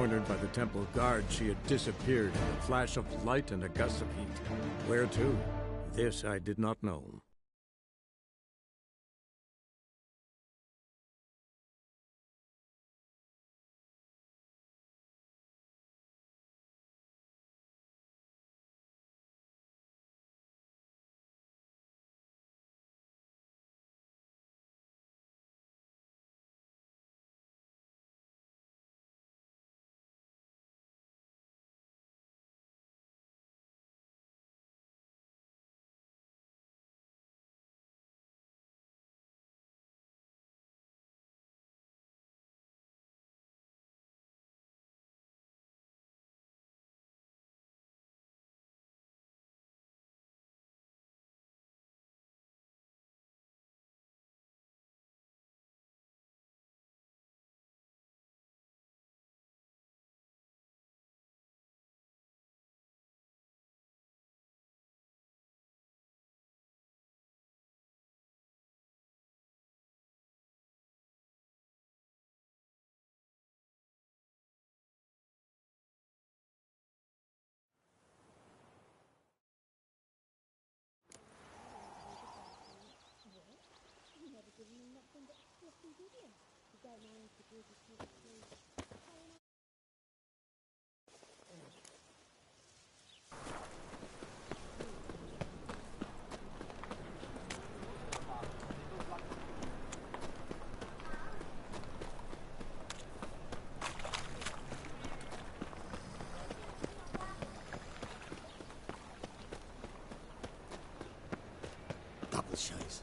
cornered by the temple guard, she had disappeared in a flash of light and a gust of heat. Where to? This I did not know. Double shows.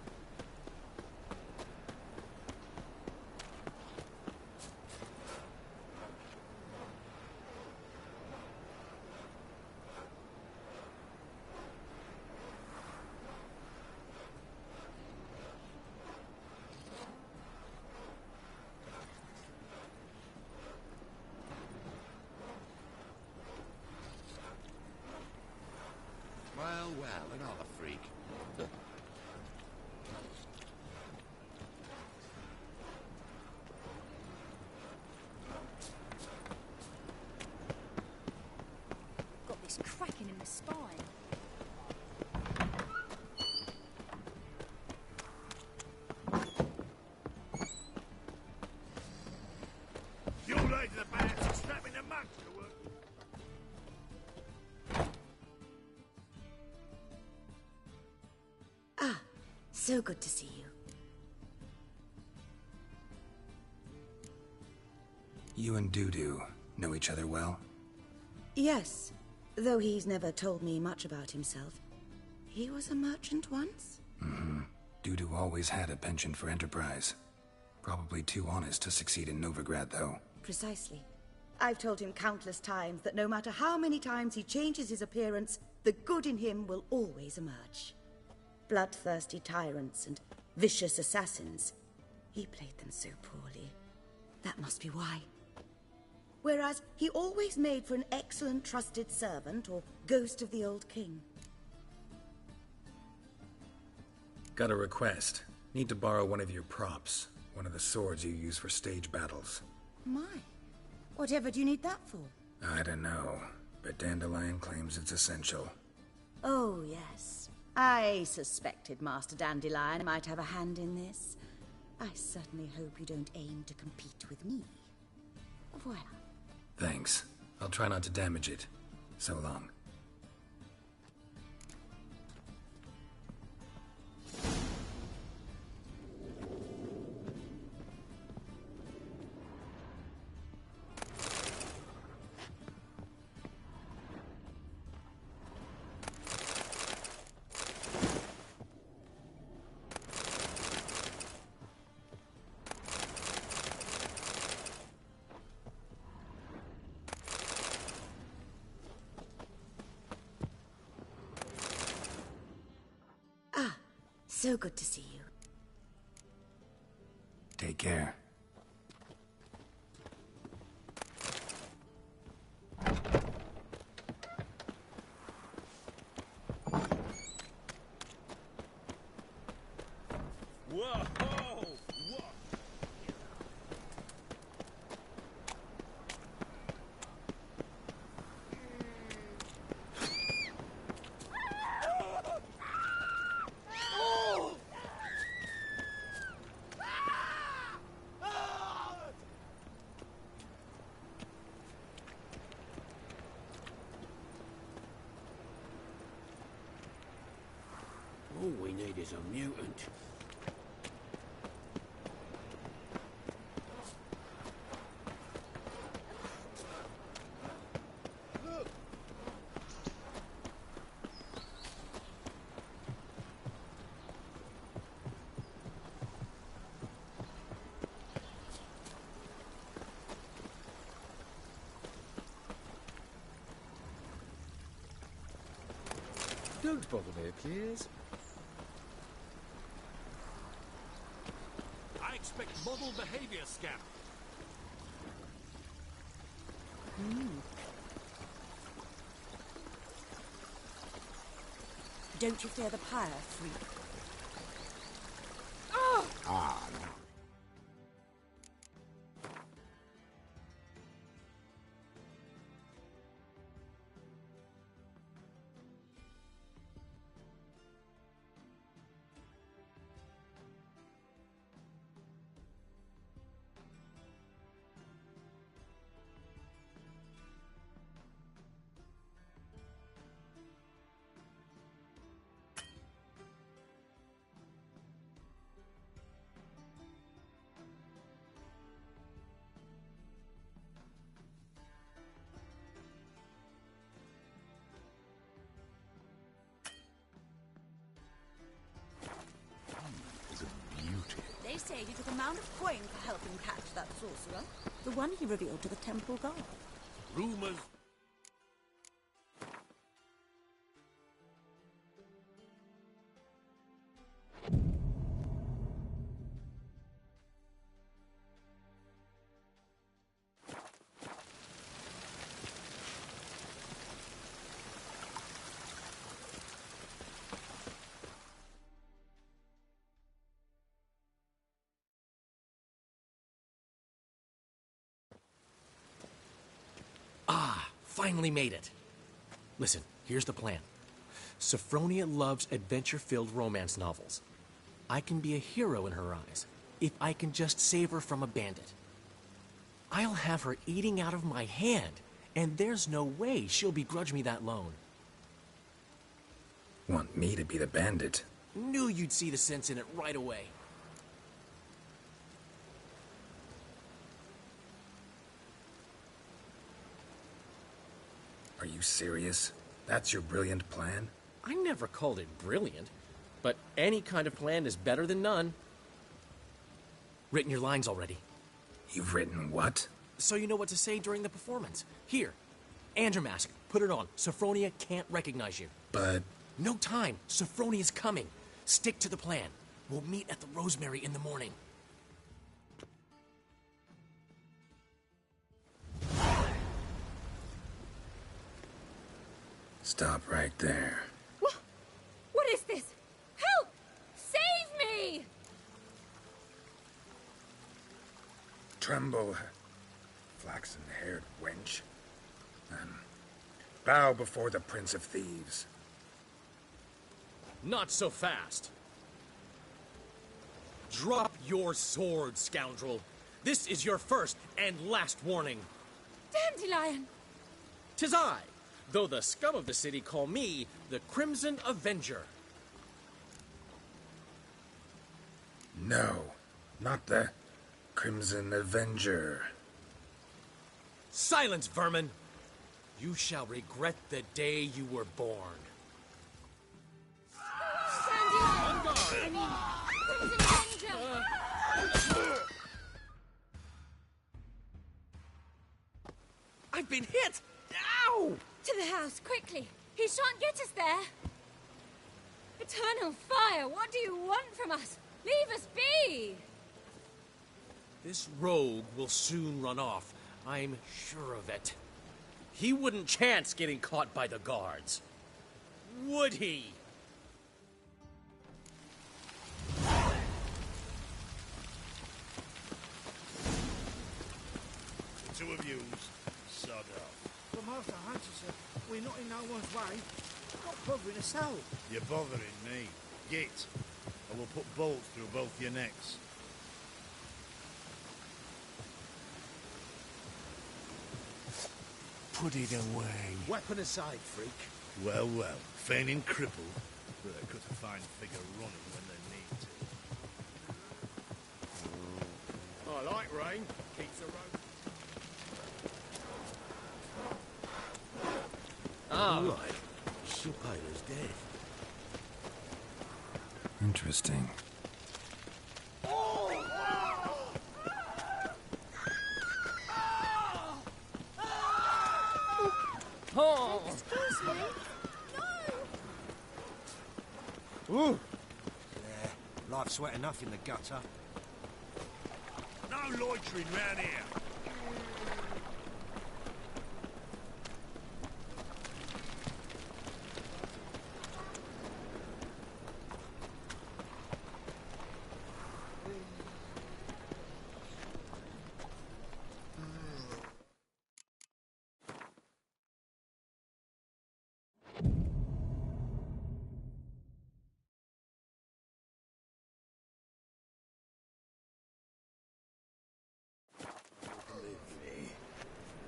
Well, another freak. Got this cracking in my spine. You're late to the band, strapping the monks to work. Ah, so good to see you. You and Dudu know each other well? Yes, though he's never told me much about himself. He was a merchant once? Mm-hmm. Dudu always had a penchant for enterprise. Probably too honest to succeed in Novigrad, though. Precisely. I've told him countless times that no matter how many times he changes his appearance, the good in him will always emerge. Bloodthirsty tyrants and vicious assassins. He played them so poorly. That must be why. Whereas he always made for an excellent trusted servant or ghost of the old king. Got a request. Need to borrow one of your props. One of the swords you use for stage battles. My, whatever do you need that for? I don't know, but Dandelion claims it's essential. Oh, yes. I suspected Master Dandelion might have a hand in this. I certainly hope you don't aim to compete with me. Voilà. Thanks. I'll try not to damage it. So long. So good to see you. Take care. is a mutant. Don't bother me, please. I expect model behavior scan. Don't you fear the pyre, freak? Ah, no. They say he took a mound of coin for helping catch that sorcerer. The one he revealed to the temple guard. Rumors. Finally made it. Listen, here's the plan. Sophronia loves adventure-filled romance novels. I can be a hero in her eyes if I can just save her from a bandit. I'll have her eating out of my hand, and there's no way she'll begrudge me that loan. Want me to be the bandit? Knew you'd see the sense in it right away. Are you serious? That's your brilliant plan? I never called it brilliant, but any kind of plan is better than none. Written your lines already. You've written what? So you know what to say during the performance. Here, Andromask, put it on. Sophronia can't recognize you. But... No time. Sophronia's coming. Stick to the plan. We'll meet at the Rosemary in the morning. Stop right there. What is this? Help! Save me! Tremble, flaxen-haired wench. Bow before the Prince of Thieves. Not so fast. Drop your sword, scoundrel. This is your first and last warning. Dandelion! 'Tis I, though the scum of the city call me the Crimson Avenger. No, not the Crimson Avenger. Silence, vermin! You shall regret the day you were born. Dandelion! I mean, Crimson Avenger! I've been hit! Ow! To the house, quickly! He shan't get us there! Eternal fire, what do you want from us? Leave us be! This rogue will soon run off. I'm sure of it. He wouldn't chance getting caught by the guards. Would he? The two of yous, sod off. But Master Hunter said we're not in no one's way. Stop bothering us out. You're bothering me. Git. I will put bolts through both your necks. Put it away. Weapon aside, freak. Well, well, feigning crippled, but they could have fine figure running when they need to. I like rain. Keeps the road. Right. Sir Pilar's dead. Interesting. Excuse me. Ooh. Yeah, life's wet enough in the gutter. No loitering round here.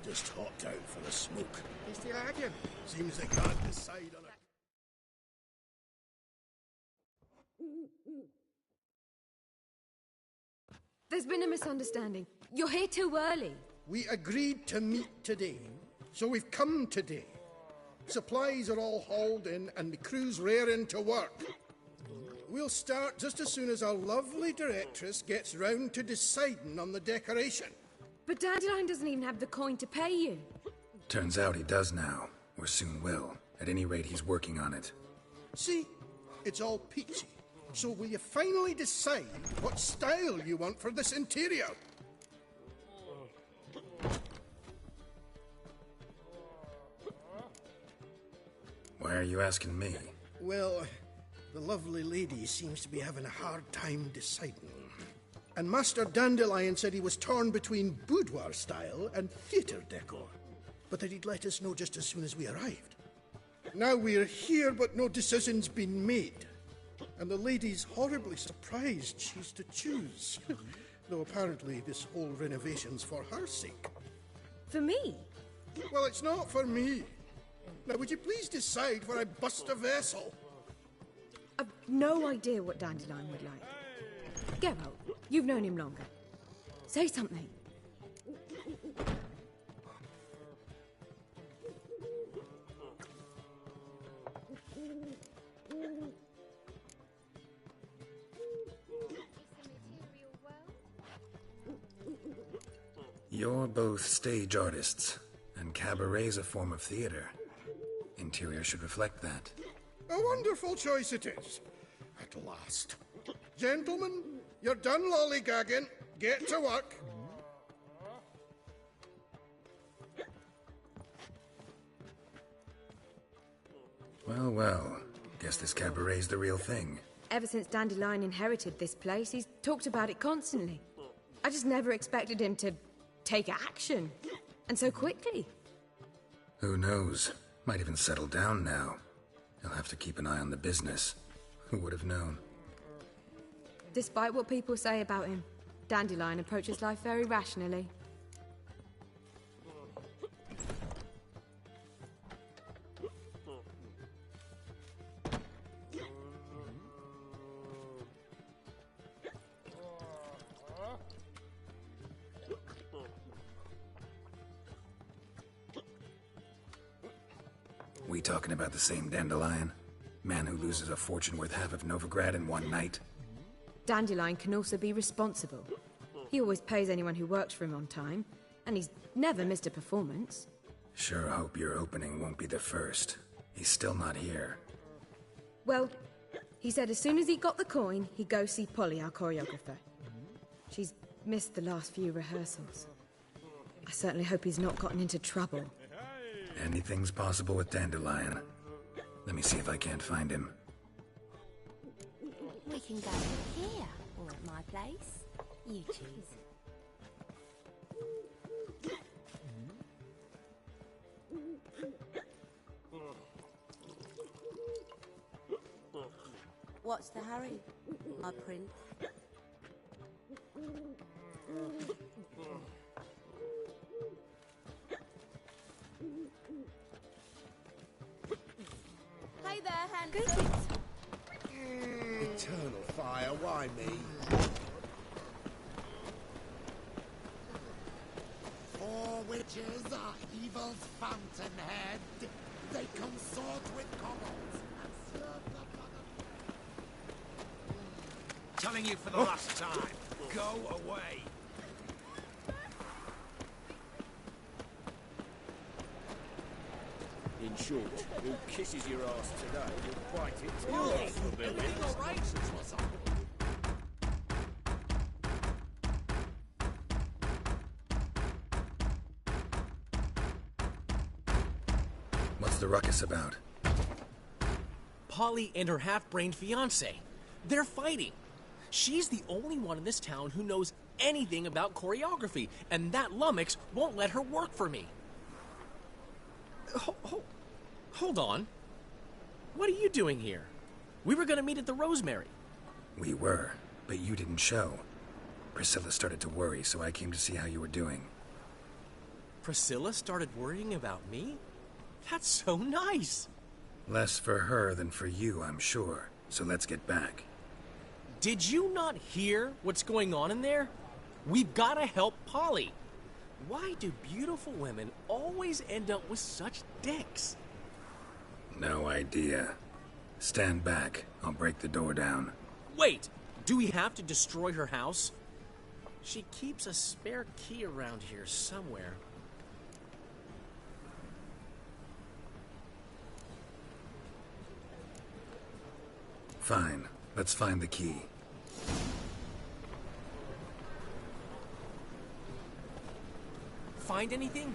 Just hopped out for the smoke. You still arguing? Seems they can't decide on a... There's been a misunderstanding. You're here too early. We agreed to meet today, so we've come today. Supplies are all hauled in and the crew's raring to work. We'll start just as soon as our lovely directress gets round to deciding on the decoration. But Dandelion doesn't even have the coin to pay you. Turns out he does now, or soon will. At any rate, he's working on it. See, it's all peachy. So will you finally decide what style you want for this interior? Why are you asking me? Well, the lovely lady seems to be having a hard time deciding. And Master Dandelion said he was torn between boudoir style and theatre decor, but that he'd let us know just as soon as we arrived. Now we're here, but no decision's been made. And the lady's horribly surprised she's to choose. Though apparently this whole renovation's for her sake. For me? Well, it's not for me. Now, would you please decide where I bust a vessel? I've no idea what Dandelion would like. Geralt, you've known him longer. Say something. You're both stage artists, and cabaret's a form of theater. Interior should reflect that. A wonderful choice it is. At last. Gentlemen, you're done lollygagging. Get to work. Well, well. Guess this cabaret's the real thing. Ever since Dandelion inherited this place, he's talked about it constantly. I just never expected him to take action. And so quickly. Who knows? Might even settle down now. He'll have to keep an eye on the business. Who would have known? Despite what people say about him, Dandelion approaches life very rationally. We talking about the same Dandelion? Man who loses a fortune worth half of Novigrad in one night? Dandelion can also be responsible. He always pays anyone who works for him on time, and he's never missed a performance. Sure hope your opening won't be the first. He's still not here. Well, he said as soon as he got the coin, he'd go see Polly, our choreographer. She's missed the last few rehearsals. I certainly hope he's not gotten into trouble. Anything's possible with Dandelion. Let me see if I can't find him. We can go here, or at my place. You choose. What's the hurry, my prince? Hey there, handsome. Eternal fire, why me? Four witches are evil's fountainhead. They consort with kobolds and serve the Telling you for the last time, go away. In short, who kisses your ass today will bite it till Whoa, off the building. everything all right? What's the ruckus about? Polly and her half-brained fiancé. They're fighting. She's the only one in this town who knows anything about choreography, and that lummox won't let her work for me. Hold on. What are you doing here? We were gonna meet at the Rosemary. We were, but you didn't show. Priscilla started to worry, so I came to see how you were doing. Priscilla started worrying about me? That's so nice. Less for her than for you, I'm sure. So let's get back. Did you not hear what's going on in there? We've gotta help Polly. Why do beautiful women always end up with such dicks? No idea. Stand back. I'll break the door down. Wait, do we have to destroy her house? She keeps a spare key around here somewhere. Fine. Let's find the key. Find anything?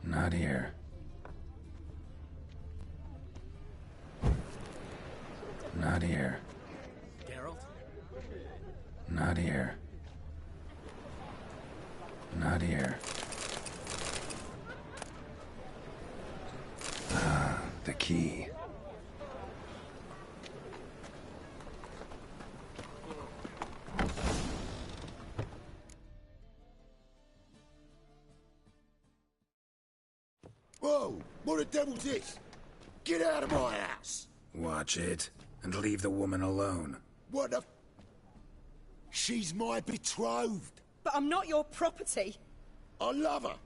Not here. Not here. Geralt? Not here. Not here. Ah, the key. Whoa! What the devil's this? Get out of my house! Watch it, and leave the woman alone. What the... She's my betrothed. But I'm not your property. I love her.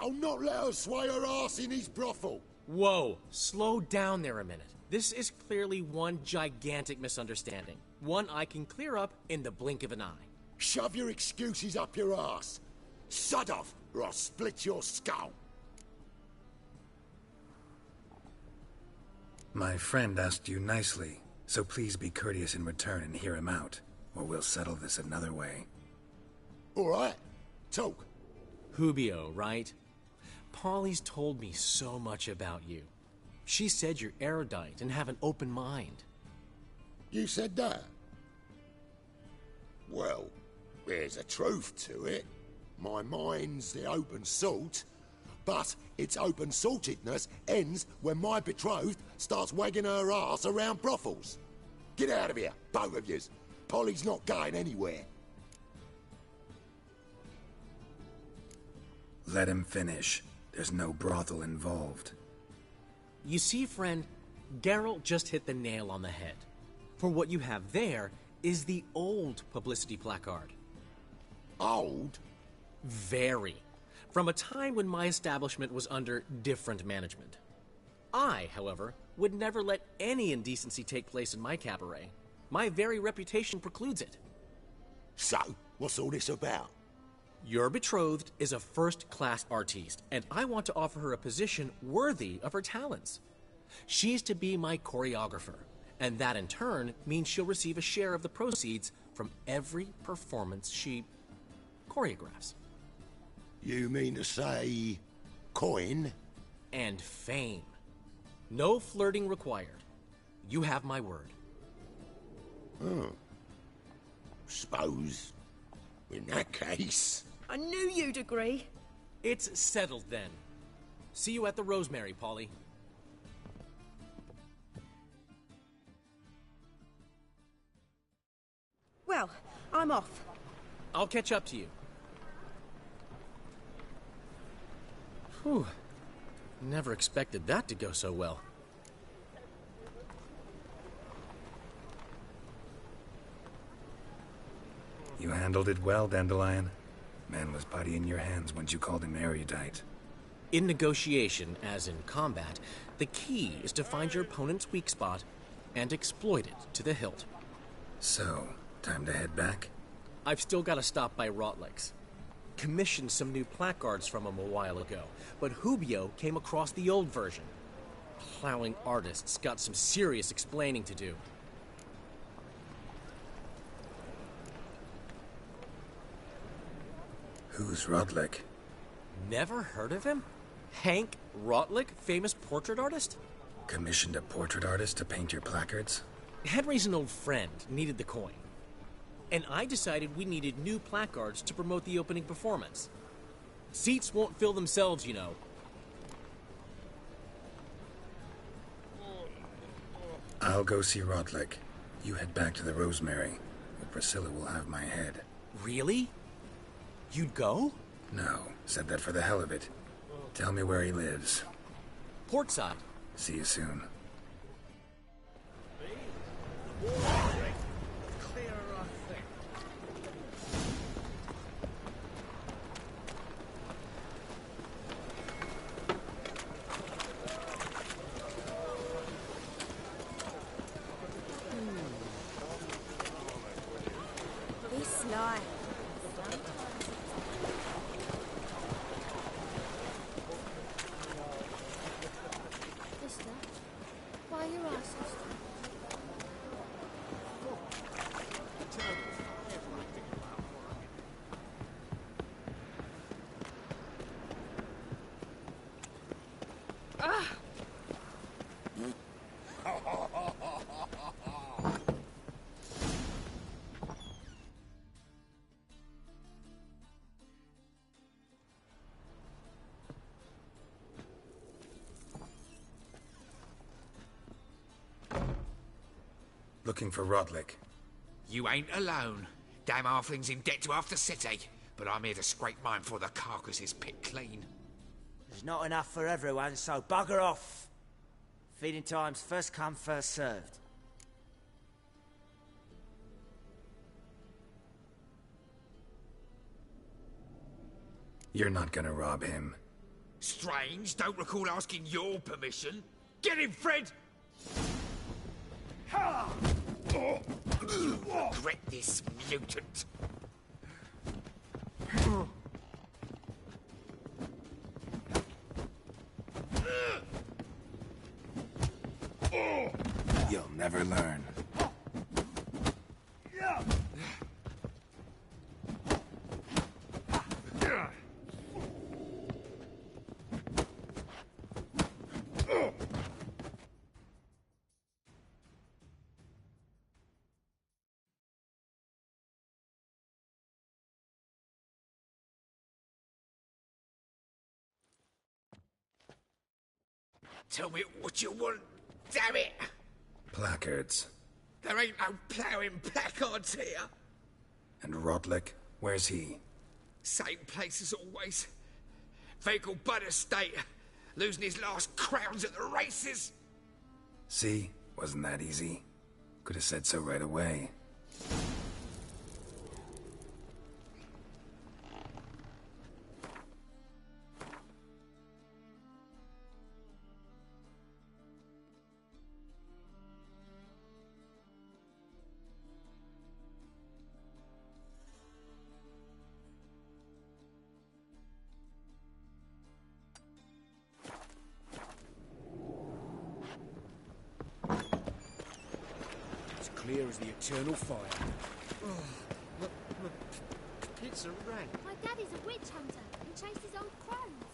I'll not let her sway her ass in his brothel. Whoa, slow down there a minute. This is clearly one gigantic misunderstanding. One I can clear up in the blink of an eye. Shove your excuses up your ass. Sod off, or I'll split your skull. My friend asked you nicely, so please be courteous in return and hear him out, or we'll settle this another way. All right, talk. Hubio, right? Polly's told me so much about you. She said you're erudite and have an open mind. You said that? Well, there's a truth to it. My mind's the open salt, but its open saltedness ends when my betrothed starts wagging her ass around brothels. Get out of here, both of yous. Polly's not going anywhere. Let him finish. There's no brothel involved. You see, friend, Geralt just hit the nail on the head. For what you have there is the old publicity placard. Old? Very. From a time when my establishment was under different management. I, however, would never let any indecency take place in my cabaret. My very reputation precludes it. So, what's all this about? Your betrothed is a first-class artiste, and I want to offer her a position worthy of her talents. She's to be my choreographer, and that in turn means she'll receive a share of the proceeds from every performance she choreographs. You mean to say... coin? And fame. No flirting required. You have my word. Oh. Suppose... in that case... I knew you'd agree. It's settled then. See you at the Rosemary, Polly. Well, I'm off. I'll catch up to you. Whew. Never expected that to go so well. You handled it well, Dandelion. Man was body in your hands once you called him erudite. In negotiation, as in combat, the key is to find your opponent's weak spot and exploit it to the hilt. So, time to head back? I've still got to stop by Rotlick's. Commissioned some new placards from him a while ago, but Hubio came across the old version. Plowing artists got some serious explaining to do. Who's Rotlick? Never heard of him? Hank Rotlick, famous portrait artist? Commissioned a portrait artist to paint your placards? Henry's an old friend, needed the coin. And I decided we needed new placards to promote the opening performance. Seats won't fill themselves, you know. I'll go see Rotlick. You head back to the Rosemary, where Priscilla will have my head. Really? You'd go? No, said that for the hell of it. Tell me where he lives. Portside. See you soon. This life. Sister, why are you our sister? Looking for Rotlick. You ain't alone. Damn halfling's in debt to half the city. But I'm here to scrape mine before the carcass is picked clean. There's not enough for everyone, so bugger off. Feeding time's first come, first served. You're not gonna rob him. Strange, don't recall asking your permission. Get him, Fred! You regret this, mutant. You'll never learn. Tell me what you want, damn it! Placards. There ain't no ploughing placards here. And Rotlick? Where's he? Same place as always. Vehicle Bud Estate. Losing his last crowns at the races. See? Wasn't that easy? Could have said so right away. Clear as the eternal fire. My pits are rank. My daddy's a witch hunter and chases old crones.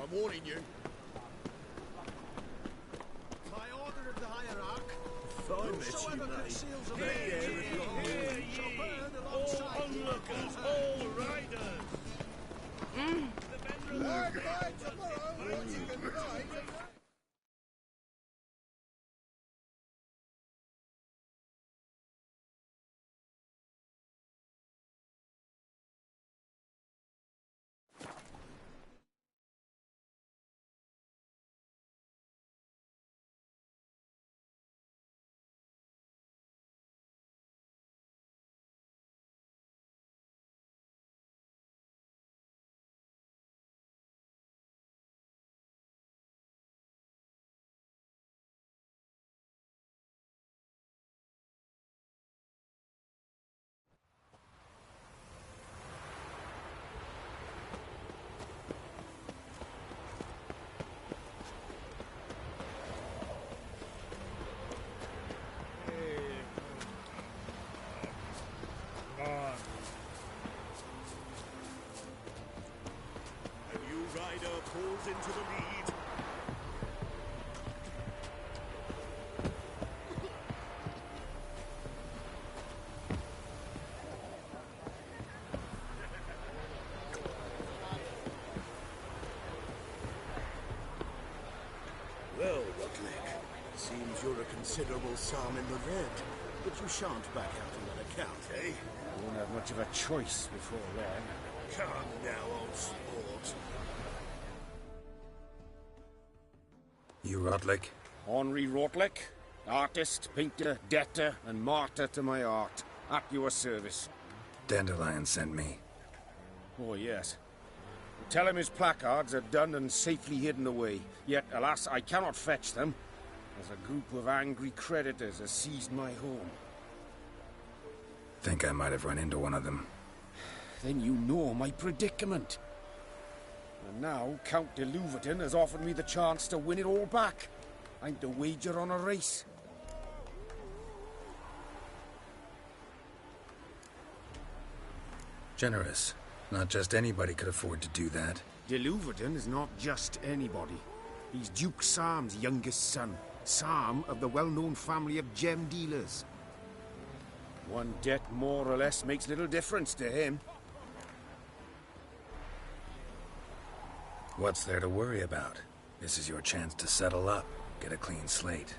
I'm warning you. By order of the hierarch, whosoever conceals a hear ye, all onlookers, all riders. considerable sum in the red, but you shan't back out on that account, eh? Won't have much of a choice before then. Come now, old sport. You Rotlick? Henri Rotlick, artist, painter, debtor, and martyr to my art. At your service. Dandelion sent me. Oh, yes. Tell him his placards are done and safely hidden away. Yet, alas, I cannot fetch them, as a group of angry creditors has seized my home. Think I might have run into one of them. Then you know my predicament. And now, Count de Louverton has offered me the chance to win it all back. I'm to wager on a race. Generous. Not just anybody could afford to do that. De Louverton is not just anybody. He's Duke Sam's youngest son. Sam of the well-known family of gem dealers. One debt more or less makes little difference to him. What's there to worry about? This is your chance to settle up, get a clean slate.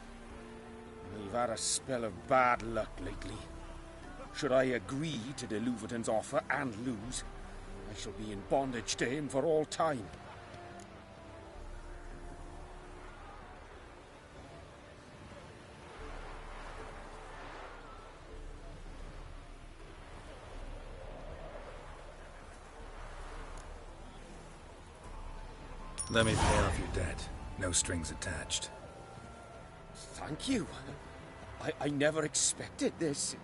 We've had a spell of bad luck lately. Should I agree to de Louverton's offer and lose, I shall be in bondage to him for all time. Let me pay off your debt. No strings attached. Thank you. I never expected this.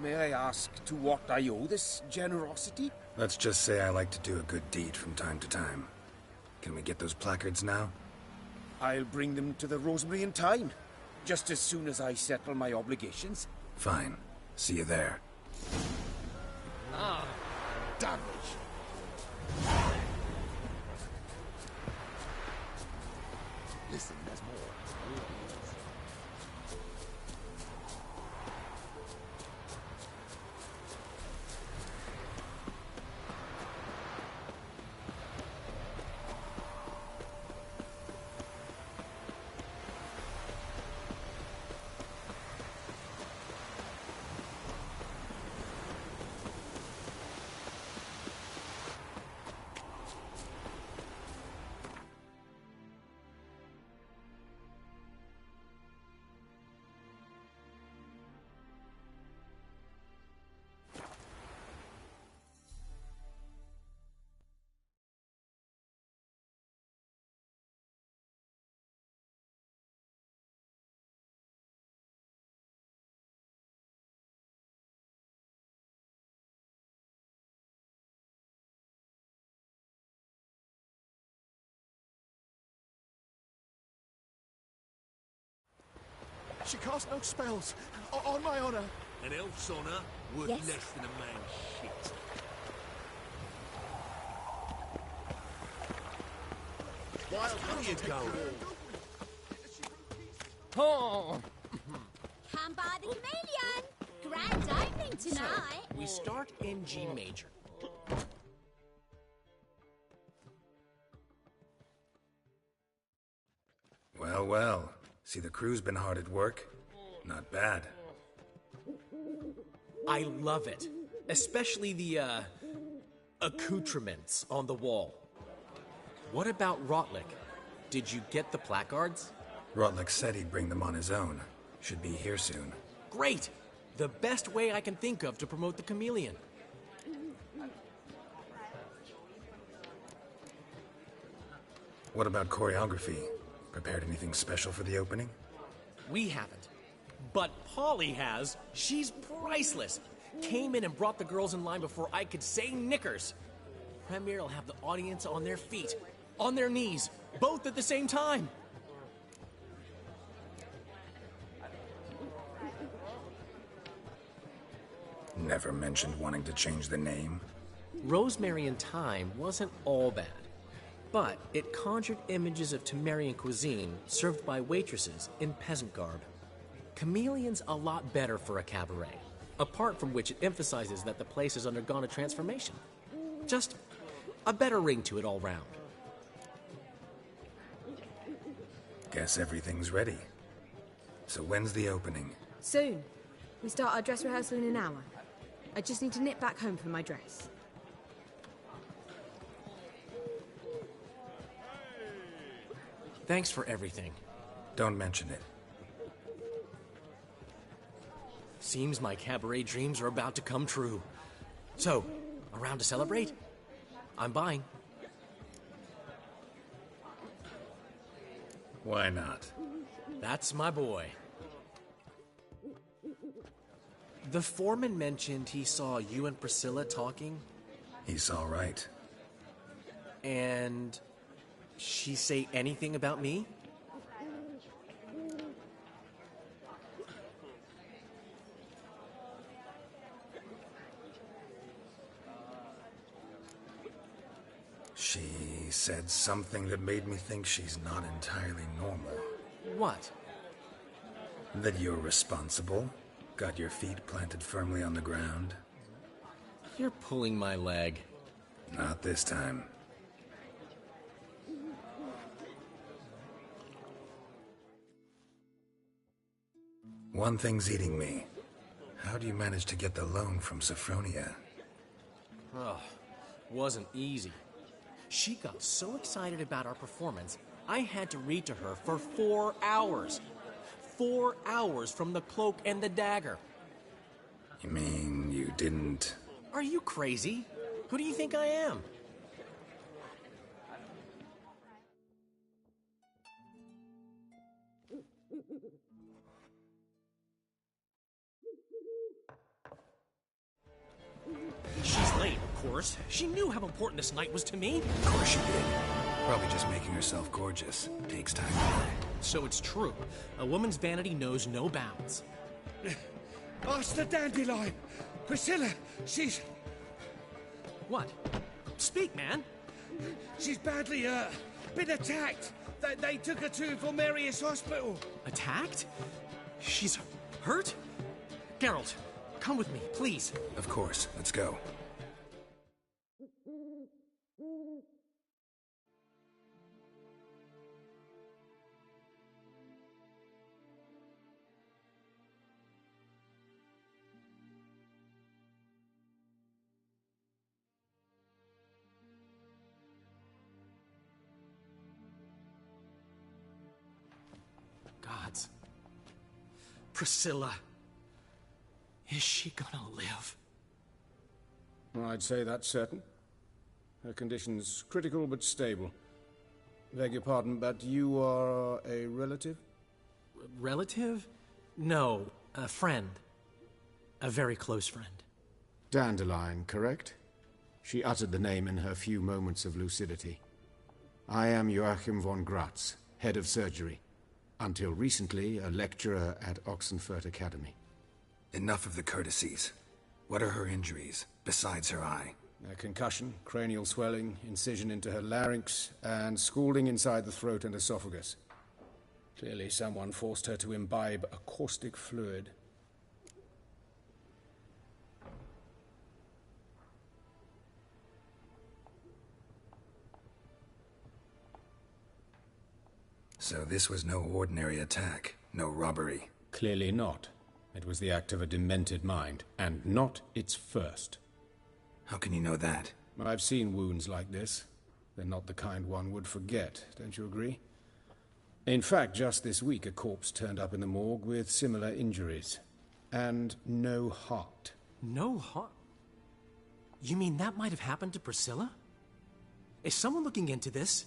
May I ask to what I owe this generosity? Let's just say I like to do a good deed from time to time. Can we get those placards now? I'll bring them to the Rosemary in time, just as soon as I settle my obligations. Fine. See you there. Ah, damage. Listen, there's more. She cast no spells, on my honor. An elf's honor worth Yes. less than a man's shit. There you go. Oh! Come by the chameleon. Grand opening tonight. We start in G major. Well, well. See, the crew's been hard at work. Not bad. I love it. Especially the, accoutrements on the wall. What about Rotlick? Did you get the placards? Rotlick said he'd bring them on his own. Should be here soon. Great! The best way I can think of to promote the chameleon. What about choreography? Prepared anything special for the opening? We haven't. But Polly has. She's priceless. Came in and brought the girls in line before I could say knickers. Premier will have the audience on their feet, on their knees, both at the same time. Never mentioned wanting to change the name. Rosemary in Time wasn't all bad, but it conjured images of Temerian cuisine served by waitresses in peasant garb. Chameleon's a lot better for a cabaret, apart from which it emphasizes that the place has undergone a transformation. Just a better ring to it all round. Guess everything's ready. So when's the opening? Soon. We start our dress rehearsal in an hour. I just need to nip back home for my dress. Thanks for everything. Don't mention it. Seems my cabaret dreams are about to come true. So, around to celebrate? I'm buying. Why not? That's my boy. The foreman mentioned he saw you and Priscilla talking. He's all right. And she say anything about me? She said something that made me think she's not entirely normal. What? That you're responsible, got your feet planted firmly on the ground. You're pulling my leg. Not this time. One thing's eating me. How do you manage to get the loan from Sophronia? Oh, wasn't easy. She got so excited about our performance, I had to read to her for 4 hours. 4 hours from the Cloak and the Dagger. You mean you didn't... Are you crazy? Who do you think I am? She's late, of course. She knew how important this night was to me. Of course she did. Probably just making herself gorgeous. Takes time. So it's true. A woman's vanity knows no bounds. Master Dandelion! Priscilla, she's... What? Speak, man. She's badly hurt. Been attacked. They took her to Vulmerius Hospital. Attacked? She's hurt? Geralt, come with me, please. Of course. Let's go. Gods. Priscilla. Is she gonna live? I'd say that's certain. Her condition's critical but stable. Beg your pardon, but you are a relative? Relative? No, a friend. A very close friend. Dandelion, correct? She uttered the name in her few moments of lucidity. I am Joachim von Gratz, head of surgery. Until recently, a lecturer at Oxenfurt Academy. Enough of the courtesies. What are her injuries, besides her eye? A concussion, cranial swelling, incision into her larynx, and scalding inside the throat and esophagus. Clearly someone forced her to imbibe a caustic fluid. So this was no ordinary attack, no robbery. Clearly not. It was the act of a demented mind, and not its first. How can you know that? I've seen wounds like this. They're not the kind one would forget, don't you agree? In fact, just this week a corpse turned up in the morgue with similar injuries. And no heart. No heart? You mean that might have happened to Priscilla? Is someone looking into this?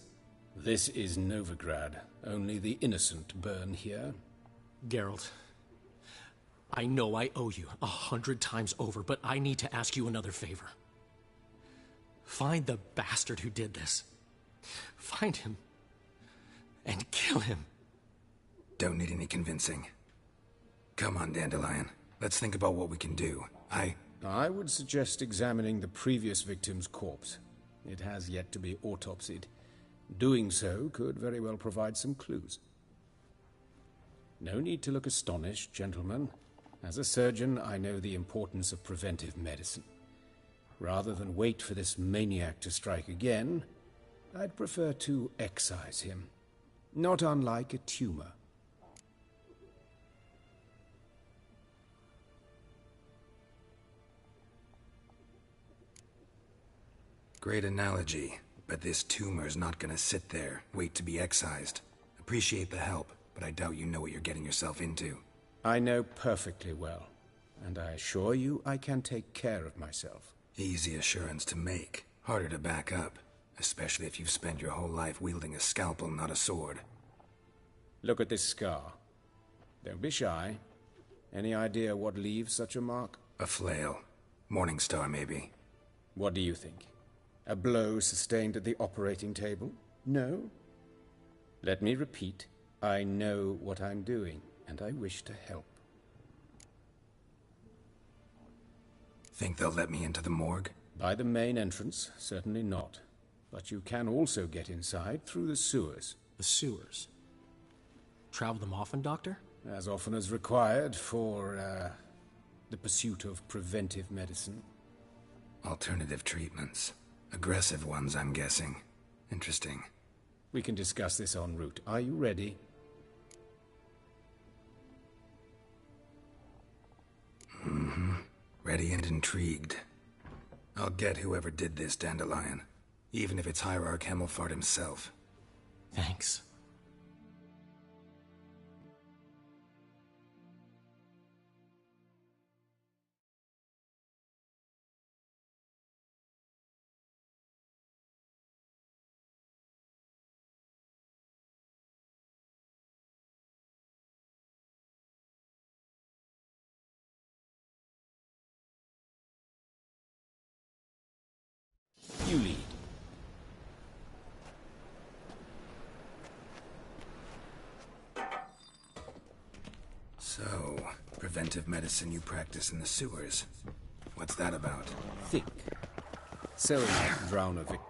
This is Novigrad. Only the innocent burn here. Geralt, I know I owe you 100 times over, but I need to ask you another favor. Find the bastard who did this. Find him. And kill him. Don't need any convincing. Come on, Dandelion. Let's think about what we can do. I would suggest examining the previous victim's corpse. It has yet to be autopsied. Doing so could very well provide some clues. No need to look astonished, gentlemen. As a surgeon, I know the importance of preventive medicine. Rather than wait for this maniac to strike again, I'd prefer to excise him. Not unlike a tumor. Great analogy, but this tumor's not gonna sit there, wait to be excised. Appreciate the help, but I doubt you know what you're getting yourself into. I know perfectly well, and I assure you I can take care of myself. Easy assurance to make, harder to back up, especially if you've spent your whole life wielding a scalpel, not a sword. Look at this scar. Don't be shy. Any idea what leaves such a mark? A flail. Morningstar, maybe. What do you think? A blow sustained at the operating table? No? Let me repeat. I know what I'm doing, and I wish to help. Think they'll let me into the morgue? By the main entrance, certainly not. But you can also get inside through the sewers. The sewers? Travel them often, Doctor? As often as required for, the pursuit of preventive medicine. Alternative treatments. Aggressive ones, I'm guessing. Interesting. We can discuss this en route. Are you ready? Mm-hmm. Ready and intrigued. I'll get whoever did this, Dandelion. Even if it's Hierarch Hemelfart himself. Thanks. You lead. So, preventive medicine you practice in the sewers. What's that about? Think. So, drown a victim.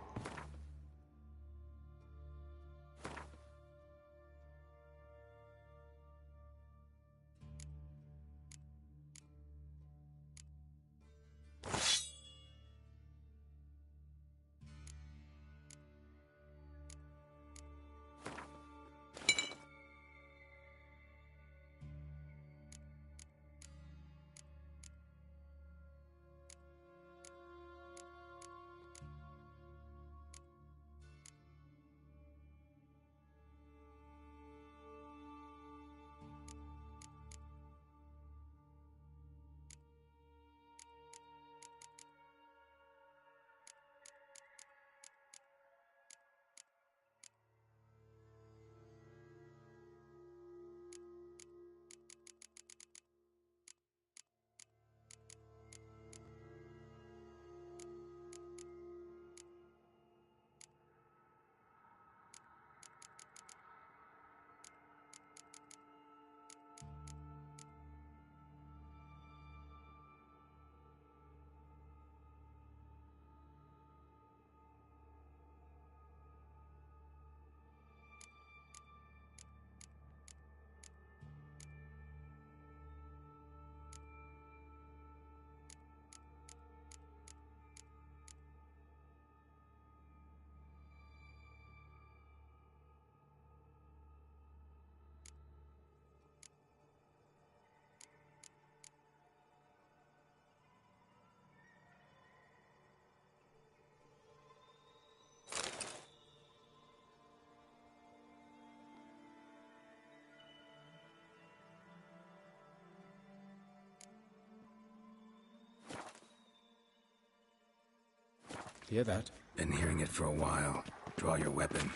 Hear that? Been hearing it for a while. Draw your weapon.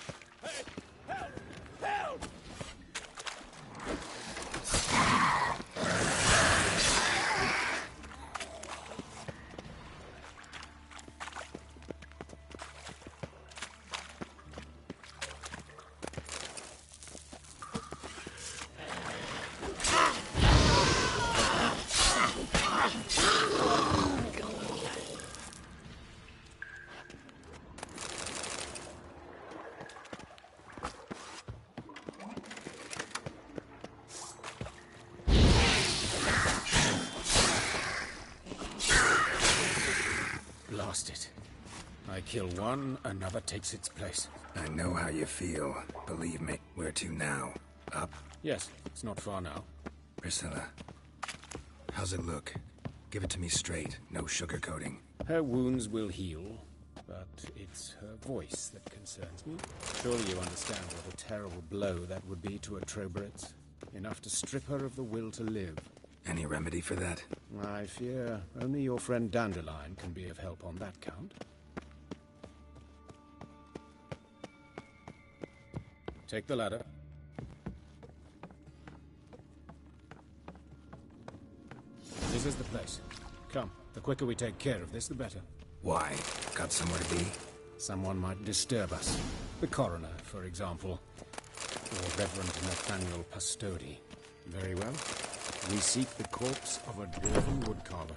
Lost it. I kill one, another takes its place. I know how you feel. Believe me. Where to now? Up? Yes, it's not far now. Priscilla, how's it look? Give it to me straight, no sugarcoating. Her wounds will heal, but it's her voice that concerns me. Surely you understand what a terrible blow that would be to a Trobritz. Enough to strip her of the will to live. Any remedy for that? I fear only your friend Dandelion can be of help on that count. Take the ladder. This is the place. Come, the quicker we take care of this, the better. Why? Got somewhere to be? Someone might disturb us. The coroner, for example. Or Reverend Nathaniel Pastodi. Very well. We seek the corpse of a dwarven woodcarver.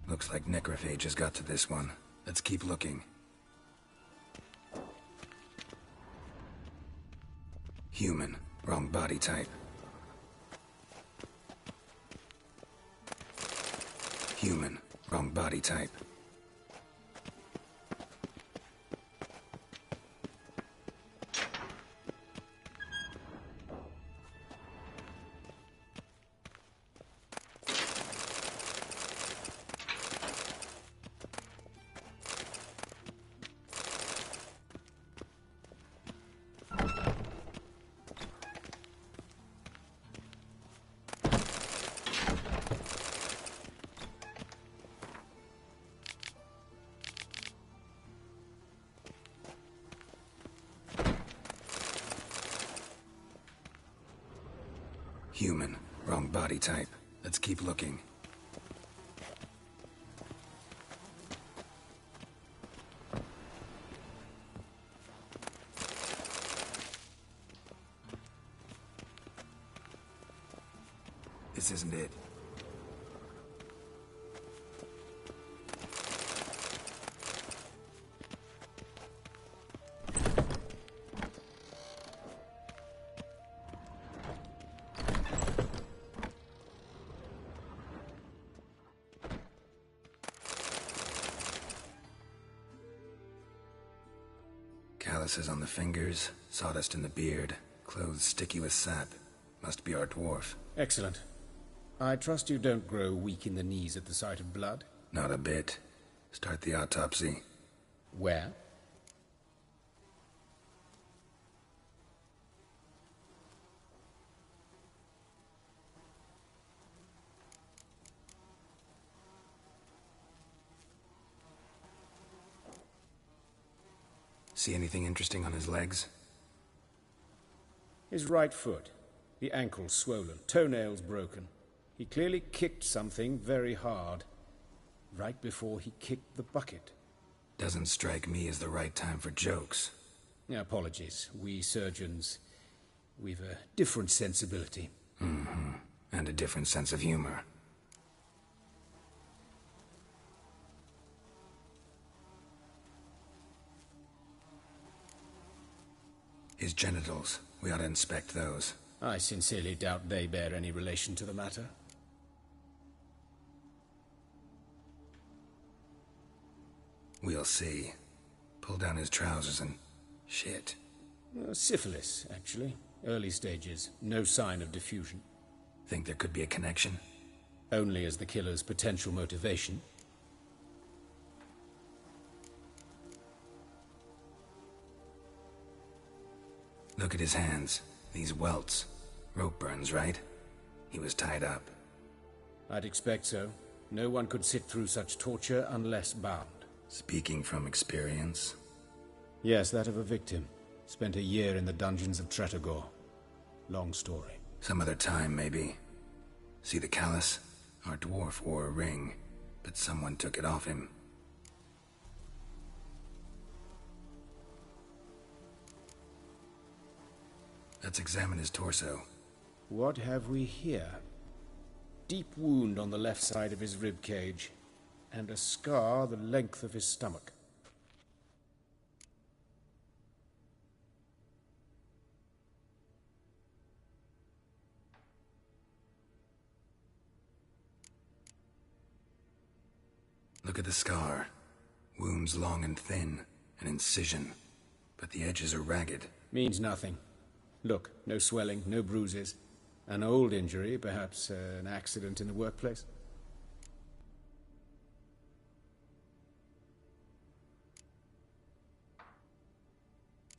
Looks like necrophage has got to this one. Let's keep looking. Human. Wrong body type. Human. Wrong body type. Human. Wrong body type. Let's keep looking. This isn't it. Calluses on the fingers, sawdust in the beard, clothes sticky with sap. Must be our dwarf. Excellent. I trust you don't grow weak in the knees at the sight of blood? Not a bit. Start the autopsy. Where? See anything interesting on his legs? His right foot. The ankle swollen, toenails broken. He clearly kicked something very hard. Right before he kicked the bucket. Doesn't strike me as the right time for jokes. Apologies. We surgeons, we've a different sensibility. Mm-hmm. And a different sense of humor. His genitals. We ought to inspect those. I sincerely doubt they bear any relation to the matter. We'll see. Pull down his trousers and... shit. Syphilis, actually. Early stages. No sign of diffusion. Think there could be a connection? Only as the killer's potential motivation. Look at his hands. These welts. Rope burns, right? He was tied up. I'd expect so. No one could sit through such torture unless bound. Speaking from experience? Yes, that of a victim. Spent a year in the dungeons of Tretogor. Long story. Some other time, maybe. See the callus? Our dwarf wore a ring, but someone took it off him. Let's examine his torso. What have we here? Deep wound on the left side of his rib cage, and a scar the length of his stomach. Look at the scar. Wounds long and thin, an incision, but the edges are ragged. Means nothing. Look, no swelling, no bruises. An old injury, perhaps an accident in the workplace.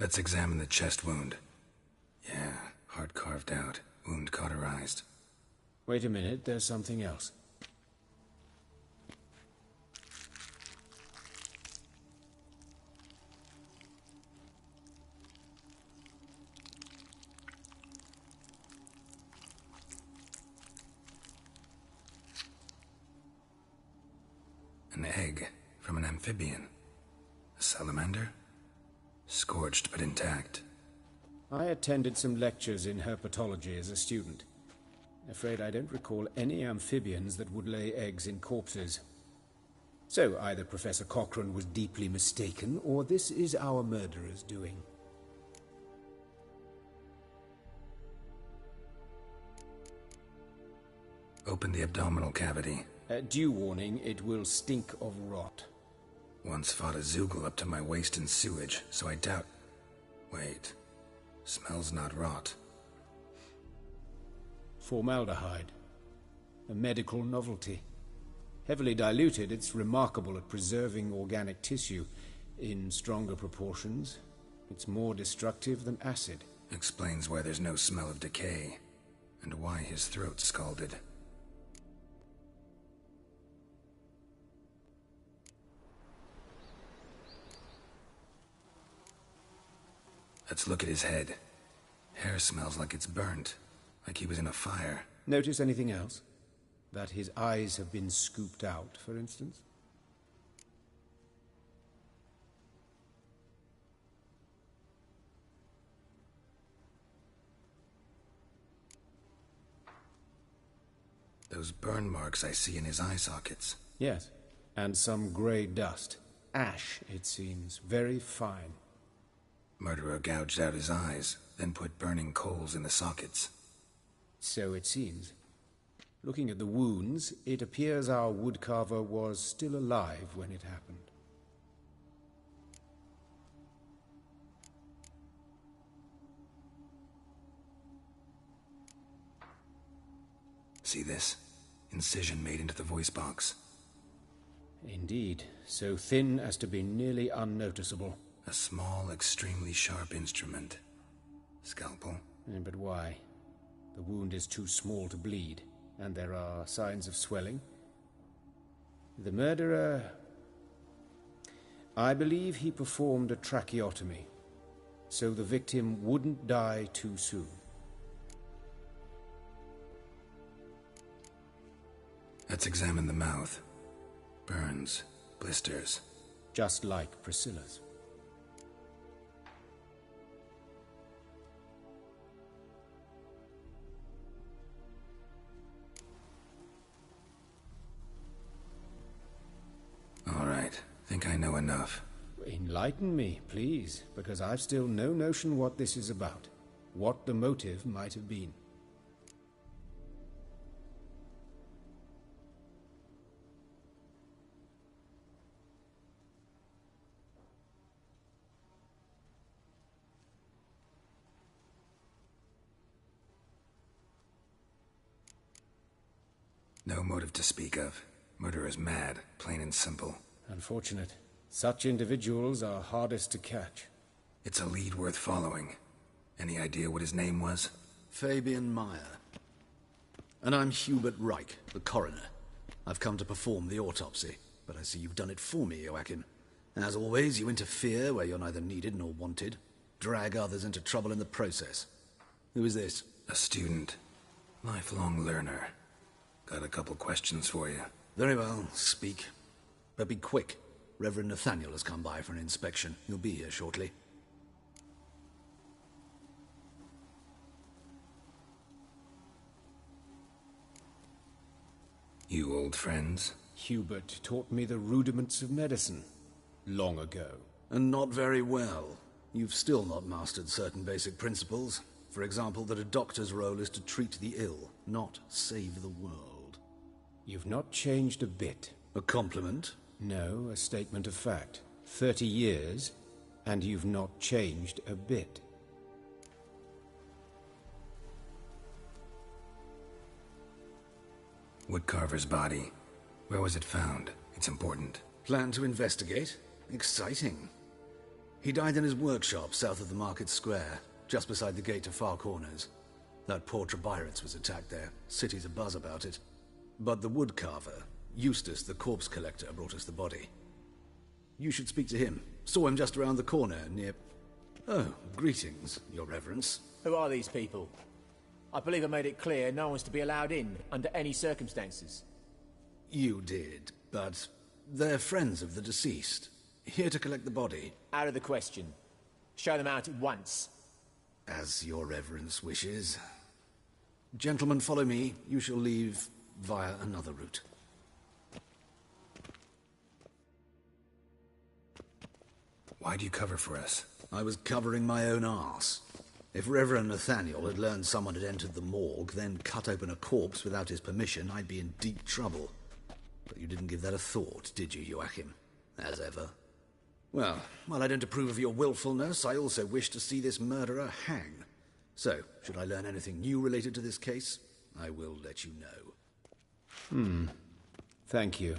Let's examine the chest wound. Yeah, heart carved out, wound cauterized. Wait a minute, there's something else. An egg from an amphibian. A salamander? Scorched but intact. I attended some lectures in herpetology as a student. Afraid I don't recall any amphibians that would lay eggs in corpses. So either Professor Cochrane was deeply mistaken, or this is our murderer's doing. Open the abdominal cavity. Due warning, it will stink of rot. Once fought a Zoogle up to my waist in sewage, so I doubt... Wait. Smells not rot. Formaldehyde. A medical novelty. Heavily diluted, it's remarkable at preserving organic tissue. In stronger proportions, it's more destructive than acid. Explains why there's no smell of decay, and why his throat's scalded. Let's look at his head. Hair smells like it's burnt, like he was in a fire. Notice anything else? That his eyes have been scooped out, for instance? Those burn marks I see in his eye sockets. Yes, and some grey dust. Ash, it seems. Very fine. Murderer gouged out his eyes, then put burning coals in the sockets. So it seems. Looking at the wounds, it appears our woodcarver was still alive when it happened. See this? Incision made into the voice box. Indeed, so thin as to be nearly unnoticeable. A small, extremely sharp instrument. Scalpel? But why? The wound is too small to bleed, and there are signs of swelling. The murderer... I believe he performed a tracheotomy, so the victim wouldn't die too soon. Let's examine the mouth. Burns, blisters. Just like Priscilla's. All right, think I know enough. Enlighten me, please, because I've still no notion what this is about. What the motive might have been. No motive to speak of. Murderer's mad, plain and simple. Unfortunate. Such individuals are hardest to catch. It's a lead worth following. Any idea what his name was? Fabian Meyer. And I'm Hubert Reich, the coroner. I've come to perform the autopsy, but I see you've done it for me, Joachim. As always, you interfere where you're neither needed nor wanted. Drag others into trouble in the process. Who is this? A student. Lifelong learner. Got a couple questions for you. Very well, speak. But be quick. Reverend Nathaniel has come by for an inspection. He'll be here shortly. You old friends? Hubert taught me the rudiments of medicine long ago. And not very well. You've still not mastered certain basic principles. For example, that a doctor's role is to treat the ill, not save the world. You've not changed a bit. A compliment? No, a statement of fact. 30 years, and you've not changed a bit. Woodcarver's body. Where was it found? It's important. Plan to investigate? Exciting. He died in his workshop south of the market square, just beside the gate to Far Corners. That poor Trebyritz was attacked there. City's abuzz about it. But the woodcarver, Eustace the corpse collector, brought us the body. You should speak to him. Saw him just around the corner near... Oh, greetings, Your Reverence. Who are these people? I believe I made it clear no one's to be allowed in, under any circumstances. You did, but they're friends of the deceased. Here to collect the body. Out of the question. Show them out at once. As Your Reverence wishes. Gentlemen, follow me. You shall leave via another route. Why do you cover for us? I was covering my own arse. If Reverend Nathaniel had learned someone had entered the morgue, then cut open a corpse without his permission, I'd be in deep trouble. But you didn't give that a thought, did you, Joachim? As ever. Well, while I don't approve of your willfulness, I also wish to see this murderer hang. So, should I learn anything new related to this case, I will let you know. Thank you.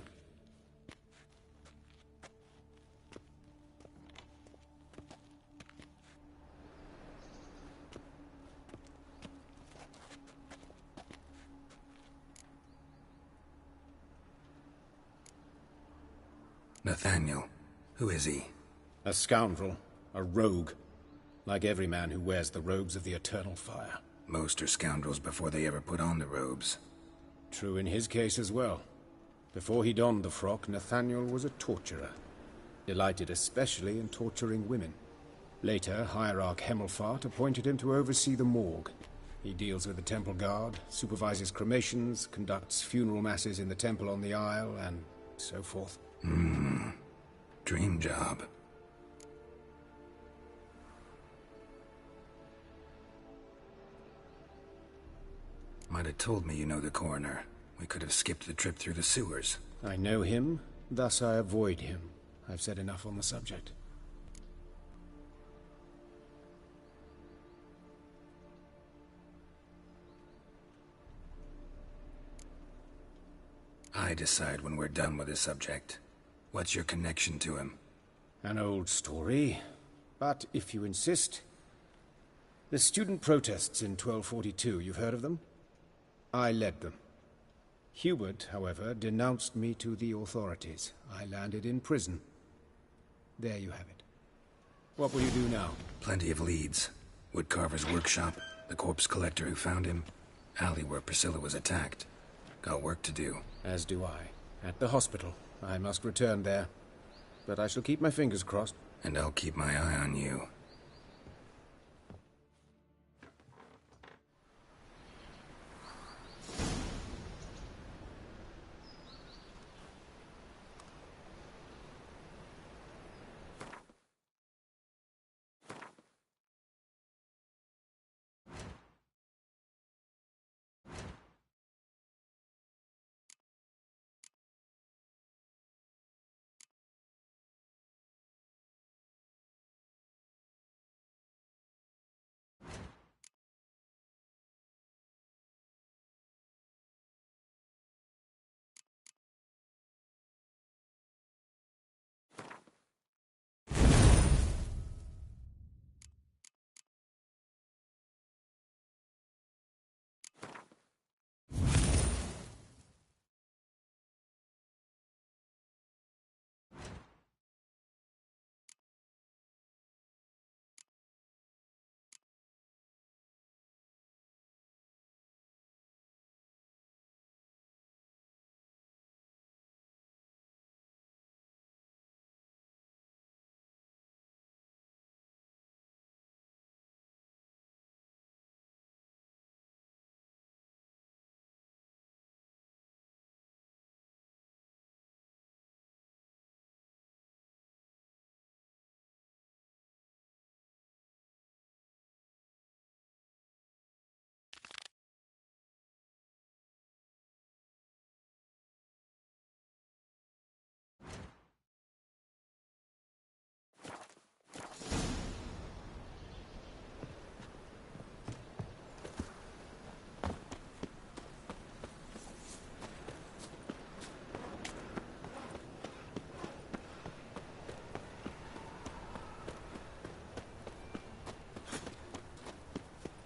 Nathaniel. Who is he? A scoundrel. A rogue. Like every man who wears the robes of the Eternal Fire. Most are scoundrels before they ever put on the robes. True in his case as well. Before he donned the frock, Nathaniel was a torturer. Delighted especially in torturing women. Later, Hierarch Hemmelfart appointed him to oversee the morgue. He deals with the temple guard, supervises cremations, conducts funeral masses in the temple on the Isle, and so forth. Dream job. Might have told me you know the coroner. We could have skipped the trip through the sewers. I know him, thus I avoid him. I've said enough on the subject. I decide when we're done with the subject. What's your connection to him? An old story, but if you insist... The student protests in 1242, you've heard of them? I led them. Hubert, however, denounced me to the authorities. I landed in prison. There you have it. What will you do now? Plenty of leads. Woodcarver's workshop, the corpse collector who found him, alley where Priscilla was attacked. Got work to do. As do I. At the hospital. I must return there. But I shall keep my fingers crossed. And I'll keep my eye on you.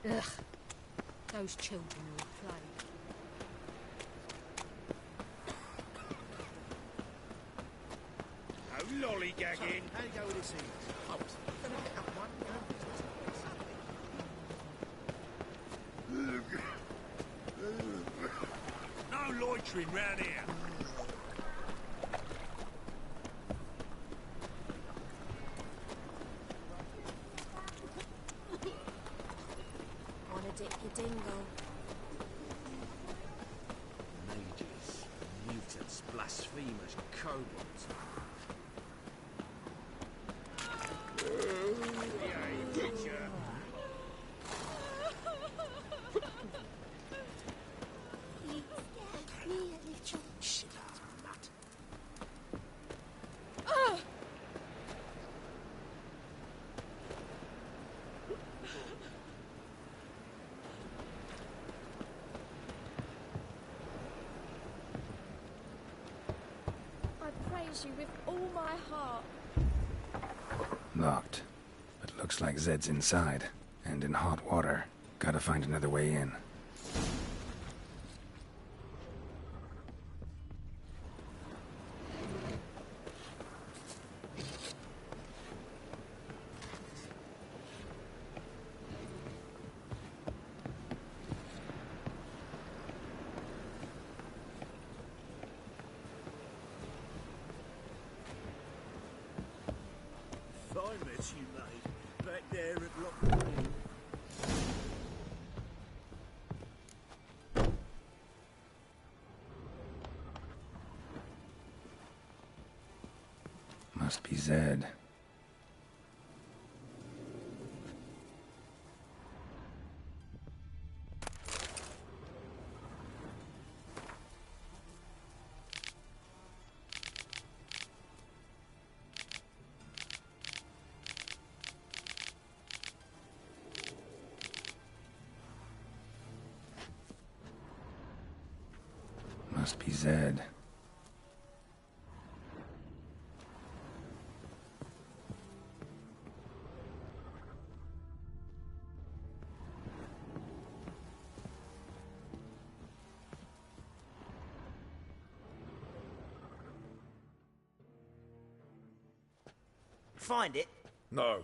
Ugh. Those children who play. No lollygagging. How you go with this evening? I was gonna get up one. No loitering round here. Wanna dip your dingle? Mages, mutants, blasphemers, kobolds. I praise you with all my heart. Locked. But looks like Zed's inside. And in hot water. Gotta find another way in. Fine mess you made. Back there at Lock Lane. Must be Zed. Must be Zed. Find it? No.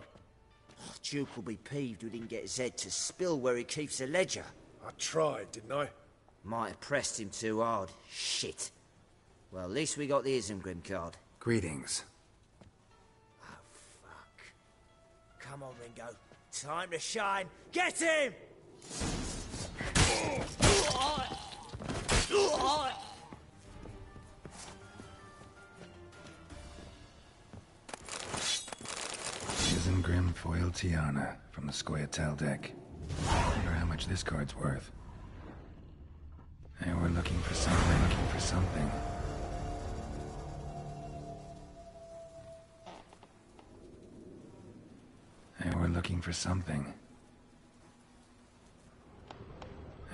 Oh, Duke will be peeved we didn't get Zed to spill where he keeps the ledger. I tried, didn't I? Might have pressed him too hard. Shit. Well, at least we got the Isengrim card. Greetings. Oh, fuck. Come on, Ringo. Time to shine. Get him! Isengrim Foil Tiana from the Scoia'tael deck. Wonder how much this card's worth. Hey, we're looking for something. Hey, we're looking for something.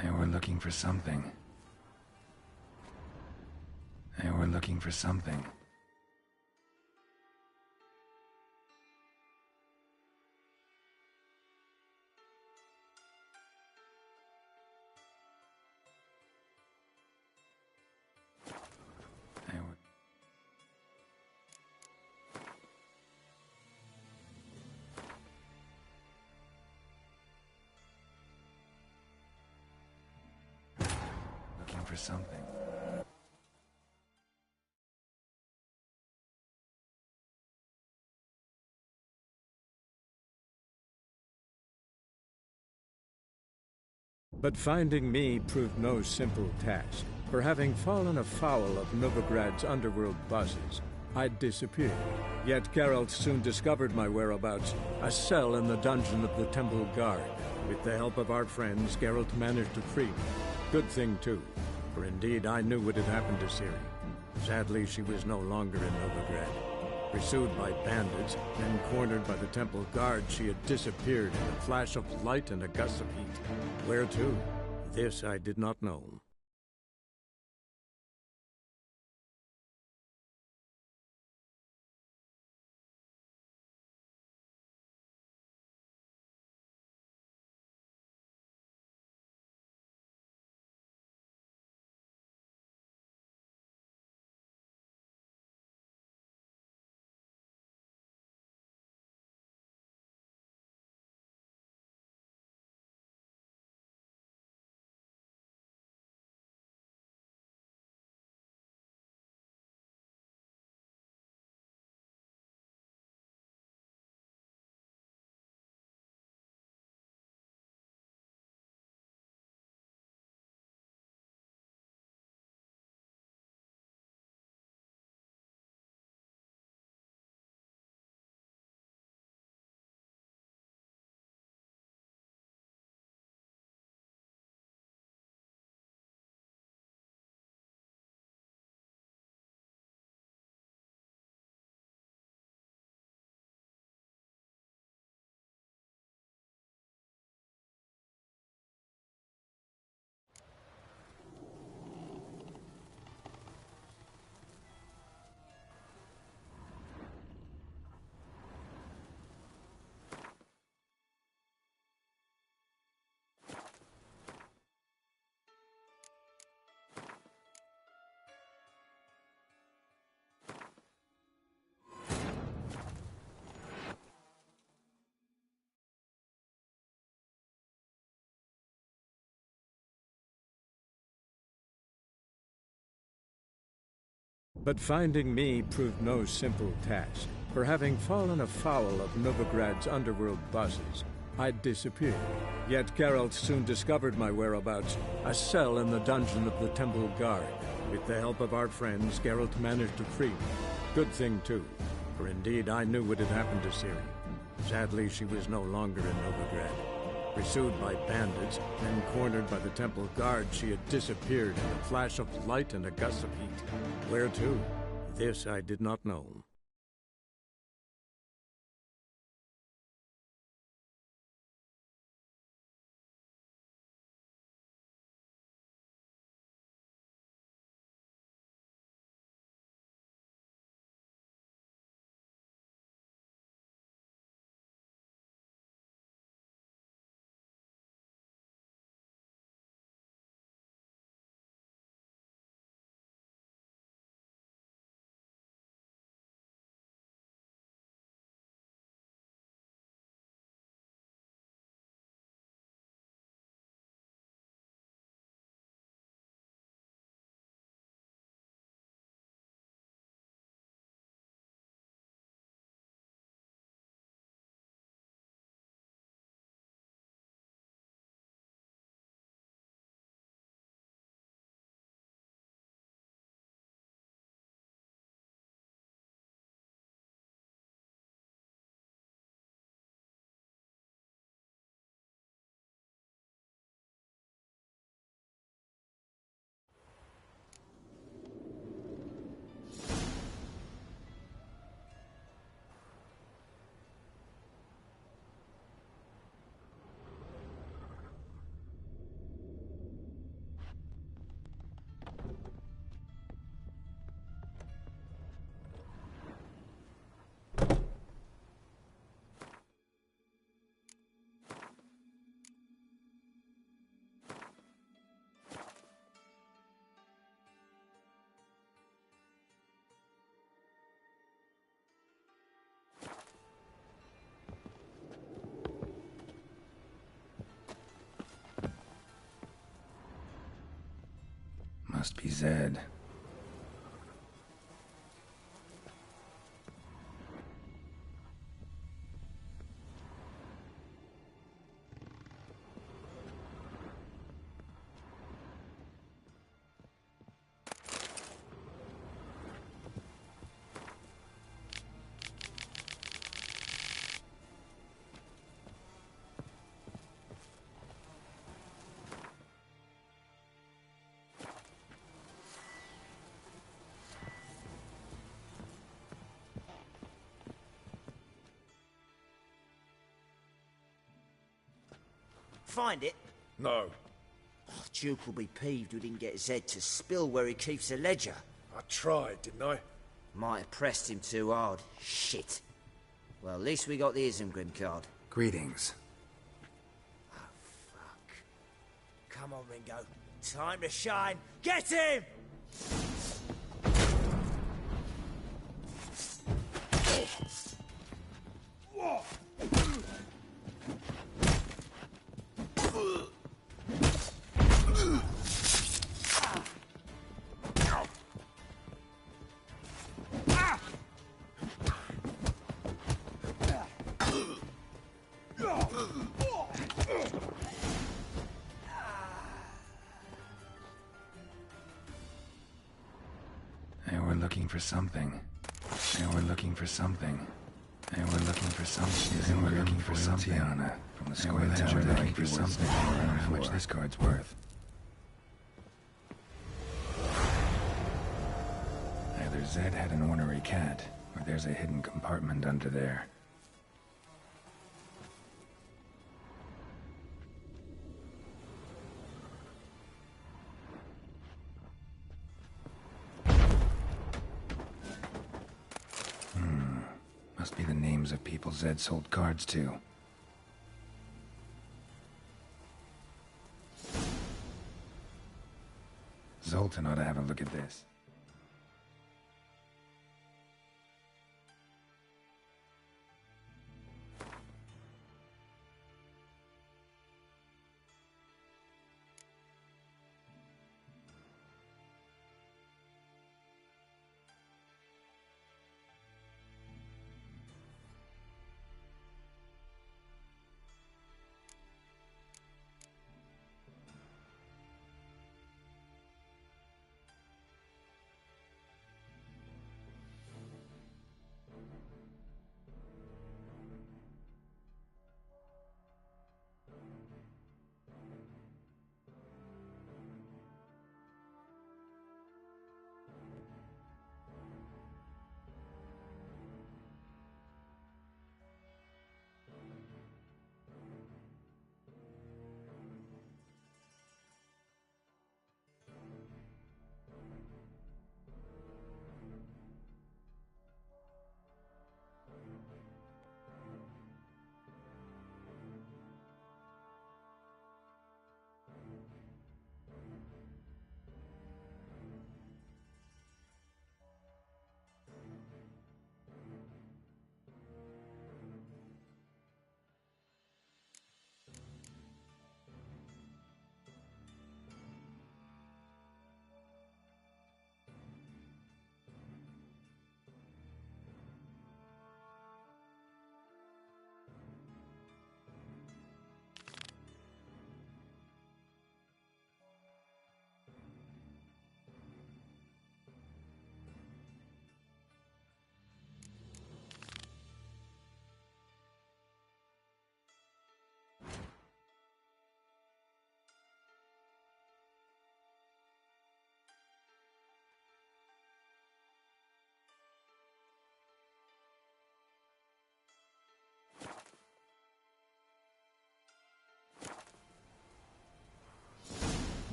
Hey, we're looking for something. Hey, we're looking for something. Hey, we're... looking for something. But finding me proved no simple task. For having fallen afoul of Novigrad's underworld bosses, I'd disappeared. Yet Geralt soon discovered my whereabouts, a cell in the dungeon of the Temple Guard. With the help of our friends, Geralt managed to free me. Good thing, too, for indeed I knew what had happened to Ciri. Sadly, she was no longer in Novigrad. Pursued by bandits, then cornered by the Temple Guard, she had disappeared in a flash of light and a gust of heat. Where to? This I did not know. But finding me proved no simple task, for having fallen afoul of Novigrad's underworld bosses, I'd disappeared. Yet Geralt soon discovered my whereabouts, a cell in the dungeon of the Temple Guard. With the help of our friends, Geralt managed to free me. Good thing, too, for indeed I knew what had happened to Ciri. Sadly, she was no longer in Novigrad. Pursued by bandits, then cornered by the Temple Guard, she had disappeared in a flash of light and a gust of heat. Where to? This I did not know. Must be Zed. Find it? No. Oh, Duke will be peeved we didn't get Zed to spill where he keeps the ledger. I tried, didn't I? Might have pressed him too hard. Shit. Well, at least we got the Isengrim card. Greetings. Oh, fuck. Come on, Ringo. Time to shine. Get him! They were looking for something. They were looking for something. They were looking for something. They were looking for something. Tiana from the Square Tower. They were looking for something. I don't know how much this card's worth. Either Zed had an ornery cat, or there's a hidden compartment under there. Must be the names of people Zed sold cards to. Zoltan ought to have a look at this.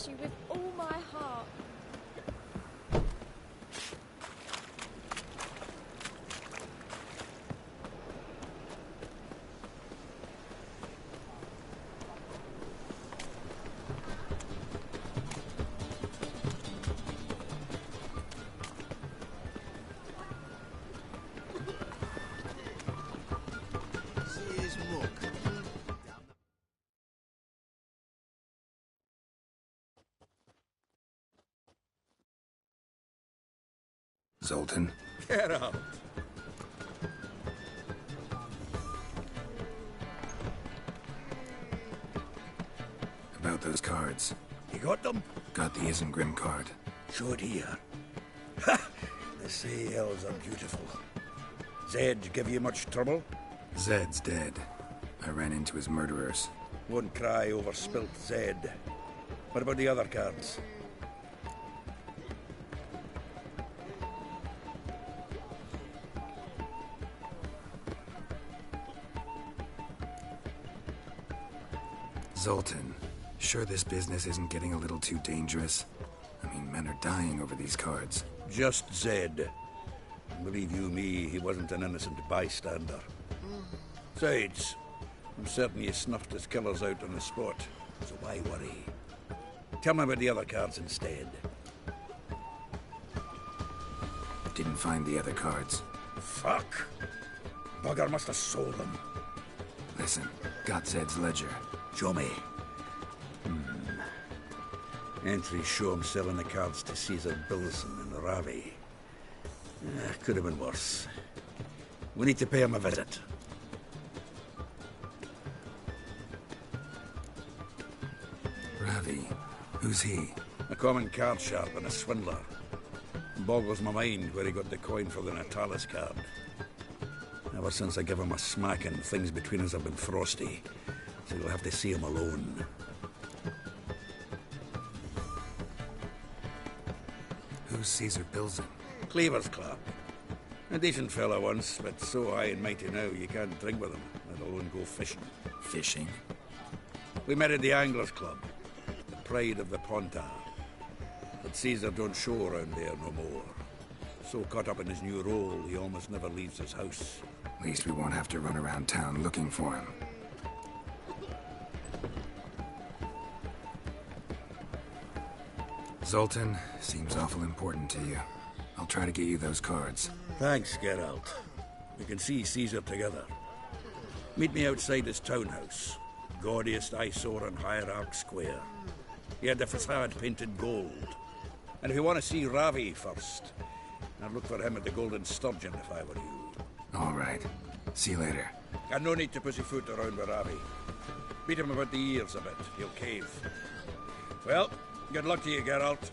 miss you with all my heart. Zoltan? Get up. About those cards. You got them? Got the Isengrim card. Show it here. Ha! They say elves are beautiful. Zed give you much trouble? Zed's dead. I ran into his murderers. Won't cry over spilt Zed. What about the other cards? Zoltan, sure this business isn't getting a little too dangerous? I mean, men are dying over these cards. Just Zed. Believe you me, he wasn't an innocent bystander. Besides, I'm certain you snuffed his killers out on the spot, so why worry? Tell me about the other cards instead. Didn't find the other cards. Fuck! Bugger must have sold them. Listen, got Zed's ledger. Show me. Entries show him selling the cards to Caesar Bilson and Ravi. Could have been worse. We need to pay him a visit. Ravi? Who's he? A common card sharp and a swindler. Boggles my mind where he got the coin for the Natalis card. Ever since I gave him a smacking, things between us have been frosty. So you'll have to see him alone. Who's Caesar Bilson? Cleaver's clerk. A decent fella once, but so high and mighty now you can't drink with him, let alone go fishing. Fishing? We met at the Anglers Club, the pride of the Pontar. But Caesar don't show around there no more. So caught up in his new role, he almost never leaves his house. At least we won't have to run around town looking for him. Zoltan, seems awful important to you. I'll try to get you those cards. Thanks, Geralt. We can see Caesar together. Meet me outside his townhouse. Gaudiest eyesore on Hierarch Square. He had the facade painted gold. And if you want to see Ravi first, I'd look for him at the Golden Sturgeon if I were you. All right. See you later. And no need to pussyfoot around with Ravi. Beat him about the ears a bit. He'll cave. Well, good luck to you, Geralt.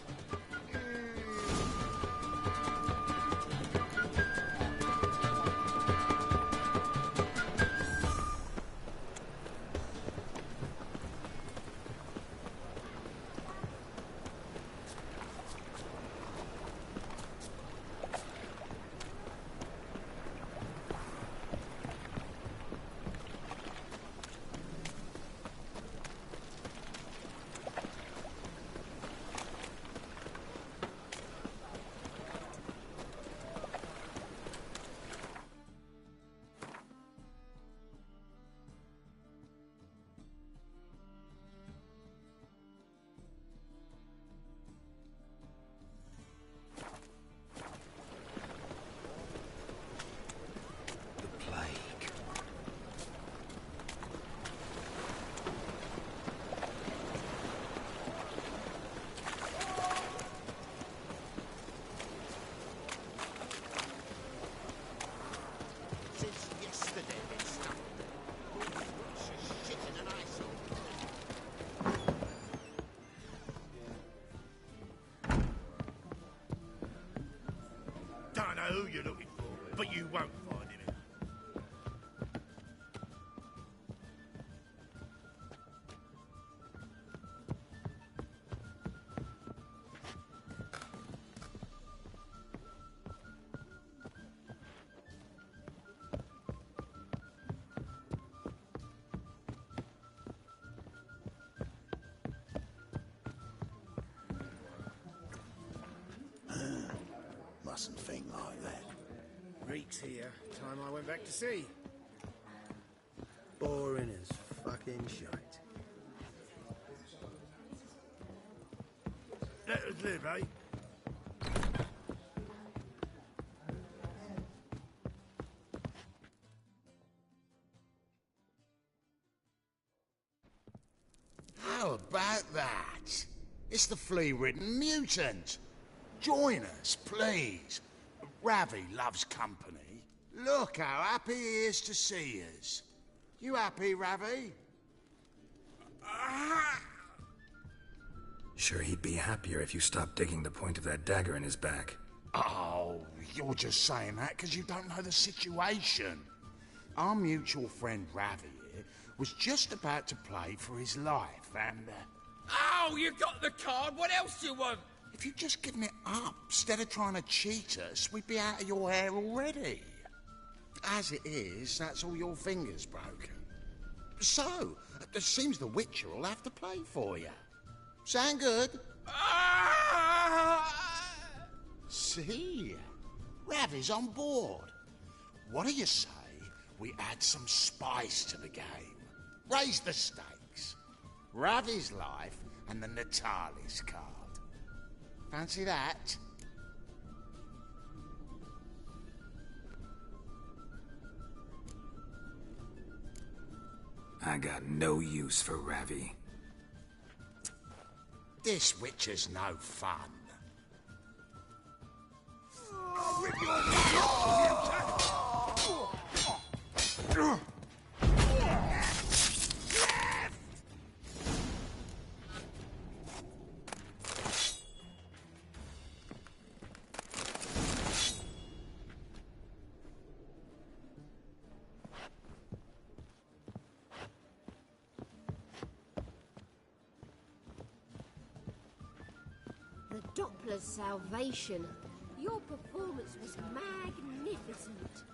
Don't know who you're looking for, but you won't find him. mustn't think like that. Reeks here. Time I went back to sea. Boring as fucking shite. Let us live, eh? How about that? It's the flea-ridden mutant. Join us, please. Ravi loves company. Look how happy he is to see us. You happy, Ravi? Sure, he'd be happier if you stopped digging the point of that dagger in his back. Oh, you're just saying that because you don't know the situation. Our mutual friend Ravi here was just about to play for his life, and... Oh, you got the card. What else do you want? If you'd just given it up, instead of trying to cheat us, we'd be out of your hair already. As it is, that's all your fingers broken. So, it seems the Witcher will have to play for you. Sound good? See? Ravi's on board. What do you say we add some spice to the game? Raise the stakes. Ravi's life and the Natalis card. Fancy that? I got no use for Ravi. This Witcher's no fun. The Doppler's salvation. Your performance was magnificent.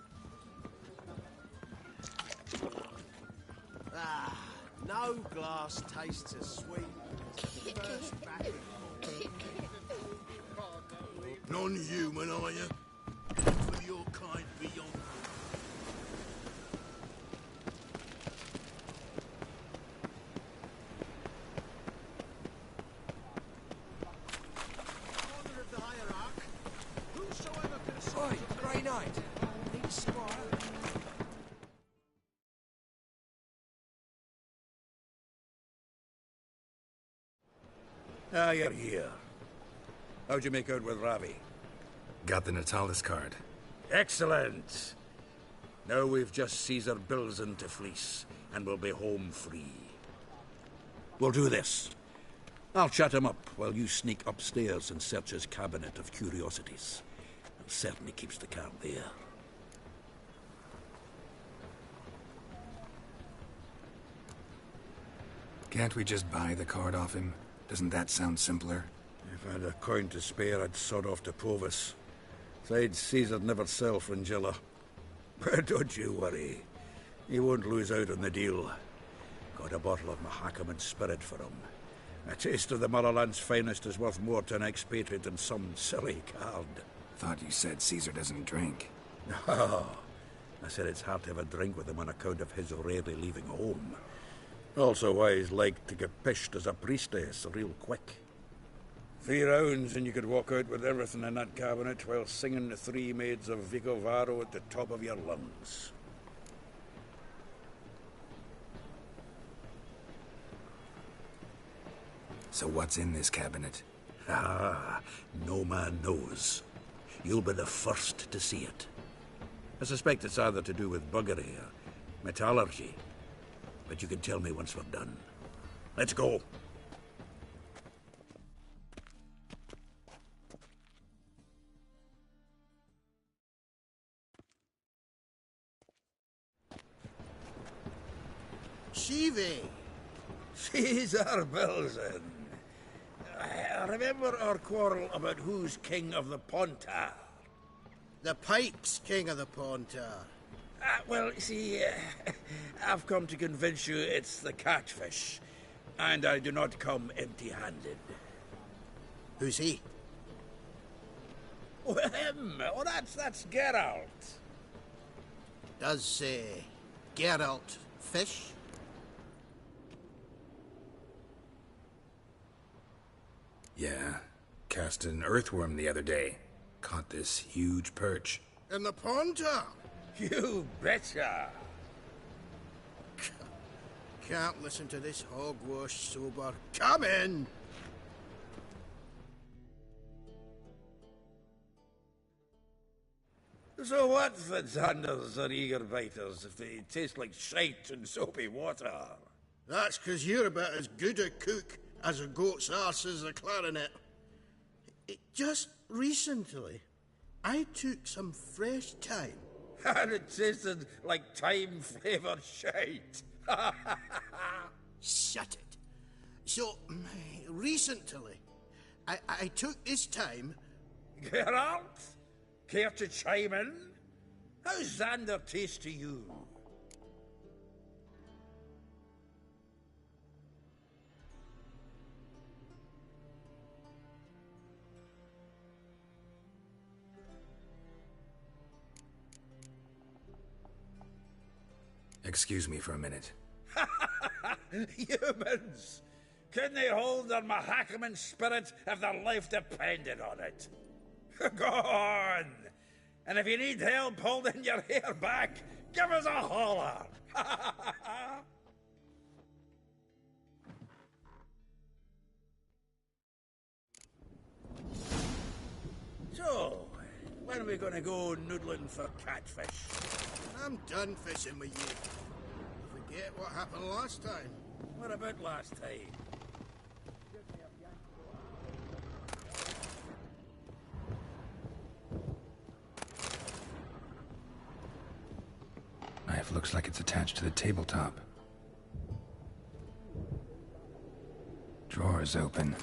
Ah, no glass tastes as sweet as the first battle. Non-human, are you? For your kind beyond. Ah, you're here. How'd you make out with Ravi? Got the Natalis card. Excellent. Now we've just Caesar Bilzen to fleece, and we'll be home free. We'll do this. I'll chat him up while you sneak upstairs and search his cabinet of curiosities. It certainly keeps the card there. Can't we just buy the card off him? Doesn't that sound simpler? If I had a coin to spare, I'd sod off to Provis. Besides, Caesar'd never sell Fringilla. But don't you worry. He won't lose out on the deal. Got a bottle of Mahakaman spirit for him. A taste of the motherland's finest is worth more to an expatriate than some silly card. Thought you said Caesar doesn't drink. No. I said it's hard to have a drink with him on account of his rarely leaving home. Also why he's like to get pished as a priestess real quick. 3 rounds and you could walk out with everything in that cabinet while singing the 3 Maids of Vicovaro at the top of your lungs. So what's in this cabinet? Ah, no man knows. You'll be the first to see it. I suspect it's either to do with buggery or metallurgy. But you can tell me once we're done. Let's go. Shivi! Caesar Bilzen. Remember our quarrel about who's king of the Pontar? The Pike's king of the Pontar. Well, see, I've come to convince you it's the catfish, and I do not come empty-handed. Who's he? Oh, him! Oh, that's Geralt. Does, Geralt fish? Yeah. Cast an earthworm the other day. Caught this huge perch. In the pond, Tom? You betcha! Can't listen to this hogwash sober. Come in! So what for Thunders or eager biters if they taste like shite and soapy water? That's 'cause you're about as good a cook as a goat's arse is a clarinet. Just recently, I took some fresh thyme. And it tasted like thyme-flavoured shite. Shut it. So, recently, I took this thyme... Geralt? Care to chime in? How's Xander taste to you? Excuse me for a minute. Humans! Can they hold their Mahakaman spirit if their life depended on it? Go on! And if you need help holding your hair back, give us a holler! So, when are we gonna go noodling for catfish? I'm done fishing with you. Forget what happened last time. What about last time? Knife looks like it's attached to the tabletop. Drawer's open.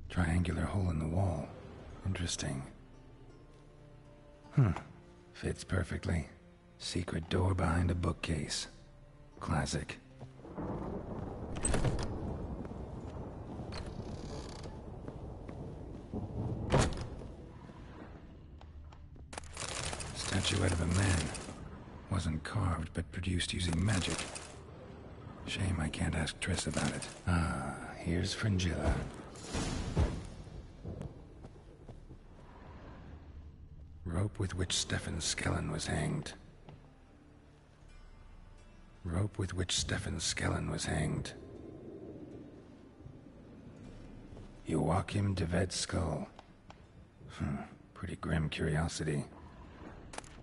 Triangular hole in the wall. Interesting. Fits perfectly. Secret door behind a bookcase. Classic. Statuette of a man. Wasn't carved, but produced using magic. Shame I can't ask Triss about it. Ah, here's Fringilla. Rope with which Stefan Skellen was hanged. Rope with which Stefan Skellen was hanged. Joachim de Ved's skull. Pretty grim curiosity.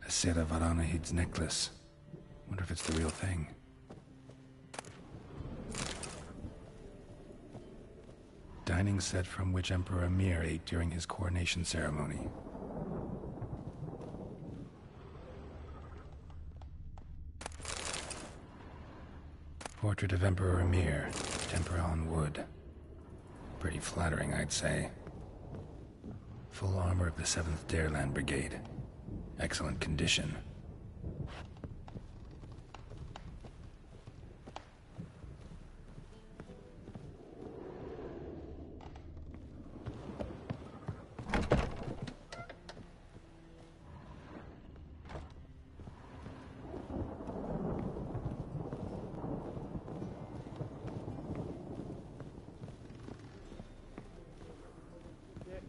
A Sarah Varanahid's necklace. Wonder if it's the real thing. Dining set from which Emperor Emir ate during his coronation ceremony. Portrait of Emperor Emir, tempera on wood. Pretty flattering, I'd say. Full armor of the 7th Dareland Brigade. Excellent condition.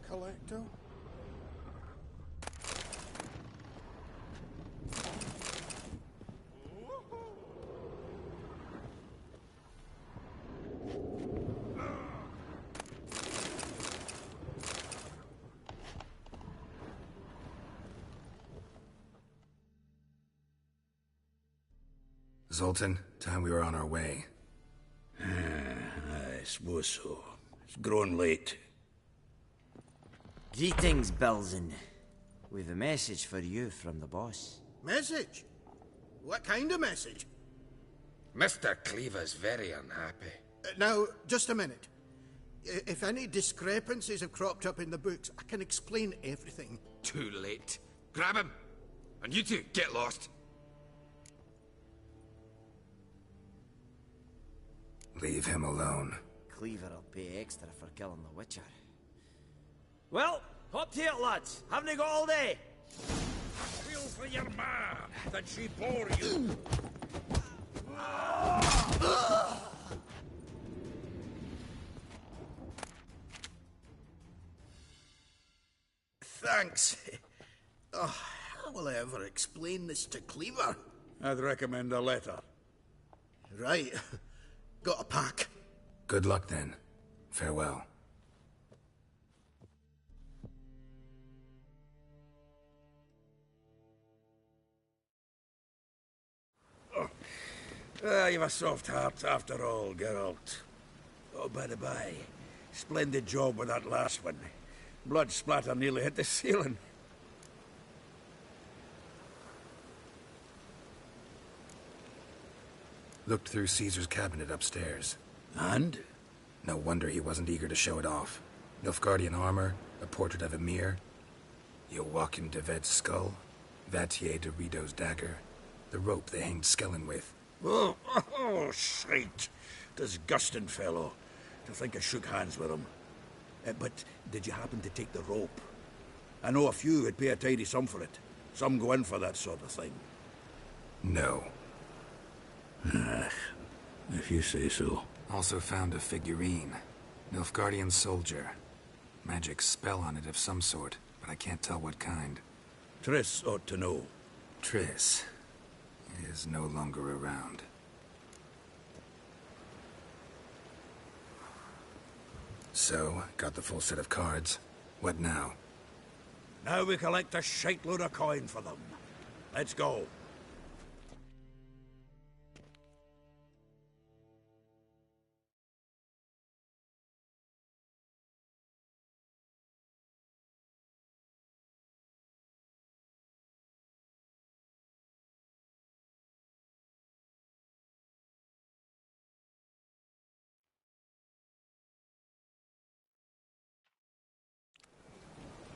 Collector? Zoltan, time we were on our way. I suppose so. It's growing late. Greetings, Belzen. We've a message for you from the boss. Message? What kind of message? Mr. Cleaver's very unhappy. Now, just a minute. If any discrepancies have cropped up in the books, I can explain everything. Too late. Grab him! And you two, get lost. Leave him alone. Cleaver'll pay extra for killing the Witcher. Well, hop to it, lads. Haven't you got all day? Feel for your ma, that she bore you. Thanks. Oh, how will I ever explain this to Cleaver? I'd recommend a letter. Right. Got a pack. Good luck then. Farewell. You've a soft heart after all, Geralt. Oh, by the by, splendid job with that last one. Blood splatter nearly hit the ceiling. Looked through Caesar's cabinet upstairs. And? No wonder he wasn't eager to show it off. Nilfgaardian armor, a portrait of Emir, Joachim de Ved's skull, Vatier de Rideau's dagger, the rope they hanged Skellen with. Oh, shite. Disgusting fellow. To think I shook hands with him. But did you happen to take the rope? I know a few would pay a tidy sum for it. Some go in for that sort of thing. No. If you say so. Also found a figurine. Nilfgaardian soldier. Magic spell on it of some sort, but I can't tell what kind. Triss ought to know. Triss is no longer around. So, got the full set of cards. What now? Now we collect a shite-load of coin for them. Let's go.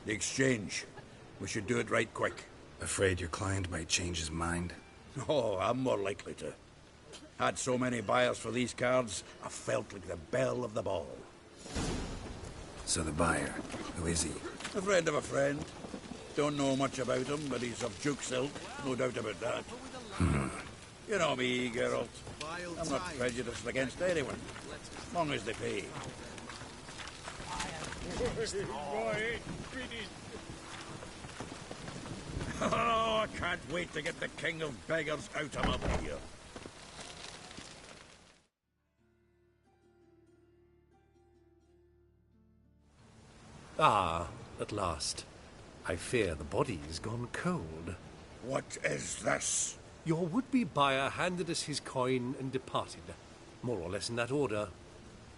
The exchange. We should do it right quick. Afraid your client might change his mind? Oh, I'm more likely to. Had so many buyers for these cards, I felt like the belle of the ball. So the buyer, who is he? A friend of a friend. Don't know much about him, but he's of Duke's ilk, no doubt about that. You know me, Geralt. I'm not prejudiced against anyone, as long as they pay. Oh, I can't wait to get the king of beggars out of up here. Ah, at last. I fear the body's gone cold. What is this? Your would-be buyer handed us his coin and departed. More or less in that order.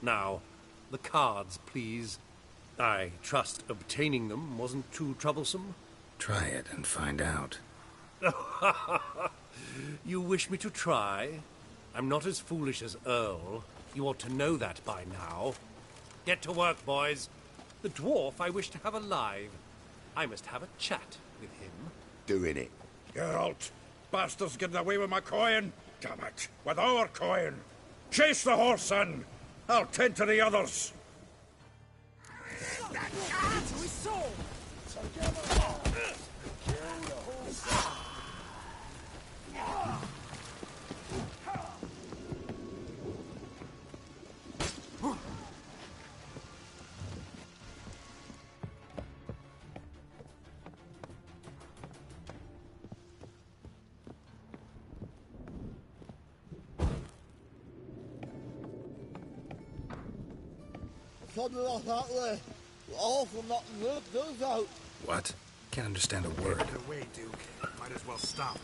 Now, the cards, please. I trust obtaining them wasn't too troublesome? Try it and find out. You wish me to try? I'm not as foolish as Earl. You ought to know that by now. Get to work, boys. The dwarf I wish to have alive. I must have a chat with him. Doing it. Geralt, bastards getting away with my coin. Damn it, with our coin. Chase the horse, son. I'll tend to the others. Something like that way. Awful knocking those out. What? Can't understand a word. Get away, Duke. Might as well stop.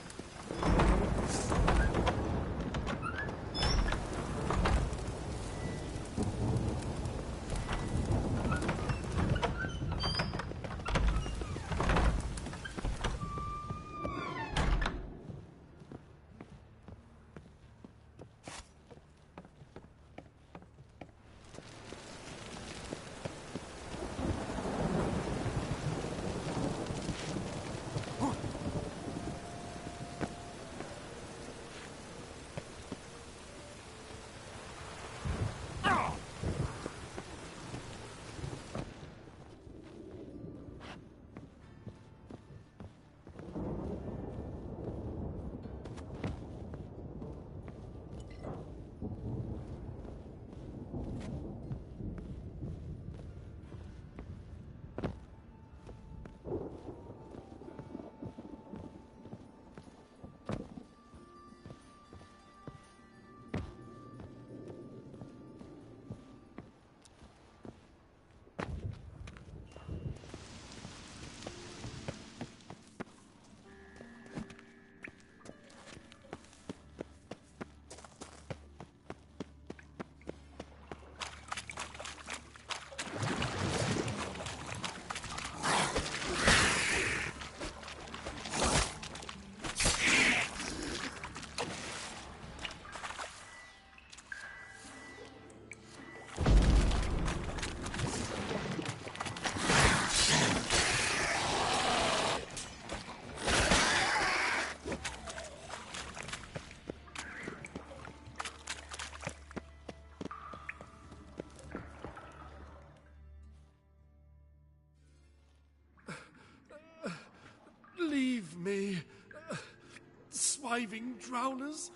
surviving drowners.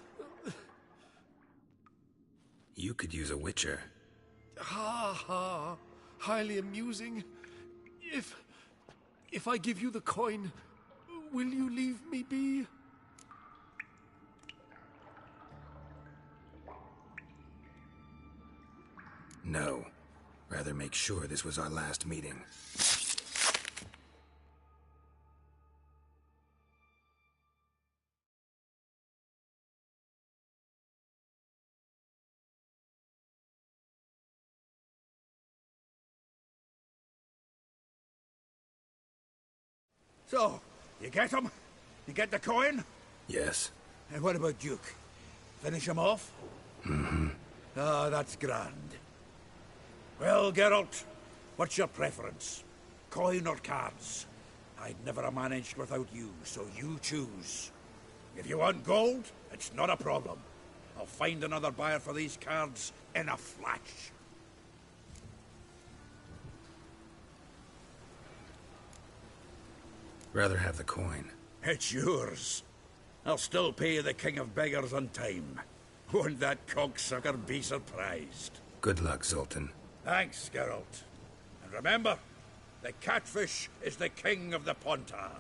You could use a witcher. Ha ha. Highly amusing. If I give you the coin, will you leave me be? No. Rather make sure this was our last meeting. So, you get him? You get the coin? Yes. And what about Duke? Finish him off? Mm-hmm. Ah, that's grand. Well, Geralt, what's your preference? Coin or cards? I'd never have managed without you, so you choose. If you want gold, it's not a problem. I'll find another buyer for these cards in a flash. Rather have the coin. It's yours. I'll still pay the King of Beggars on time. Won't that cocksucker be surprised? Good luck, Zoltan. Thanks, Geralt. And remember, the catfish is the king of the Pontar.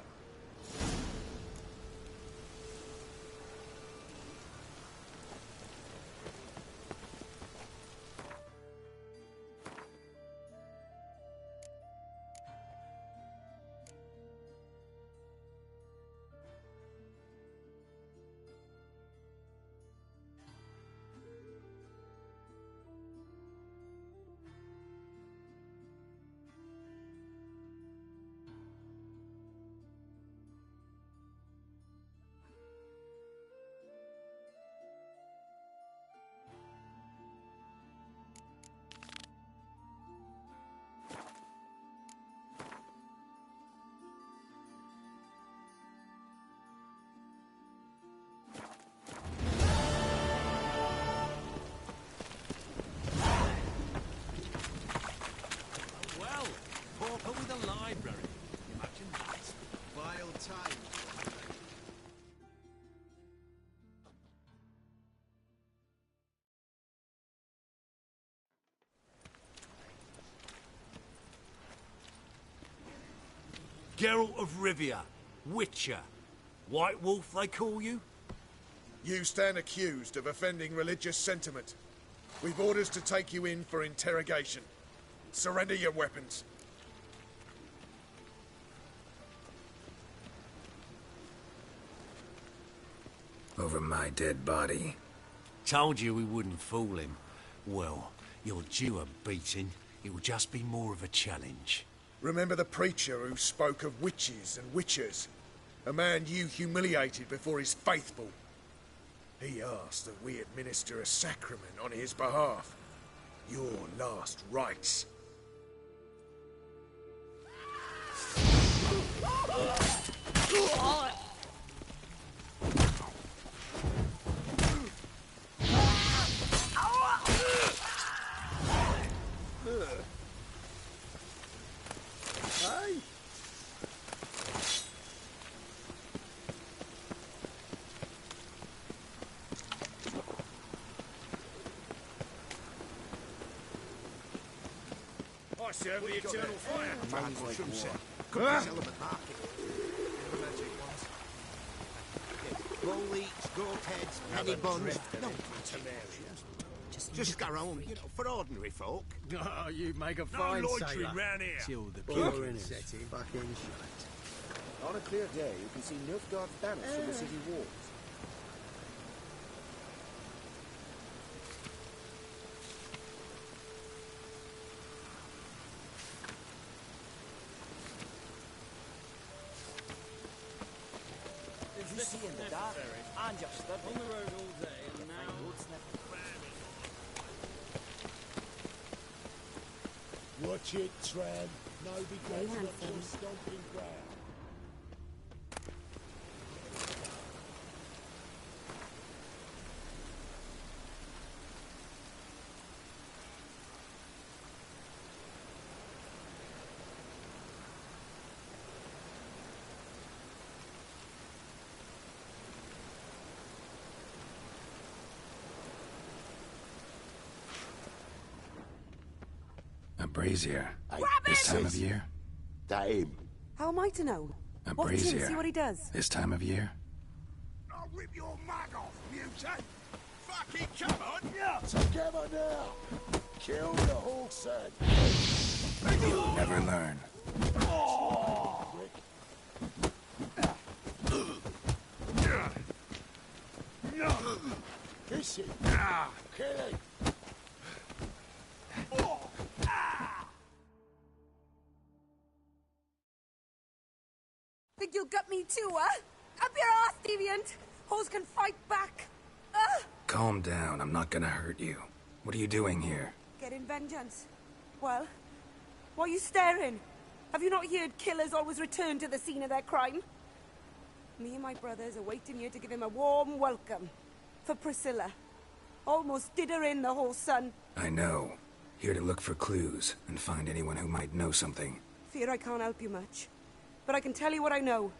Geralt of Rivia, Witcher. White Wolf, they call you? You stand accused of offending religious sentiment. We've orders to take you in for interrogation. Surrender your weapons. Over my dead body. Told you we wouldn't fool him. Well, you're due a beating. It will just be more of a challenge. Remember the preacher who spoke of witches and witchers? A man you humiliated before his faithful. He asked that we administer a sacrament on his behalf. Your last rites. Hey! I serve the eternal fire. Bull leech, goat heads, penny buns. No matter. Just go home, you know, for ordinary folk. Oh, you make a No fine loitering sailor. round here. Till the Pure pure in it. setting. Fucking shite. On a clear day, you can see Nilfgaard's banners from the city walls. You see in the dark, and just stood On the road all day, and now... Watch it, Tram. No be grabbing up your stomping ground. A brazier. Hey, This time of year? That him. How am I to know? A Watch him, brazier. see what he does. This time of year? I'll rip your mag off, mutant! Fucking come on! Together now! Kill the horse head! You'll never learn. Kiss him! Kill him! Think you'll gut me too, huh? Up your ass, deviant! Hoes can fight back! Calm down, I'm not gonna hurt you. What are you doing here? Getting vengeance. Well, why are you staring? Have you not heard killers always return to the scene of their crime? Me and my brothers are waiting here to give him a warm welcome. For Priscilla. Almost did her in, the whole son. I know. Here to look for clues and find anyone who might know something. Fear I can't help you much. But I can tell you what I know.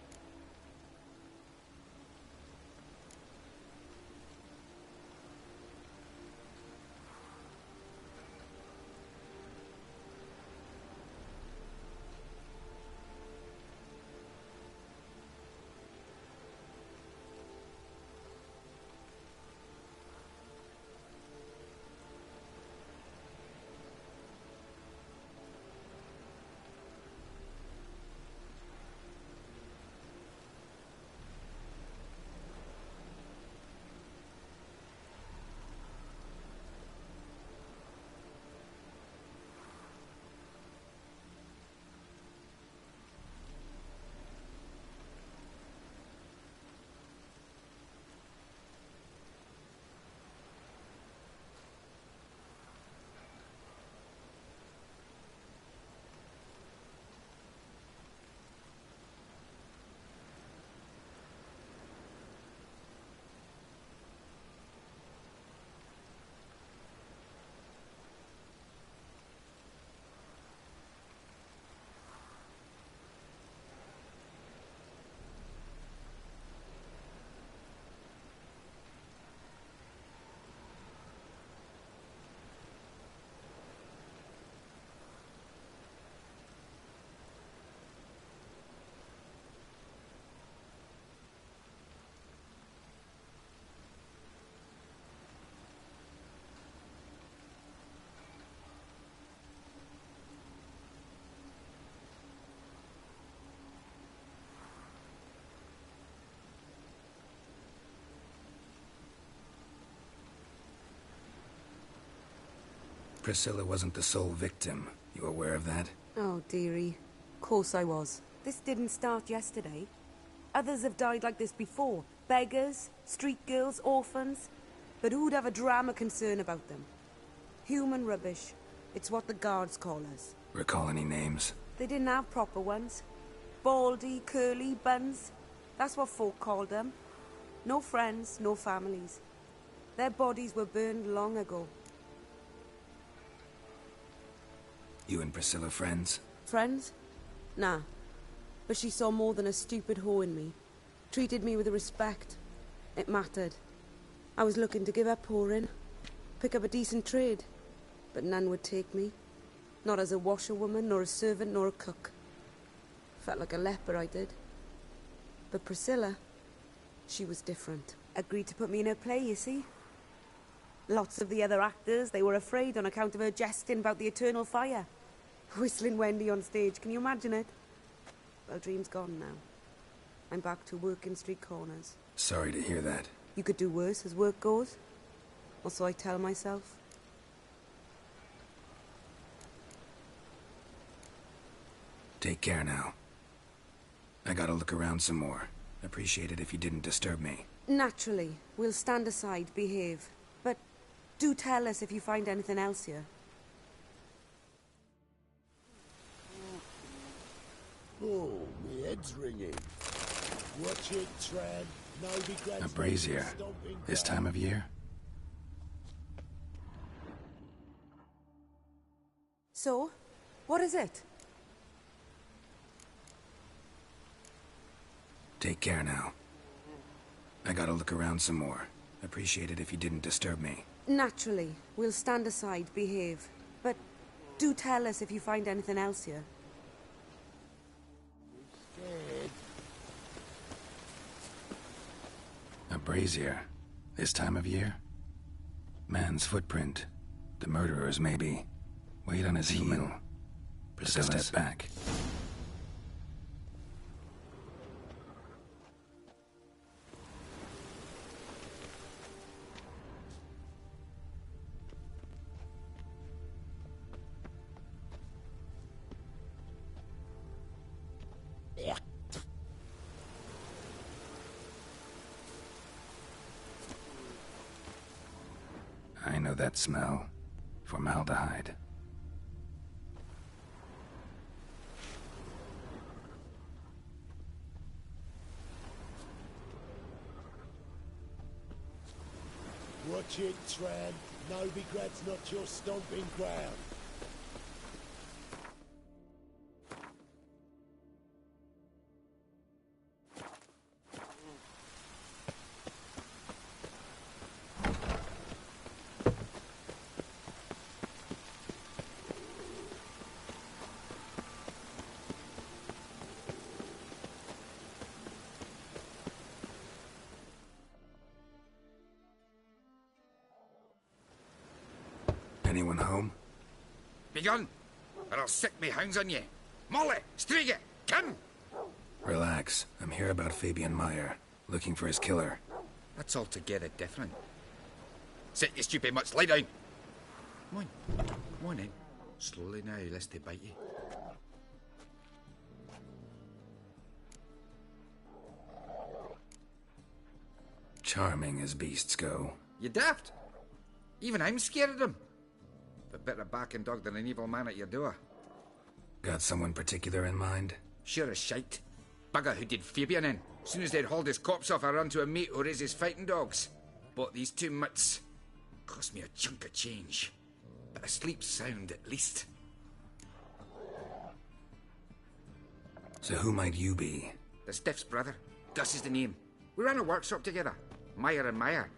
Priscilla wasn't the sole victim. You aware of that? Oh, dearie. Course I was. This didn't start yesterday. Others have died like this before. Beggars, street girls, orphans. But who'd have a drama concern about them? Human rubbish. It's what the guards call us. Recall any names? They didn't have proper ones. Baldy, curly, buns. That's what folk called them. No friends, no families. Their bodies were burned long ago. You and Priscilla friends? Friends? Nah. But she saw more than a stupid whore in me. Treated me with respect. It mattered. I was looking to give up whoring. Pick up a decent trade. But none would take me. Not as a washerwoman, nor a servant, nor a cook. Felt like a leper, I did. But Priscilla, she was different. Agreed to put me in her play, you see. Lots of the other actors, they were afraid on account of her jesting about the eternal fire. Whistling Wendy on stage, can you imagine it? Well, dream's gone now. I'm back to working street corners. Sorry to hear that. You could do worse as work goes. Or so I tell myself. Take care now. I gotta look around some more. Appreciate it if you didn't disturb me. Naturally. We'll stand aside, behave. But do tell us if you find anything else here. Oh, me head's ringing. Watch it, Trad. Nobody grabs A brazier. This time of year? So, what is it? Take care now. I gotta look around some more. Appreciate it if you didn't disturb me. Naturally. We'll stand aside, behave. But Do tell us if you find anything else here. A brazier. This time of year? Man's footprint. The murderer's maybe. Weight on his heel. Just a step back. I know that smell. Formaldehyde. Watch it, Tran. Novigrad's not your stomping ground. Anyone home? Begone, or I'll sick me hounds on ye. Molly, Striga, come! Relax. I'm here about Fabian Meyer, looking for his killer. That's altogether different. Sit, you stupid mutts, lie down. Come on in. Slowly now, lest they bite you. Charming as beasts go. You daft. Even I'm scared of them. A better barking dog than an evil man at your door. Got someone particular in mind? Sure as shite. Bugger who did Fabian in. As soon as they'd hauled his corpse off, I ran to a mate who raises fighting dogs. Bought these 2 mutts. Cost me a chunk of change. But I sleep sound at least. So who might you be? The Stiff's brother. Gus is the name. We ran a workshop together. Meyer and Meyer.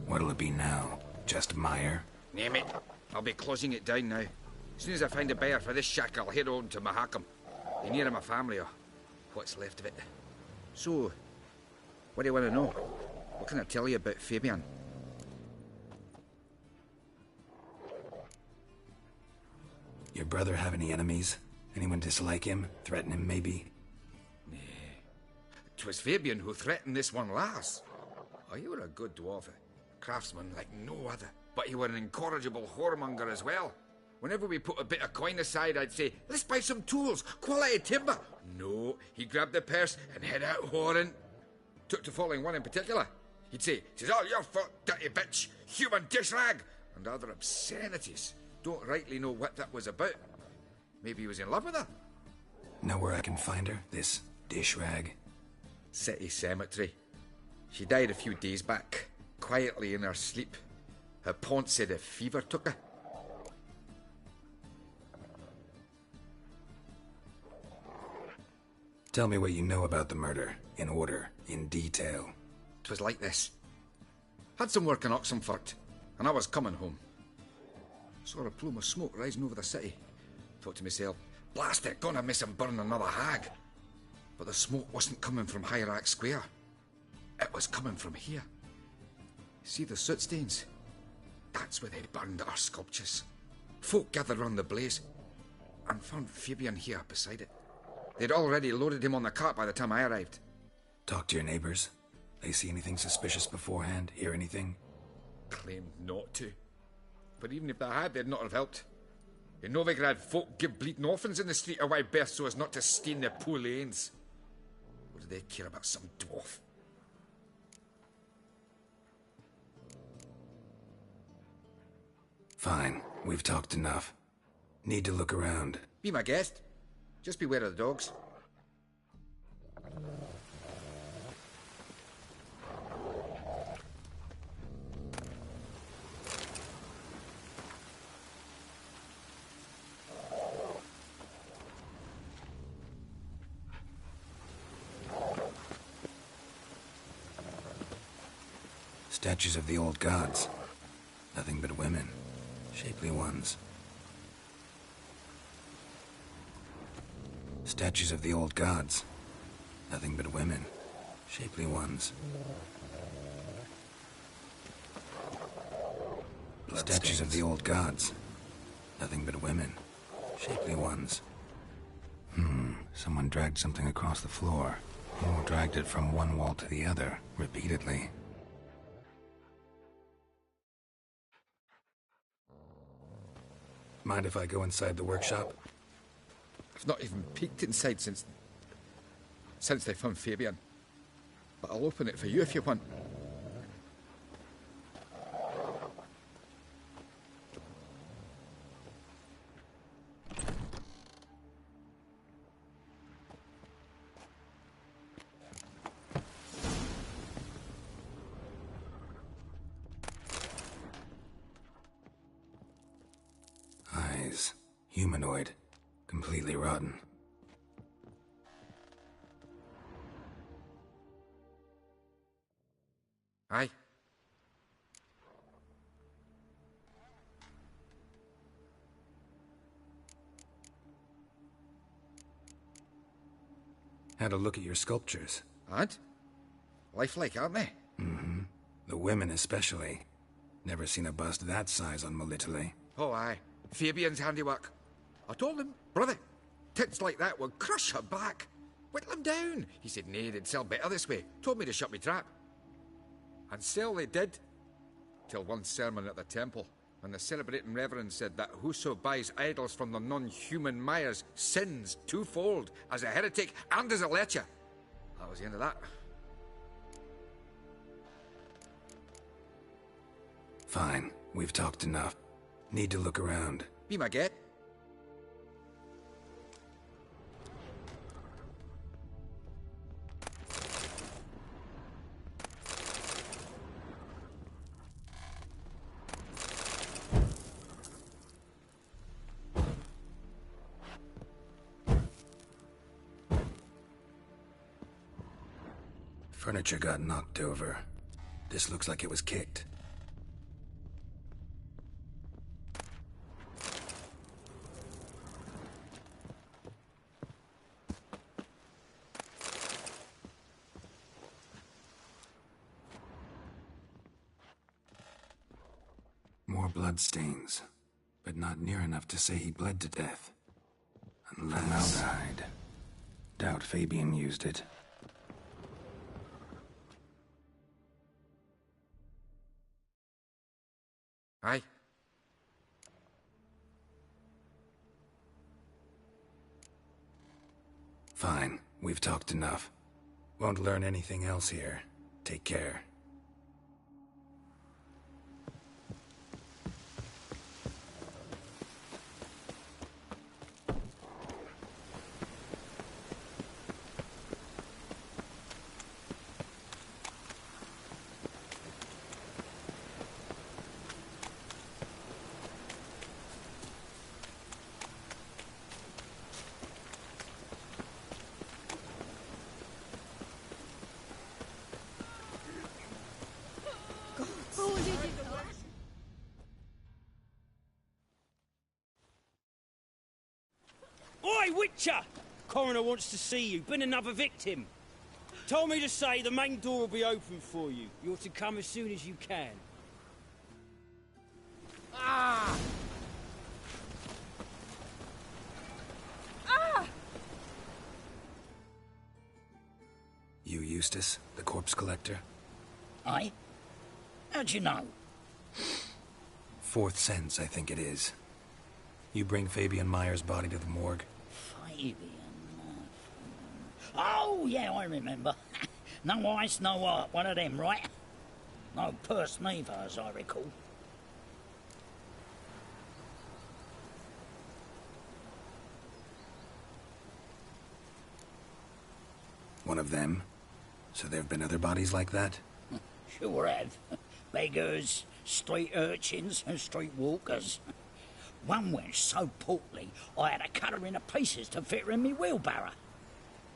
What'll it be now? Just Meyer? Name it. I'll be closing it down now. As soon as I find a buyer for this shack, I'll head on to Mahakam. Be near my family, or what's left of it. So, what do you want to know? What can I tell you about Fabian? Your brother have any enemies? Anyone dislike him? Threaten him, maybe? Nay. 'Twas Fabian who threatened this one last. Oh, you were a good dwarf. Craftsman like no other. But you were an incorrigible whoremonger as well. Whenever we put a bit of coin aside, I'd say, let's buy some tools, quality timber. No, he grabbed the purse and head out whoring. Took to following one in particular. He'd say, "'Tis all your fault, dirty bitch, human dish rag," and other obscenities. Don't rightly know what that was about. Maybe he was in love with her. Know where I can find her, this dish rag? City Cemetery. She died a few days back. Quietly in her sleep. Her pont said a fever took her. Tell me what you know about the murder, in order, in detail. 'Twas like this. Had some work in Oxenfurt, and I was coming home. Saw a plume of smoke rising over the city. Thought to myself, blast it, gonna miss him burn another hag. But the smoke wasn't coming from Hierarch Square. It was coming from here. See the soot stains? That's where they'd burned our sculptures. Folk gathered round the blaze and found Fabian here beside it. They'd already loaded him on the cart by the time I arrived. Talk to your neighbors. They see anything suspicious beforehand? Hear anything? Claimed not to. But even if they had, they'd not have helped. In Novigrad, folk give bleeding orphans in the street a wide berth so as not to stain their poor lanes. What do they care about some dwarf? Fine, we've talked enough. Need to look around. Be my guest. Just beware of the dogs. Statues of the old gods. Nothing but women. Shapely ones. Statues of the old gods. Nothing but women. Shapely ones. Statues of the old gods. Nothing but women. Shapely ones. Someone dragged something across the floor. Or dragged it from one wall to the other, repeatedly. Mind if I go inside the workshop? I've not even peeked inside since they found Fabian. But I'll open it for you if you want. Eyes. Humanoid. Completely rotten. Aye. Had a look at your sculptures. And? Lifelike, aren't they? Mm-hmm. The women especially. Never seen a bust that size on Melitele. Oh, aye. Fabian's handiwork. I told him, brother, tits like that would crush her back. Whittle him down. He said, nay, they'd sell better this way. Told me to shut me trap. And sell they did. Till one sermon at the temple, when the celebrating reverend said that whoso buys idols from the non-human Myers sins twofold, as a heretic and as a lecher. That was the end of that. Fine. We've talked enough. Need to look around. Be my guest. Furniture got knocked over. This looks like it was kicked. More bloodstains, but not near enough to say he bled to death. Formaldehyde. Doubt Fabian used it. Aye. Fine. We've talked enough. Won't learn anything else here. Take care. Oi, Witcher! Coroner wants to see you. Been another victim. Told me to say the main door will be open for you. You're to come as soon as you can. Ah! Ah! You Eustace, the corpse collector? Aye? How'd you know? Fourth sense, I think it is. You bring Fabian Myers' body to the morgue. Fabian... Oh, yeah, I remember. No eyes, no heart, one of them, right? No purse neither, as I recall. One of them? So there have been other bodies like that? Sure have. Beggars, street urchins, and street walkers. One went so portly, I had to cut her into pieces to fit her in me wheelbarrow.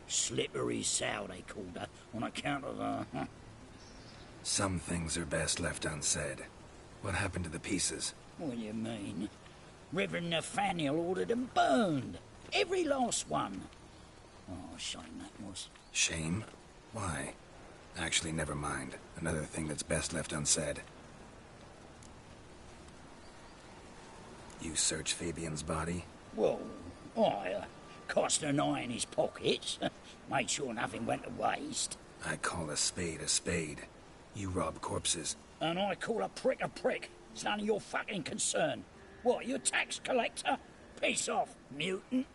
Slippery sow, they called her, on account of the... Some things are best left unsaid. What happened to the pieces? What do you mean? Reverend Nathaniel ordered them burned. Every last one. Oh, shame that was. Shame? Why? Actually, never mind. Another thing that's best left unsaid. You search Fabian's body? Well, I cast an eye in his pockets. Made sure nothing went to waste. I call a spade a spade. You rob corpses. And I call a prick a prick. It's none of your fucking concern. What, you a tax collector? Piss off, mutant.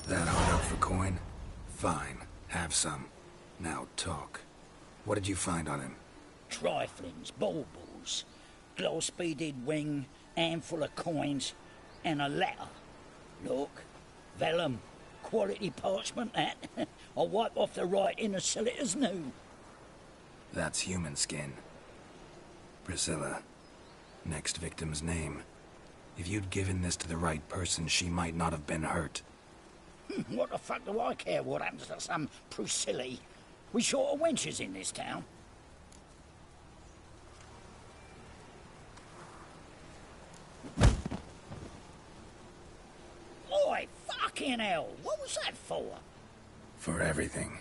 That hard up for coin? Fine. Have some. Now talk. What did you find on him? Triflings, baubles, gloss-beaded ring, handful of coins, and a letter. Look, vellum, quality parchment that. I'll wipe off the writing and sell it as new. That's human skin. Priscilla. Next victim's name. If you'd given this to the right person, she might not have been hurt. What the fuck do I care what happens to some Priscilla? We short of wenches in this town. Oi, fucking hell! What was that for? For everything.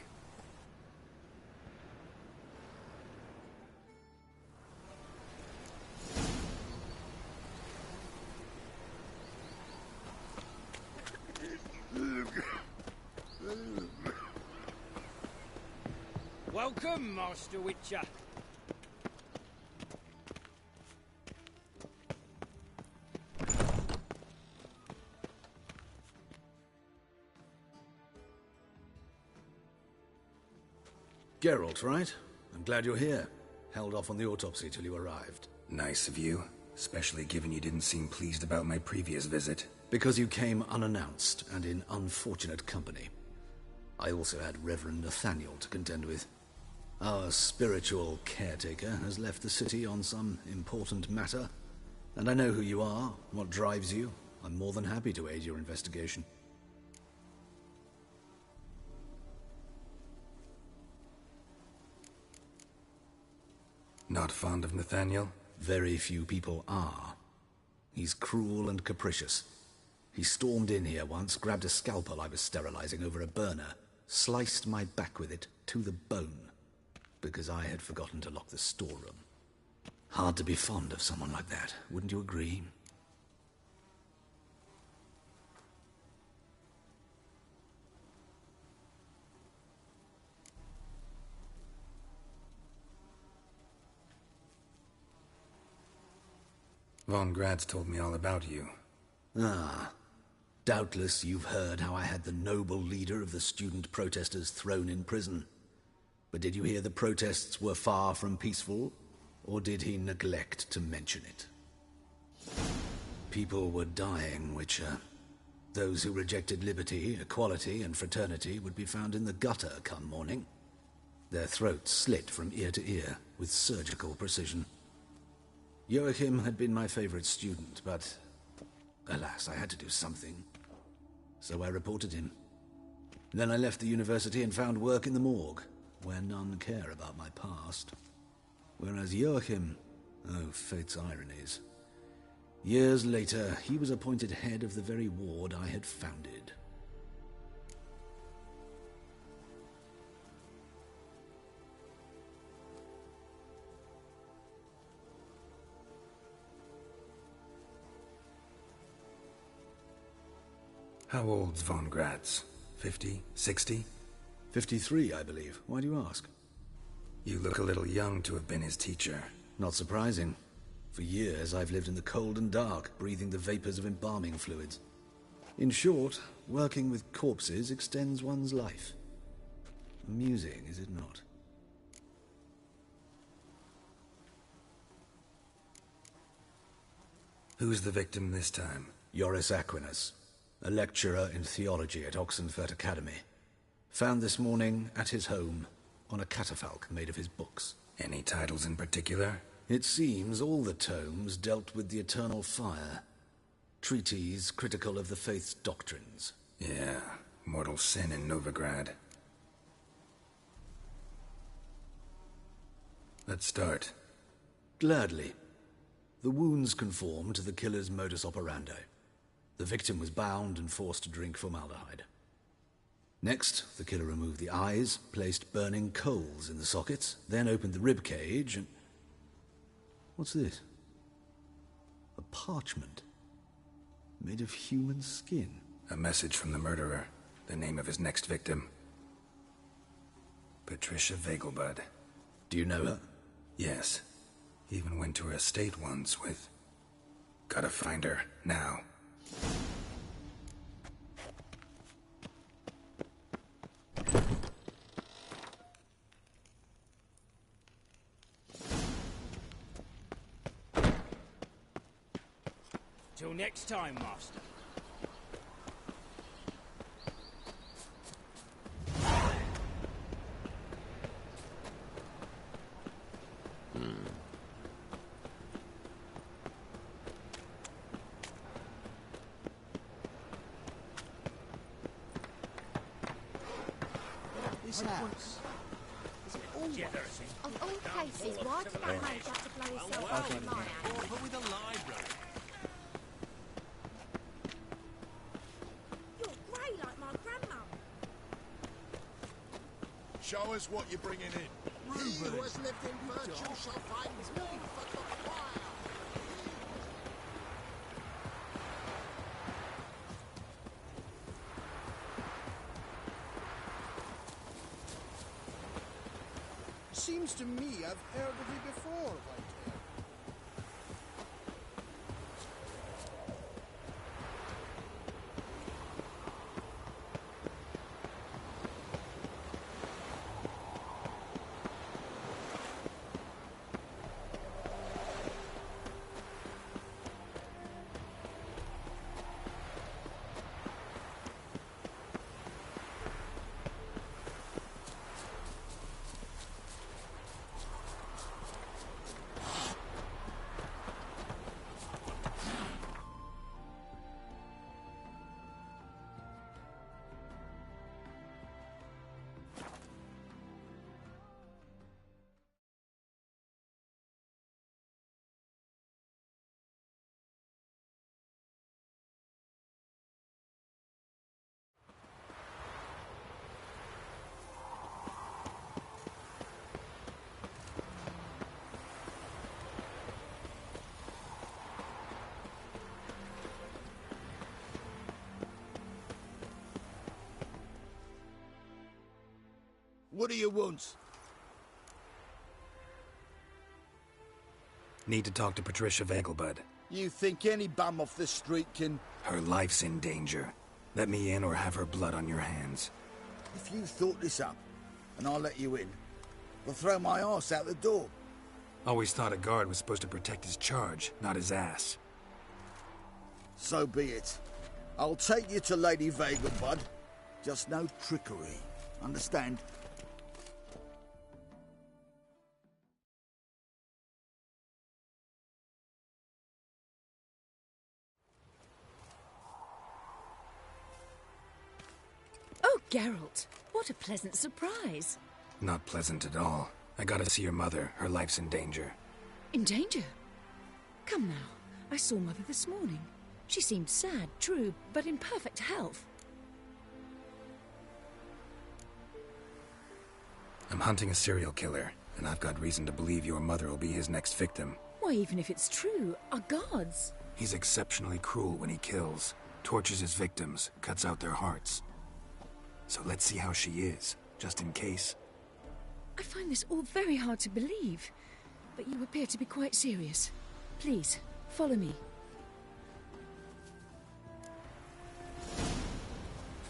Welcome, Master Witcher. Geralt, right? I'm glad you're here. Held off on the autopsy till you arrived. Nice of you, especially given you didn't seem pleased about my previous visit. Because you came unannounced and in unfortunate company. I also had Reverend Nathaniel to contend with. Our spiritual caretaker has left the city on some important matter, and I know who you are, what drives you. I'm more than happy to aid your investigation. Not fond of Nathaniel? Very few people are. He's cruel and capricious. He stormed in here once, grabbed a scalpel I was sterilizing over a burner, sliced my back with it to the bone, because I had forgotten to lock the storeroom. Hard to be fond of someone like that, wouldn't you agree? Von Grad's told me all about you. Ah. Doubtless you've heard how I had the noble leader of the student protesters thrown in prison. But did you hear the protests were far from peaceful? Or did he neglect to mention it? People were dying, Witcher. Those who rejected liberty, equality, and fraternity would be found in the gutter come morning. Their throats slit from ear to ear with surgical precision. Joachim had been my favorite student, but alas, I had to do something. So I reported him. Then I left the university and found work in the morgue, where none care about my past. Whereas Joachim, oh, fate's ironies. Years later, he was appointed head of the very ward I had founded. How old's Von Gratz? 50? 60? 53, I believe. Why do you ask? You look a little young to have been his teacher. Not surprising. For years, I've lived in the cold and dark, breathing the vapors of embalming fluids. In short, working with corpses extends one's life. Amusing, is it not? Who's the victim this time? Joris Aquinas, a lecturer in theology at Oxenfurt Academy. Found this morning at his home on a catafalque made of his books. Any titles in particular? It seems all the tomes dealt with the eternal fire. Treatises critical of the faith's doctrines. Yeah, mortal sin in Novigrad. Let's start. Gladly. The wounds conform to the killer's modus operandi. The victim was bound and forced to drink formaldehyde. Next, the killer removed the eyes, placed burning coals in the sockets, then opened the rib cage and... What's this? A parchment. Made of human skin. A message from the murderer. The name of his next victim. Patricia Vegelbud. Do you know her? Yes. He even went to her estate once with... Gotta find her, now. Till next time, Master. This house. Of all places, why did that man have to blow himself up in my house? But with a library. You're grey like my grandma. Show us what you're bringing in. He who has lived in virtue shall find me for the choir. Seems to me I've heard of you before, Whitehair. What do you want? Need to talk to Patricia Vegelbud. You think any bum off the street can... Her life's in danger. Let me in or have her blood on your hands. If you thought this up, and I'll let you in, I'll throw my arse out the door. Always thought a guard was supposed to protect his charge, not his ass. So be it. I'll take you to Lady Vegelbud. Just no trickery. Understand? Oh, Geralt, what a pleasant surprise. Not pleasant at all. I gotta see your mother. Her life's in danger. In danger? Come now. I saw Mother this morning. She seemed sad, true, but in perfect health. I'm hunting a serial killer, and I've got reason to believe your mother will be his next victim. Why, even if it's true, our gods. He's exceptionally cruel when he kills, tortures his victims, cuts out their hearts. So let's see how she is, just in case. I find this all very hard to believe, but you appear to be quite serious. Please, follow me.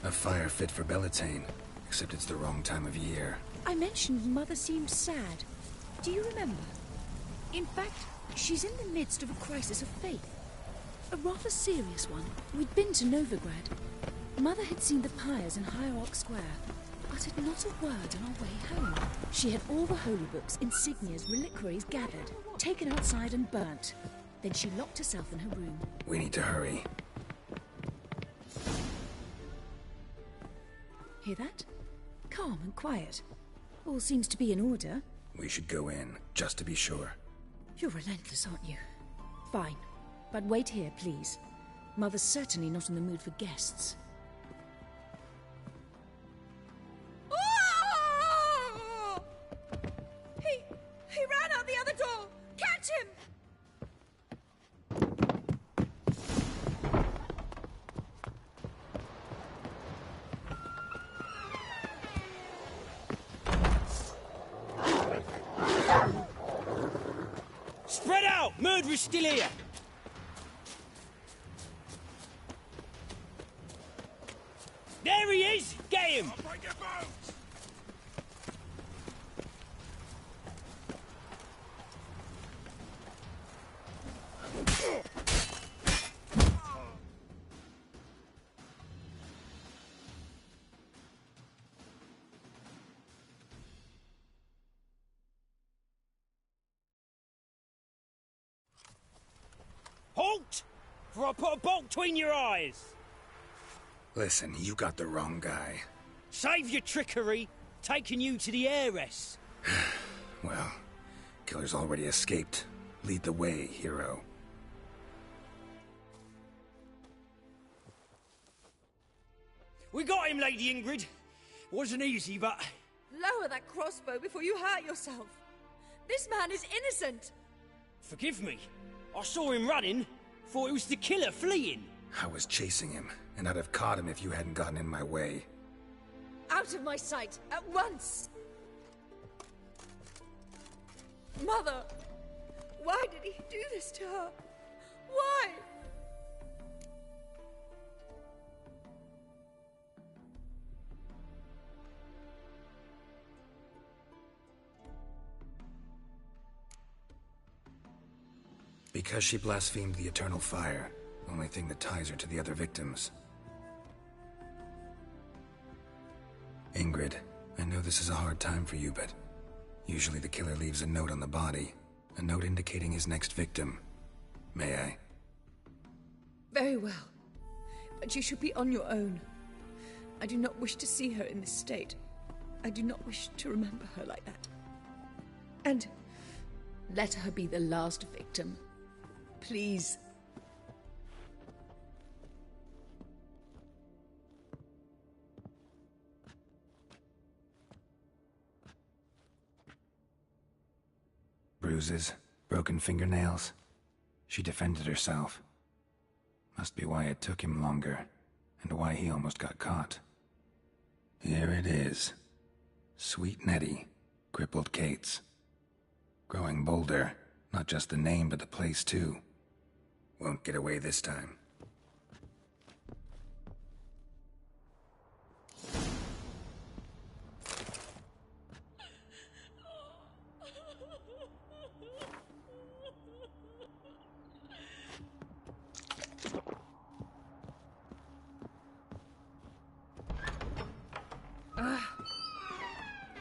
A fire fit for Bellatane, except it's the wrong time of year. I mentioned Mother seemed sad. Do you remember? In fact, she's in the midst of a crisis of faith. A rather serious one. We'd been to Novigrad. Mother had seen the pyres in Hierarch Square, uttered not a word on our way home. She had all the holy books, insignias, reliquaries gathered. taken outside and burnt. Then she locked herself in her room. We need to hurry. Hear that? Calm and quiet. All seems to be in order. We should go in, just to be sure. You're relentless, aren't you? Fine. But wait here, please. Mother's certainly not in the mood for guests. He ran out the other door! Catch him! Spread out! Murderer's still here! There he is! Get him! Halt! For I put a bolt between your eyes! Listen, you got the wrong guy. Save your trickery, taking you to the heiress. Well, killer's already escaped. Lead the way, hero. We got him, Lady Ingrid. Wasn't easy, but... Lower that crossbow before you hurt yourself. This man is innocent. Forgive me. I saw him running. Thought it was the killer fleeing. I was chasing him, and I'd have caught him if you hadn't gotten in my way. Out of my sight, at once! Mother! Why did he do this to her? Why? Because she blasphemed the eternal fire. Only thing that ties her to the other victims. Ingrid, I know this is a hard time for you, but usually the killer leaves a note on the body. A note indicating his next victim. May I? Very well. But you should be on your own. I do not wish to see her in this state. I do not wish to remember her like that. And let her be the last victim. Please. Bruises, broken fingernails. She defended herself. Must be why it took him longer, and why he almost got caught. Here it is. Sweet Nettie, crippled Kate's. Growing bolder, not just the name but the place too. Won't get away this time.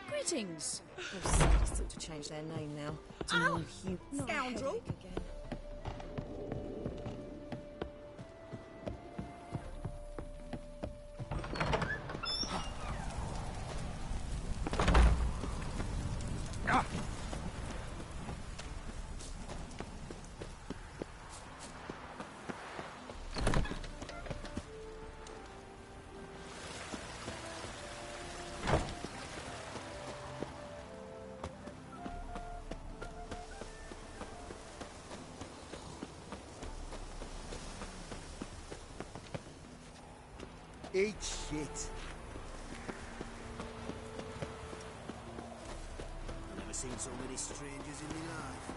Greetings. Those sadists ought to change their name now. To non-Hugh. Scoundrel! Eat shit. I've never seen so many strangers in my life.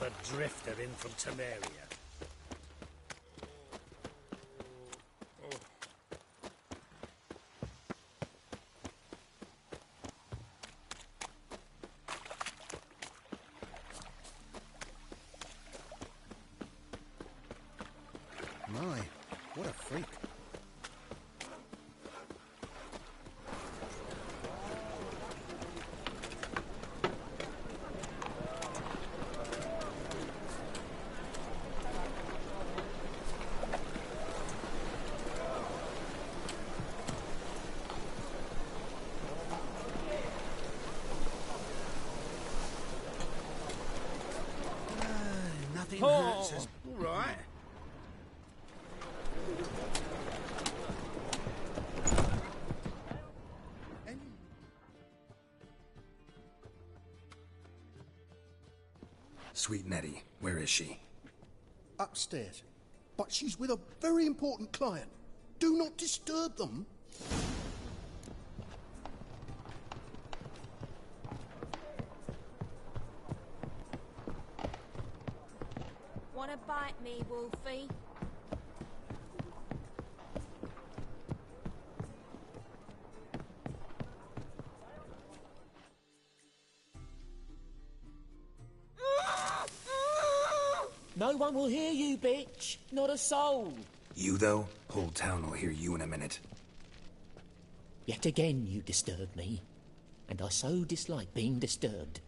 Another drifter in from Temeria. My, what a freak. Nothing hurts as... All right. Sweet Nettie, where is she? Upstairs. But she's with a very important client. Do not disturb them. Wanna bite me, Wolfie? No one will hear you, bitch. Not a soul. You, though? Whole town will hear you in a minute. Yet again you disturb me, and I so dislike being disturbed.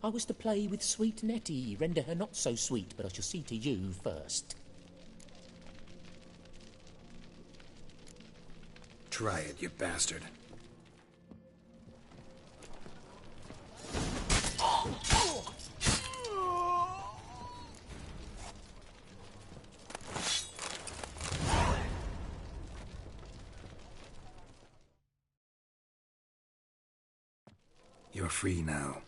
I was to play with sweet Nettie, render her not so sweet, but I shall see to you first. Try it, you bastard. You're free now.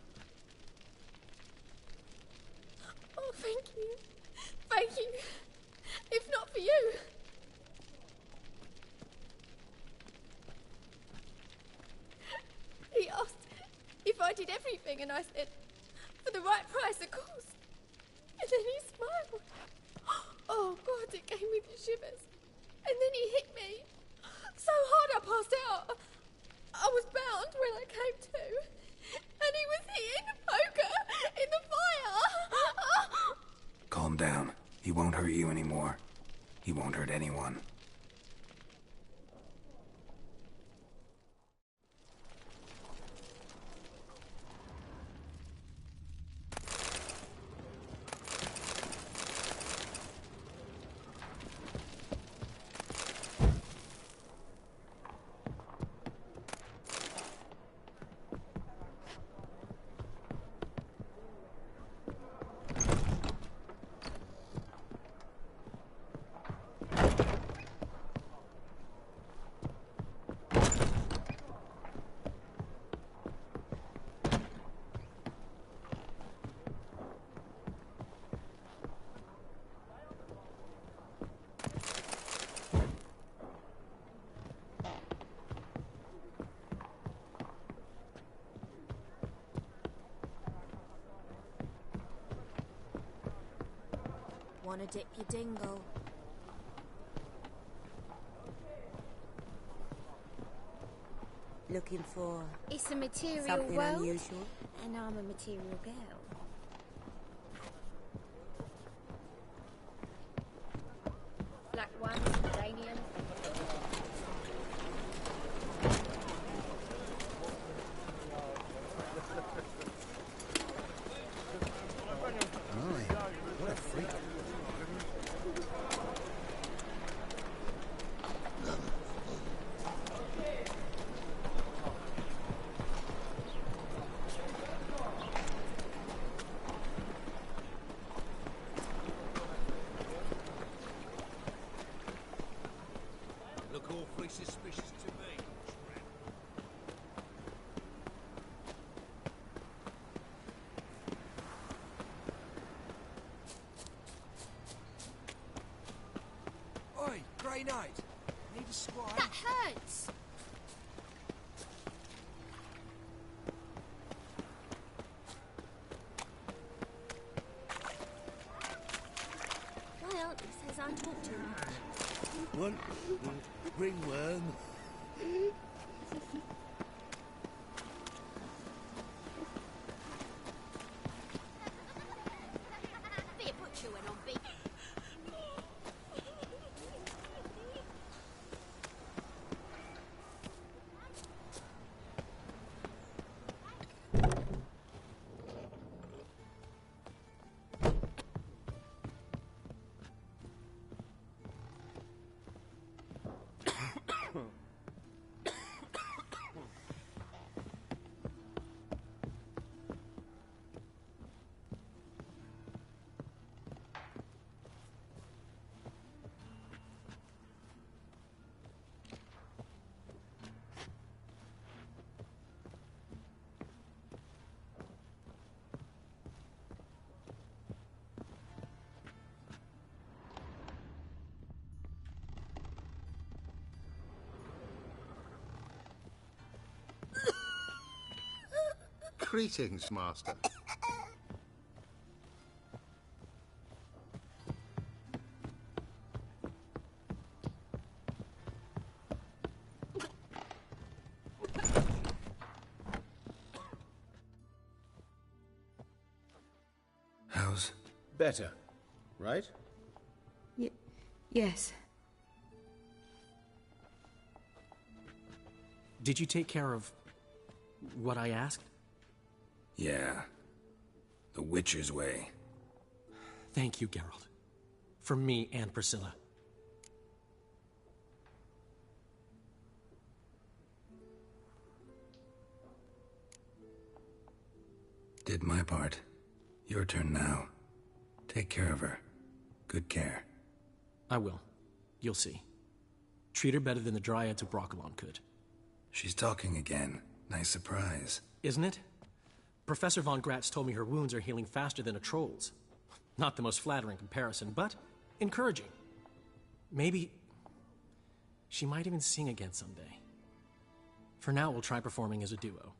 Oh, thank you. Thank you. If not for you. He asked if I did everything, and I said, for the right price, of course. And then he smiled. Oh, God, it gave me the shivers. And then he hit me so hard I passed out. I was bound when I came to. And he was hitting the poker in the fire. Calm down. He won't hurt you anymore. He won't hurt anyone. Wanna dip your dingle? Looking for It's a material something world, unusual? and I'm a material girl. Black ones, Danian. My, what a freak. Look awfully suspicious to me. Oi, Grey Knight. Need a squire? That hurts! Auntie says I talk too much. One ringworm. Be a butcher when I'm big. Greetings, Master. How's... Better, right? Yes. Did you take care of what I asked? Yeah. The Witcher's way. Thank you, Geralt. From me and Priscilla. Did my part. Your turn now. Take care of her. Good care. I will. You'll see. Treat her better than the Dryads of Brokilon could. She's talking again. Nice surprise. Isn't it? Professor von Gratz told me her wounds are healing faster than a troll's. Not the most flattering comparison, but encouraging. Maybe she might even sing again someday. For now, we'll try performing as a duo.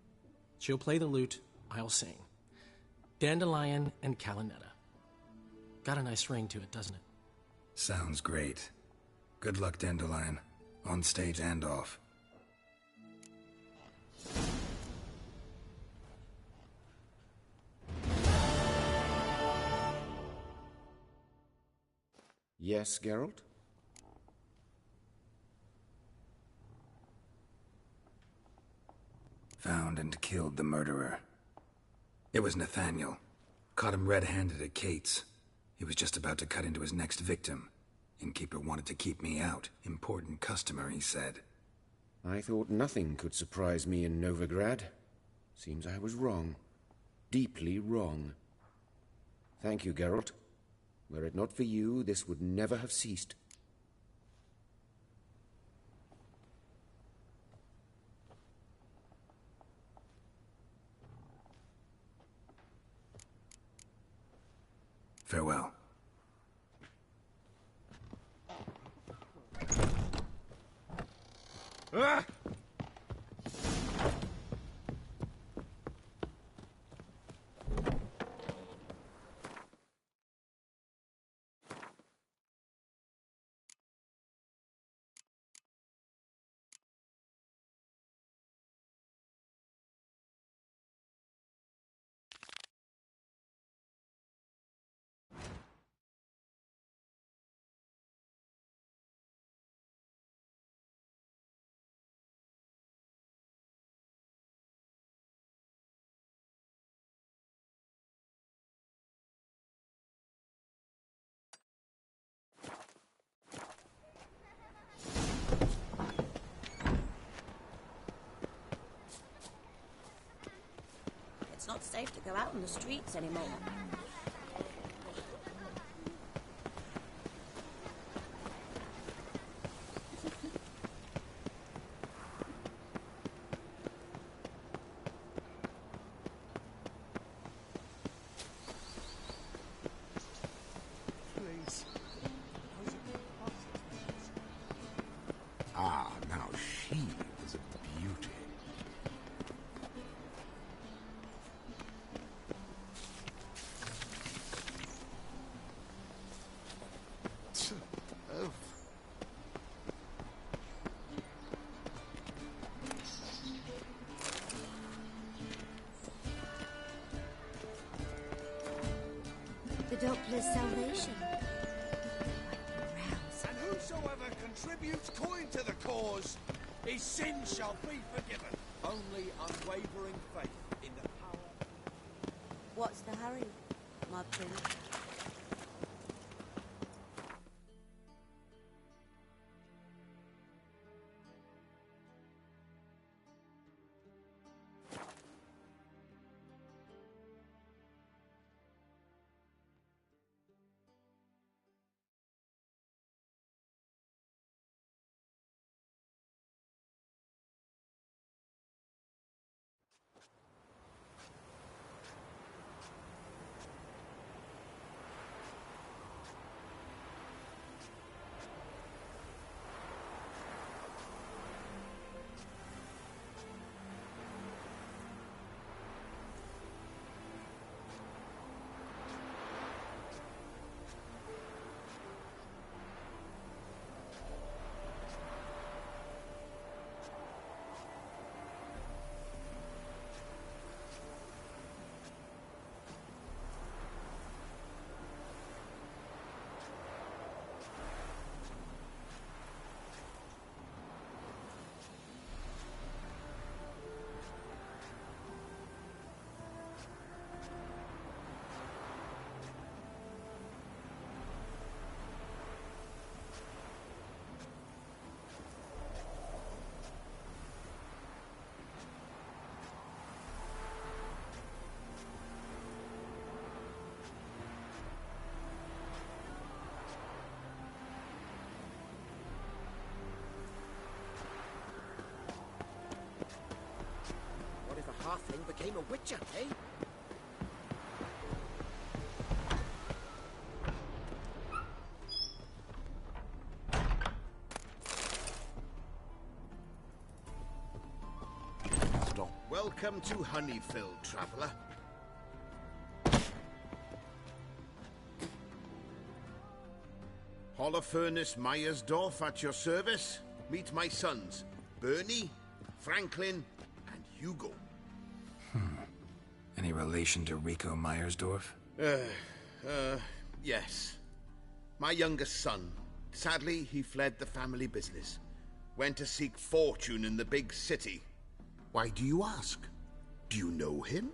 She'll play the lute, I'll sing. Dandelion and Calinetta. Got a nice ring to it, doesn't it? Sounds great. Good luck, Dandelion. On stage and off. Yes, Geralt? Found and killed the murderer. It was Nathaniel. Caught him red-handed at Kate's. He was just about to cut into his next victim. Innkeeper wanted to keep me out. Important customer, he said. I thought nothing could surprise me in Novigrad. Seems I was wrong. Deeply wrong. Thank you, Geralt. Were it not for you, this would never have ceased. Farewell. Ah! It's not safe to go out on the streets anymore. Ah, now she was a beauty. contributes coin to the cause, his sins shall be forgiven. Only unwavering faith in the power... What's the hurry, my prince? Halfling became a witcher, eh? Welcome to Honeyfield, traveller. Holofernes Myersdorf at your service. Meet my sons, Bernie, Franklin, and Hugo. Any relation to Rico Myersdorf? Yes. My youngest son. Sadly, he fled the family business. Went to seek fortune in the big city. Why do you ask? Do you know him?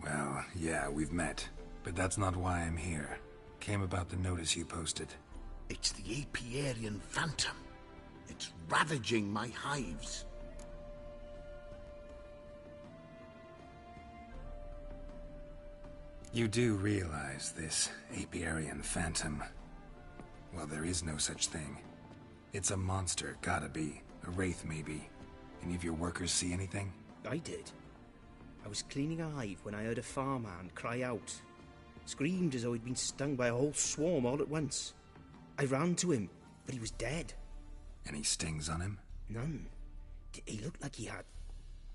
Well, yeah, we've met. But that's not why I'm here. Came about the notice you posted. It's the Apiarian Phantom. It's ravaging my hives. You do realize this Apiarian Phantom? Well, there is no such thing. It's a monster, gotta be. A wraith, maybe. Any of your workers see anything? I did. I was cleaning a hive when I heard a farmhand cry out. Screamed as though he'd been stung by a whole swarm all at once. I ran to him, but he was dead. Any stings on him? None. He looked like he had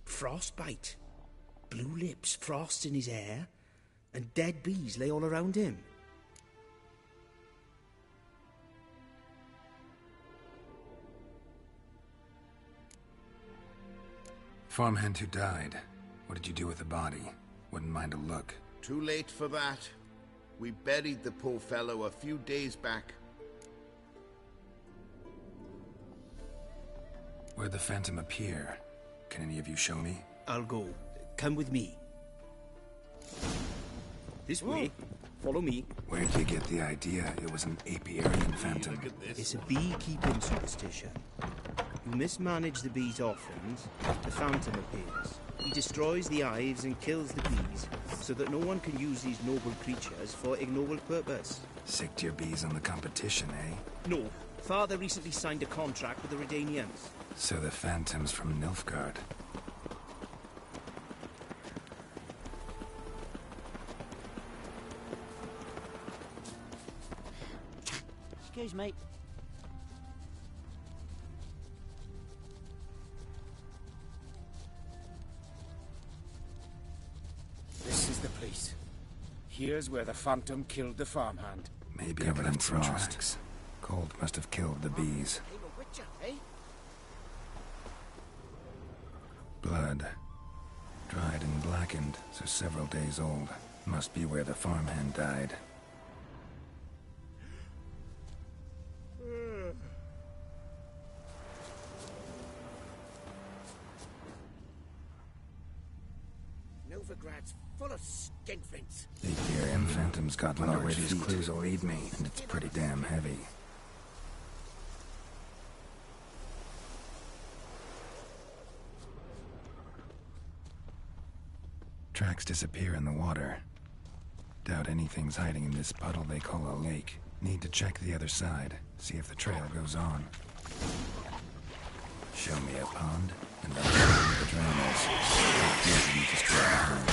frostbite. Blue lips, frost in his hair, and dead bees lay all around him. Farmhand who died. What did you do with the body? Wouldn't mind a look. Too late for that. We buried the poor fellow a few days back. Where'd the Phantom appear? Can any of you show me? I'll go. Come with me. This way. Follow me. Where'd you get the idea it was an Apiarian Phantom? It's a beekeeping superstition. You mismanage the bees' offerings, the Phantom appears. He destroys the hives and kills the bees, so that no one can use these noble creatures for ignoble purpose. Sicked your bees on the competition, eh? No. Father recently signed a contract with the Redanians. So the Phantom's from Nilfgaard. Excuse me. This is the place. Here's where the Phantom killed the farmhand. Maybe covered in frost. Cold must have killed the bees. A witcher, eh? Blood. Dried and blackened, so several days old. Must be where the farmhand died. Novigrad's full of skinflints. The Apiarian Phantom's got large where these clues will lead me, and it's pretty damn heavy. Tracks disappear in the water. Doubt anything's hiding in this puddle they call a lake. Need to check the other side, see if the trail goes on. Show me a pond, and I'll show you the drowners. Easy to destroy behind.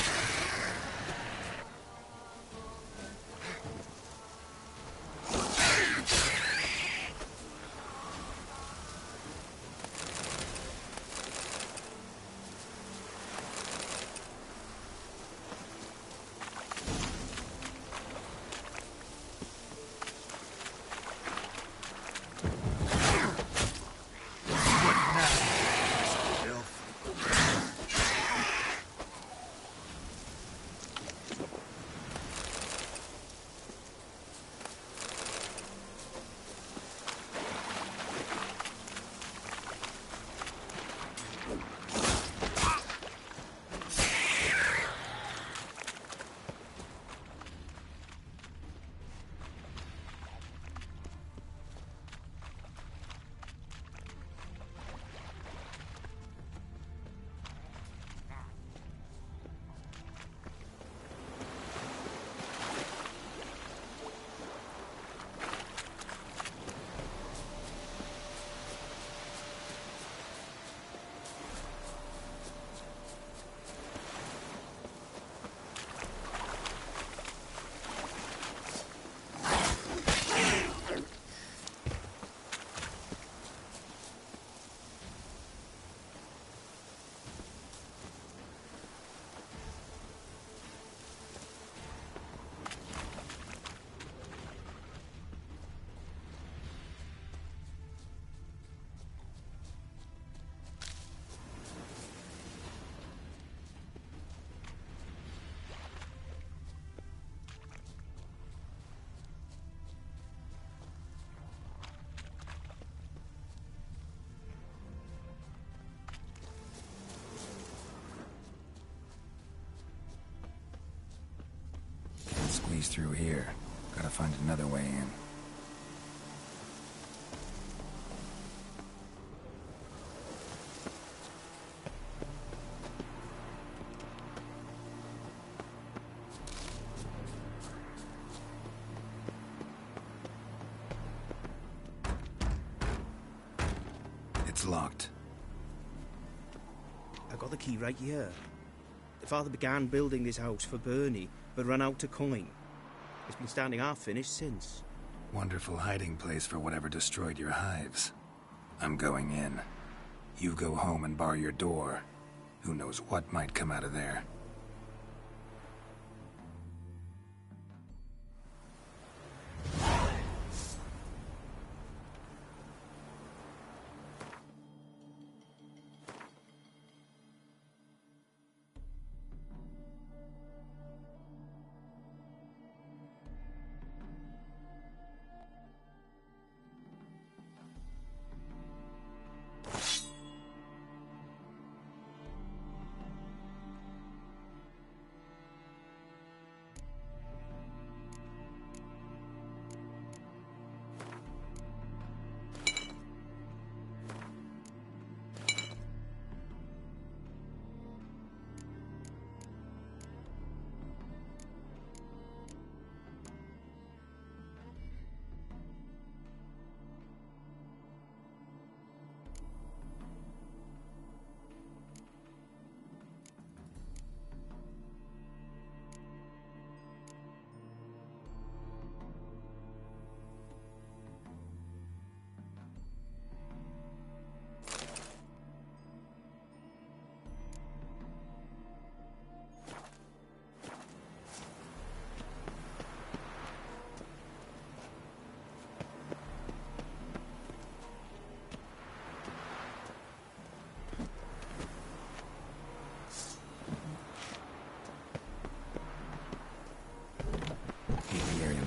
Squeeze through here. Gotta find another way in. It's locked. I got the key right here. The father began building this house for Bernie, but ran out of coin. It's been standing half finished since. Wonderful hiding place for whatever destroyed your hives. I'm going in. You go home and bar your door. Who knows what might come out of there.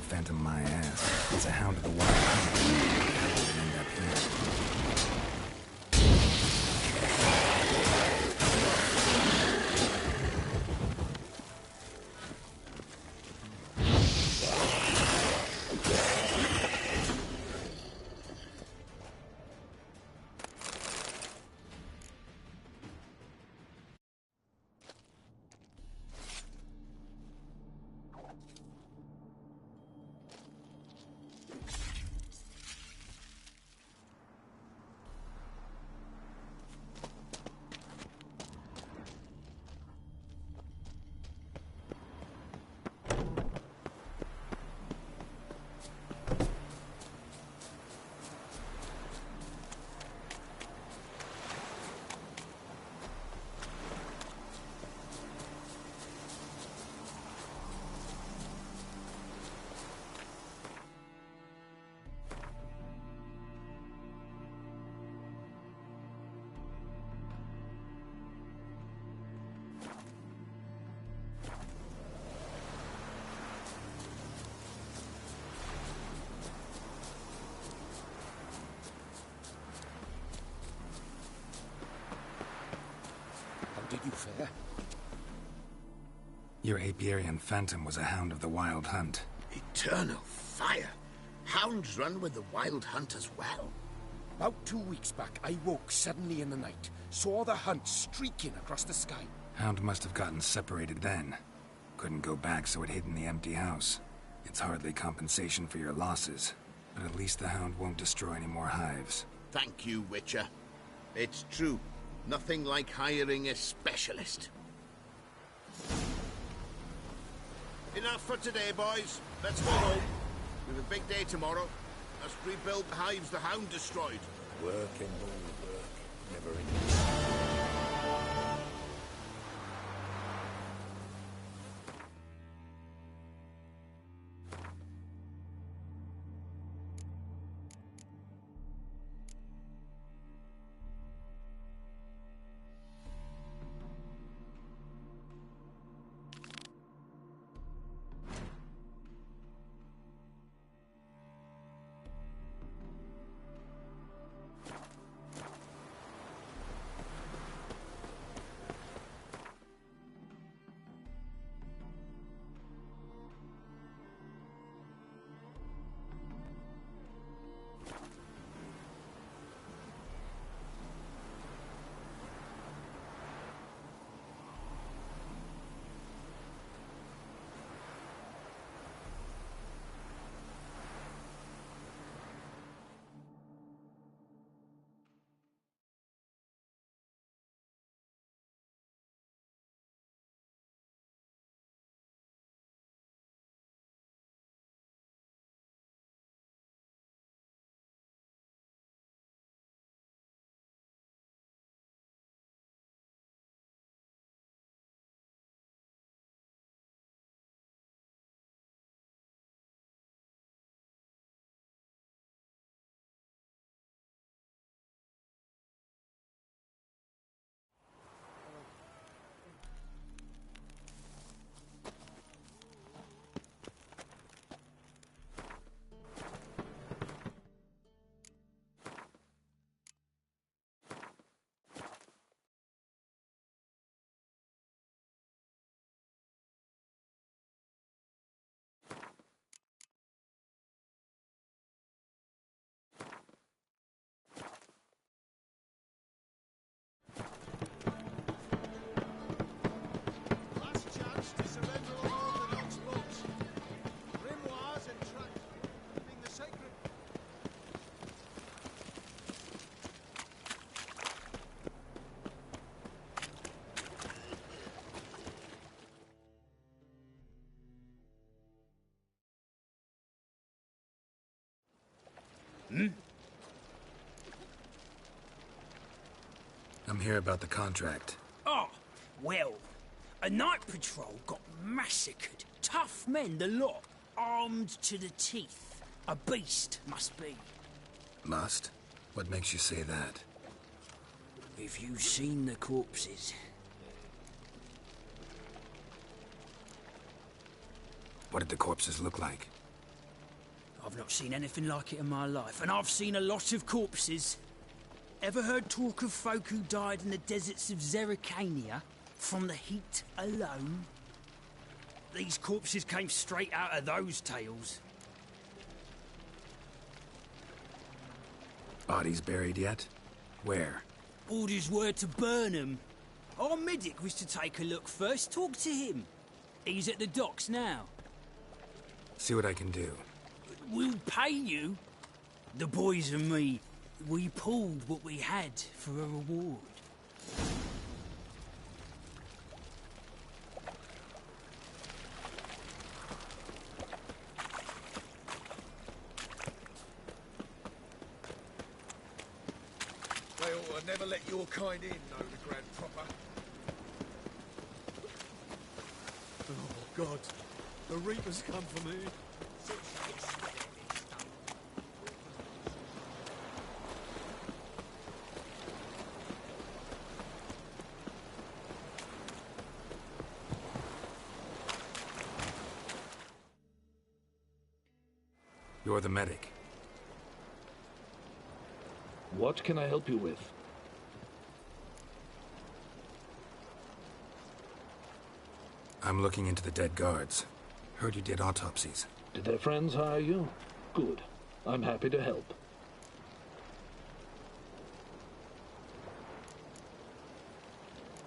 Phantom my ass. It's a hound of the wild hunt. How did it end up here? fair. Your Apiarian Phantom was a hound of the Wild Hunt. Eternal fire! Hounds run with the Wild Hunt as well. About 2 weeks back, I woke suddenly in the night, saw the hunt streaking across the sky. Hound must have gotten separated then. Couldn't go back, so it hid in the empty house. It's hardly compensation for your losses, but at least the hound won't destroy any more hives. Thank you, Witcher. It's true. Nothing like hiring a specialist. Enough for today, boys. Let's go home. We have a big day tomorrow. Let's rebuild the hives the hound destroyed. Work and more work. Never ending. I'm here about the contract. Oh, well, a night patrol got massacred. Tough men, the lot, armed to the teeth. A beast, must be. Must? What makes you say that? If you've seen the corpses. What did the corpses look like? I've not seen anything like it in my life, and I've seen a lot of corpses. Ever heard talk of folk who died in the deserts of Zerrikania from the heat alone? These corpses came straight out of those tales. Bodies buried yet? Where? Orders were to burn them. Our medic was to take a look first, talk to him. He's at the docks now. See what I can do. We'll pay you. The boys and me, we pulled what we had for a reward. They ought to never let your kind in, Novigrad proper. Oh, God. The Reapers come for me. You're the medic. What can I help you with? I'm looking into the dead guards. Heard you did autopsies. Did their friends hire you? Good. I'm happy to help.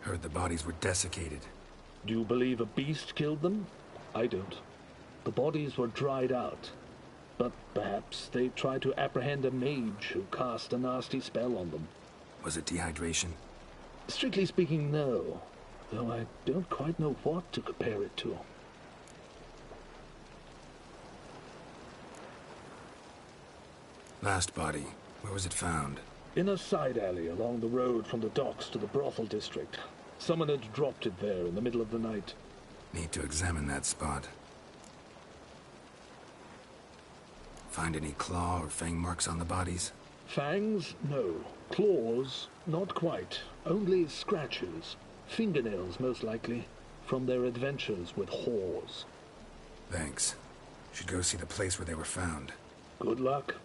Heard the bodies were desiccated. Do you believe a beast killed them? I don't. The bodies were dried out. But perhaps they tried to apprehend a mage who cast a nasty spell on them. Was it dehydration? Strictly speaking, no. Though I don't quite know what to compare it to. Last body, where was it found? In a side alley along the road from the docks to the brothel district. Someone had dropped it there in the middle of the night. Need to examine that spot. Find any claw or fang marks on the bodies? Fangs? No. Claws? Not quite. Only scratches. Fingernails, most likely. From their adventures with whores. Thanks. Should go see the place where they were found. Good luck.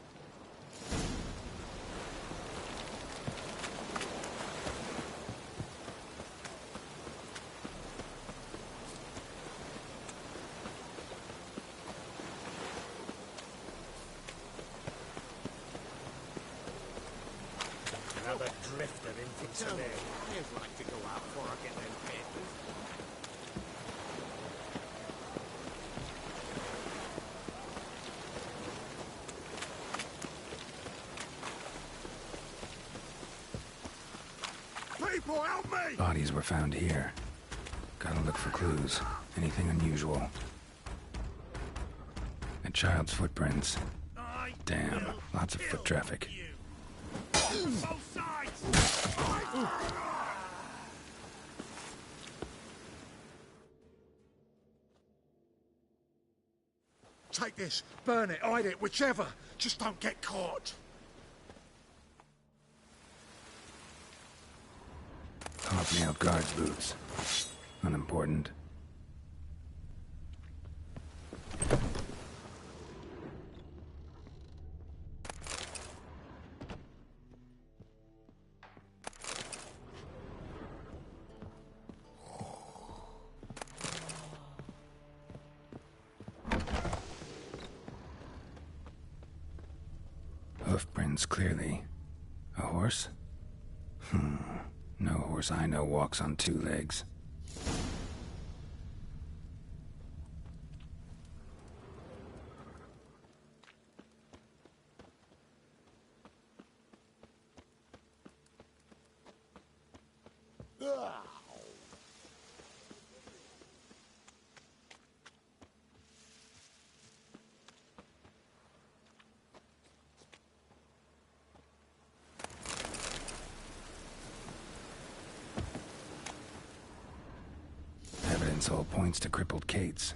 Another drifter in Tinselary. I'd like to go out before I get them papers. People, help me! Bodies were found here. Gotta look for clues. Anything unusual. A child's footprints. Damn, lots of foot traffic. Both sides! Take this, burn it, hide it, whichever. Just don't get caught. Hobnailed guard's boots. Unimportant. Hoofprints, clearly. A horse? No horse I know walks on two legs. Evidence all points to crippled Kate's.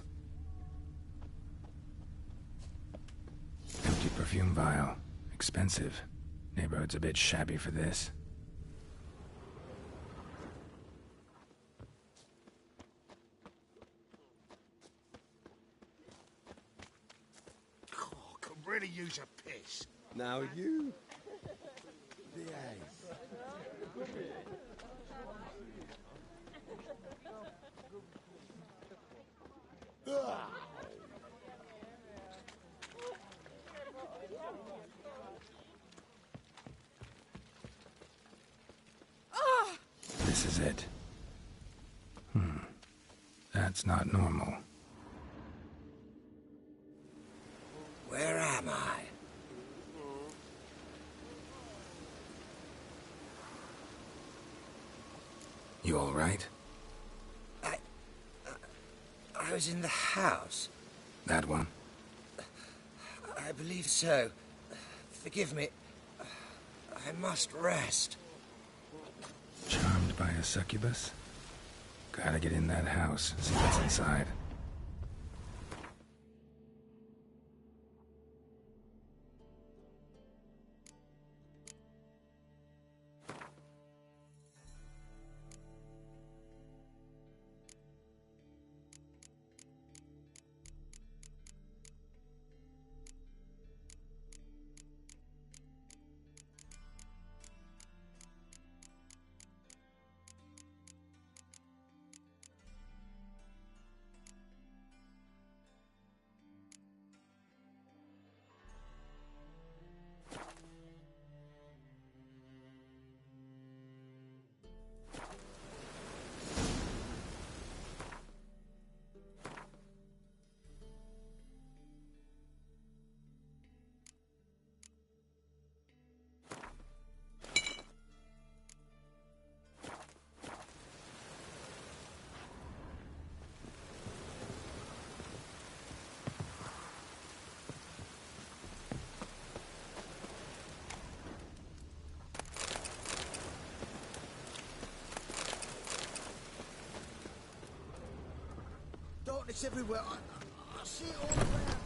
Empty perfume vial. Expensive. Neighborhood's a bit shabby for this. Oh, could really use a piss. Now you behave. This is it. That's not normal. Where am I? You all right? I was in the house. That one? I believe so. Forgive me. I must rest. Charmed by a succubus? Gotta get in that house, see what's inside. It's everywhere. I see it all around.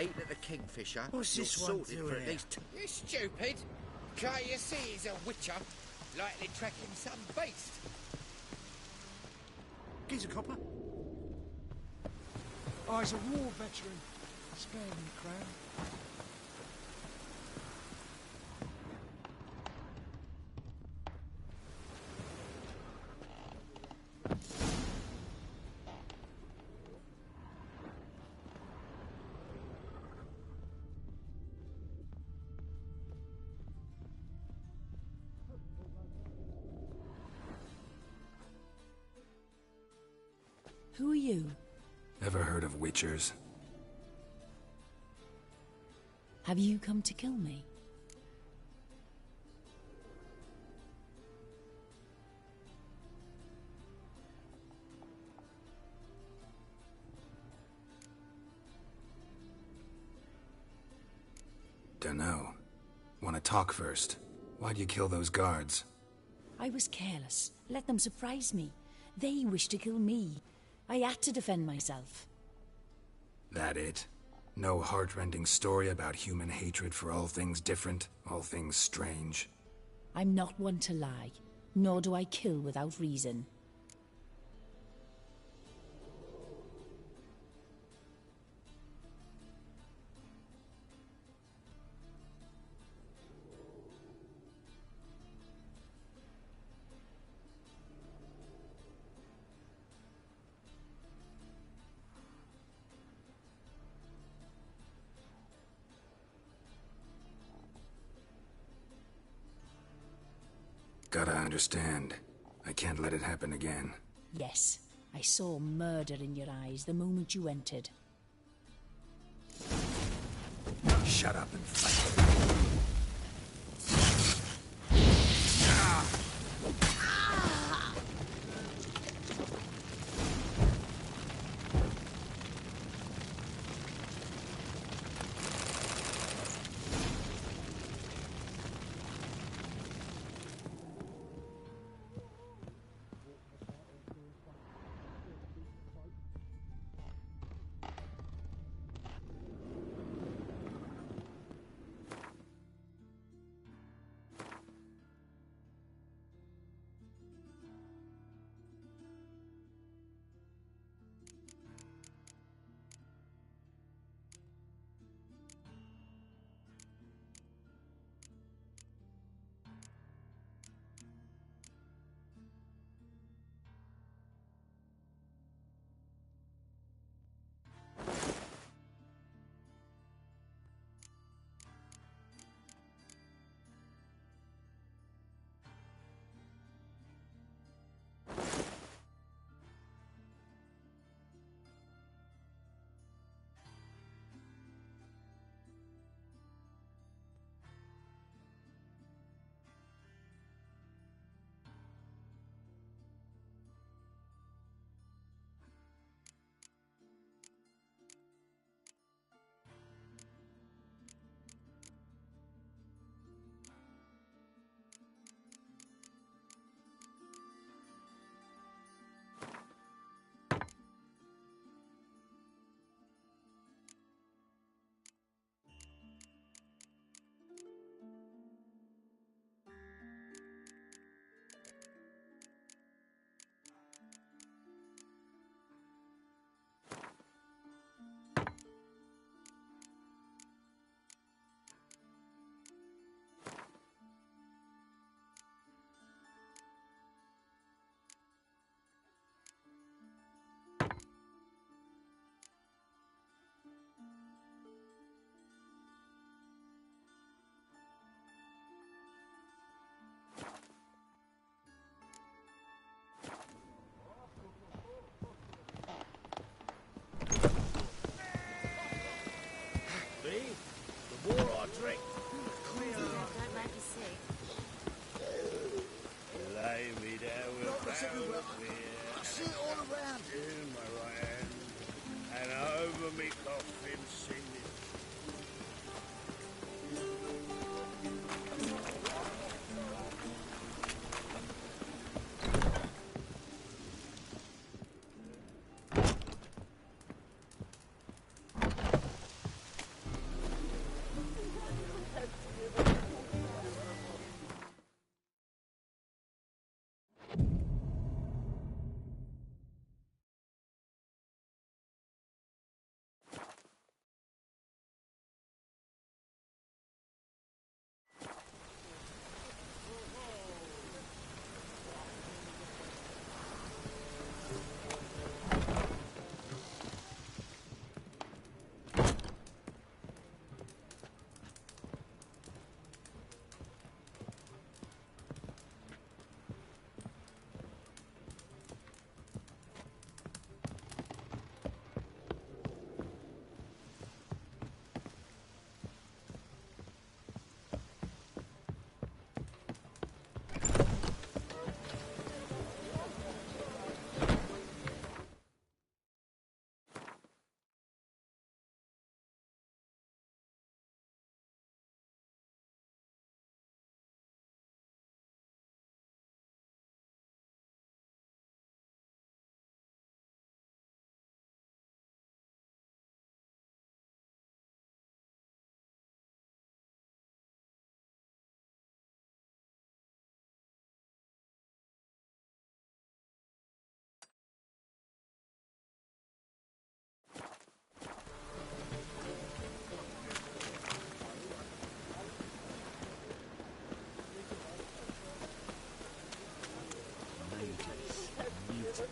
Ate at the Kingfisher. What's You're this one sorted doing for at here? least You stupid. Can't you see he's a witcher? Likely tracking some beast. He's a copper. Oh, he's a war veteran. Spare me, Crown. Who are you? Ever heard of Witchers? Have you come to kill me? Dunno. Wanna talk first? Why'd you kill those guards? I was careless. Let them surprise me. They wished to kill me. I had to defend myself. That it? No heartrending story about human hatred for all things different, all things strange? I'm not one to lie, nor do I kill without reason. Gotta understand. I can't let it happen again. Yes, I saw murder in your eyes the moment you entered. Shut up and fight.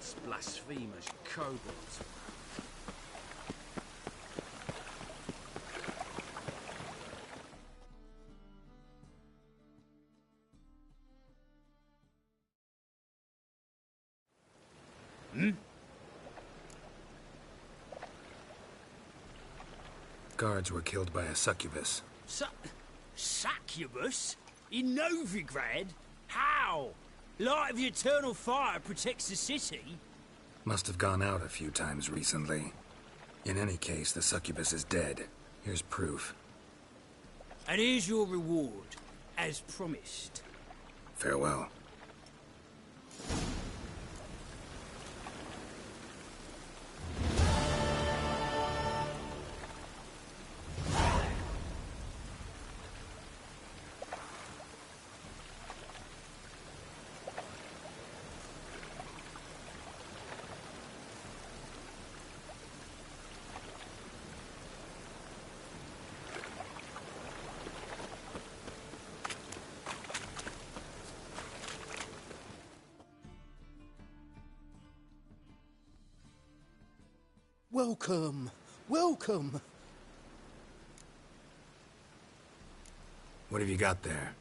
False, blasphemous kobolds. Guards were killed by a succubus. Succubus? In Novigrad? How? Light of the eternal fire protects the city? Must have gone out a few times recently. In any case, the succubus is dead. Here's proof. And here's your reward, as promised. Farewell. Welcome, welcome. What have you got there?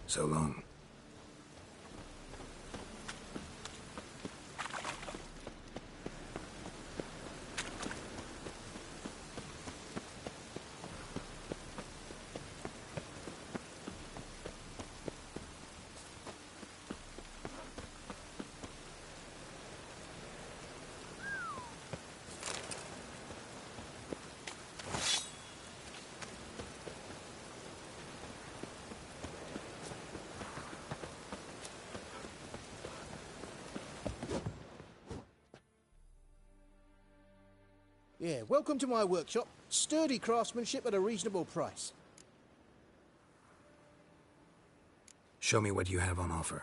So long. Yeah, welcome to my workshop. Sturdy craftsmanship at a reasonable price. Show me what you have on offer.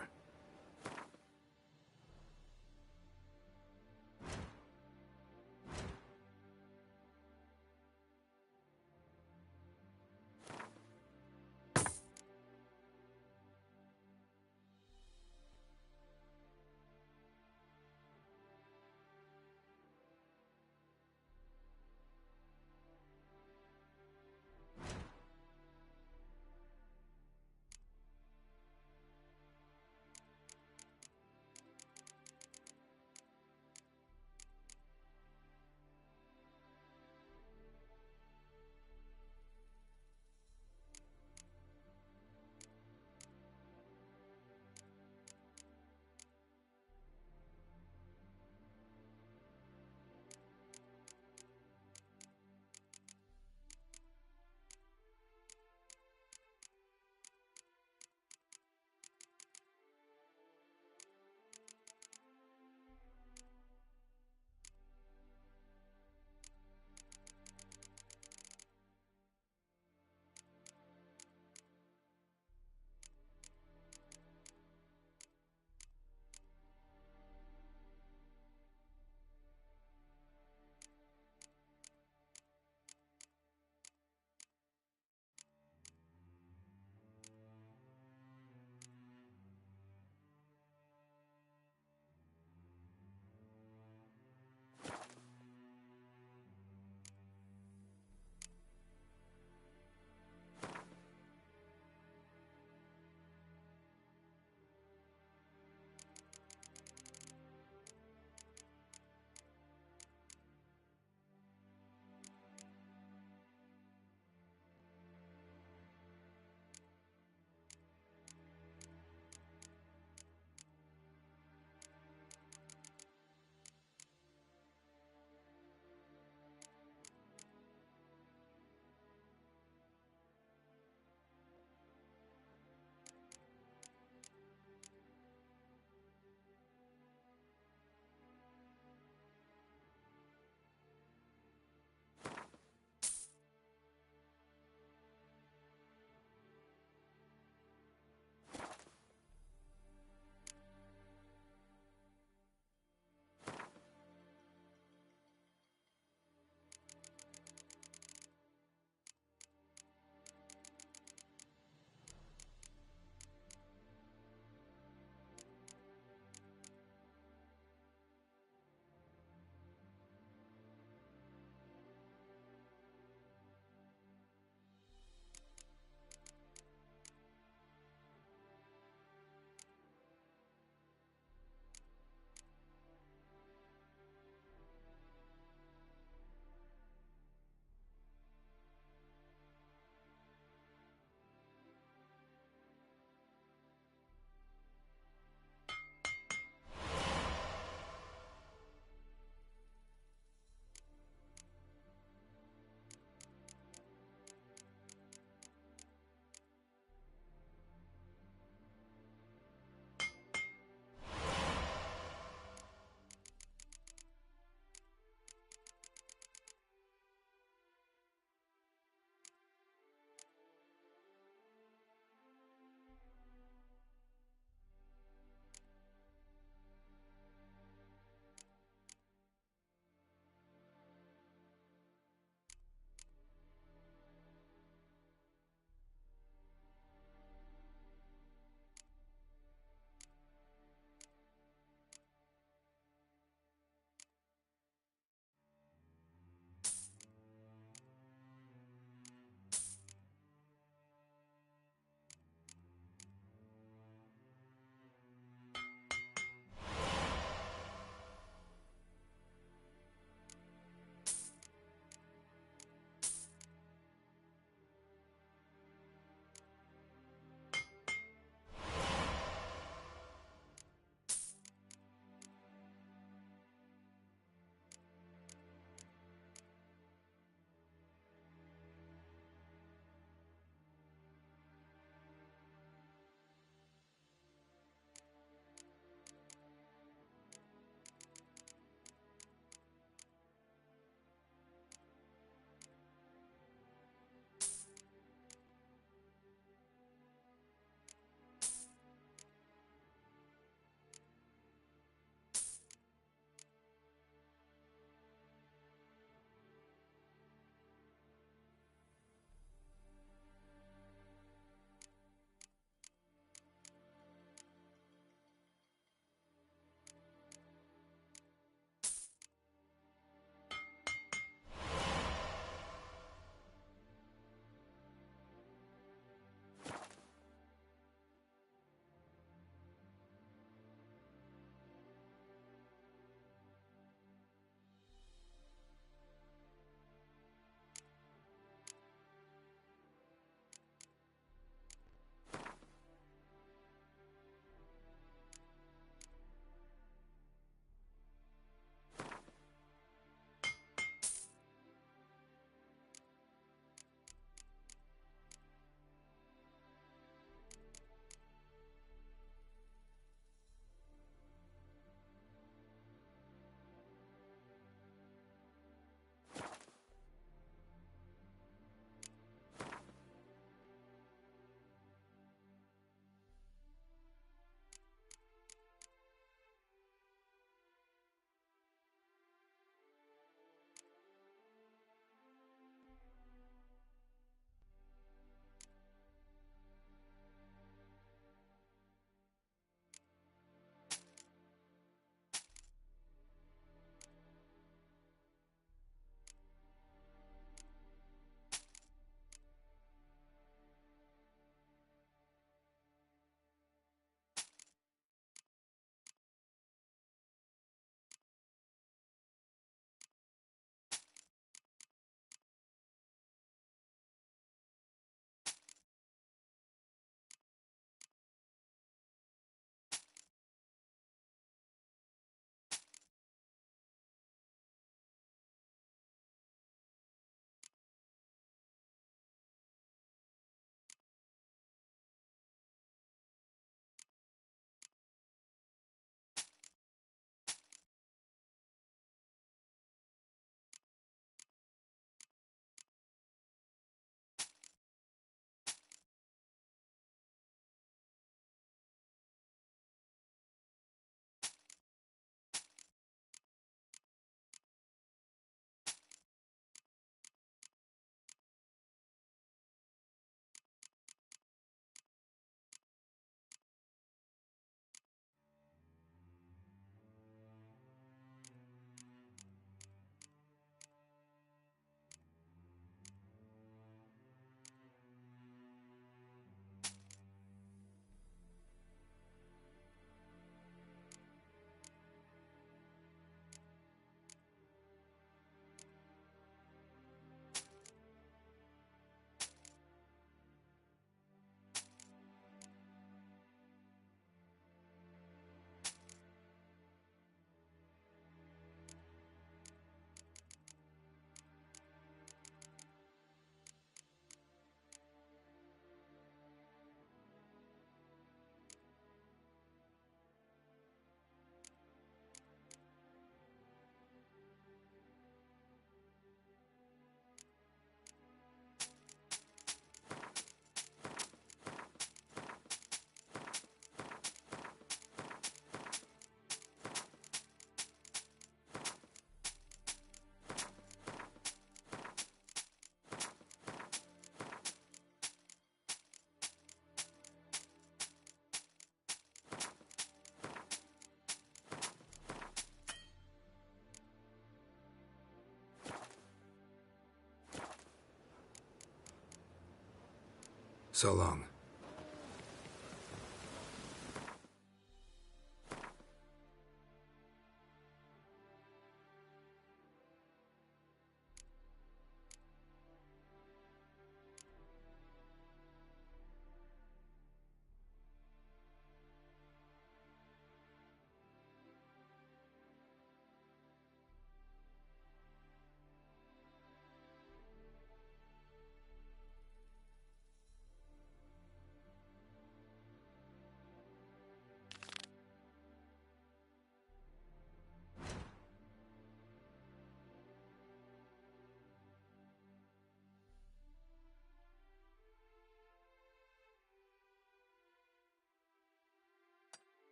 So long.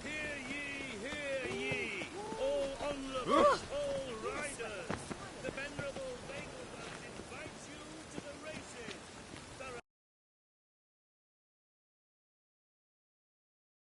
Hear ye! All onlookers!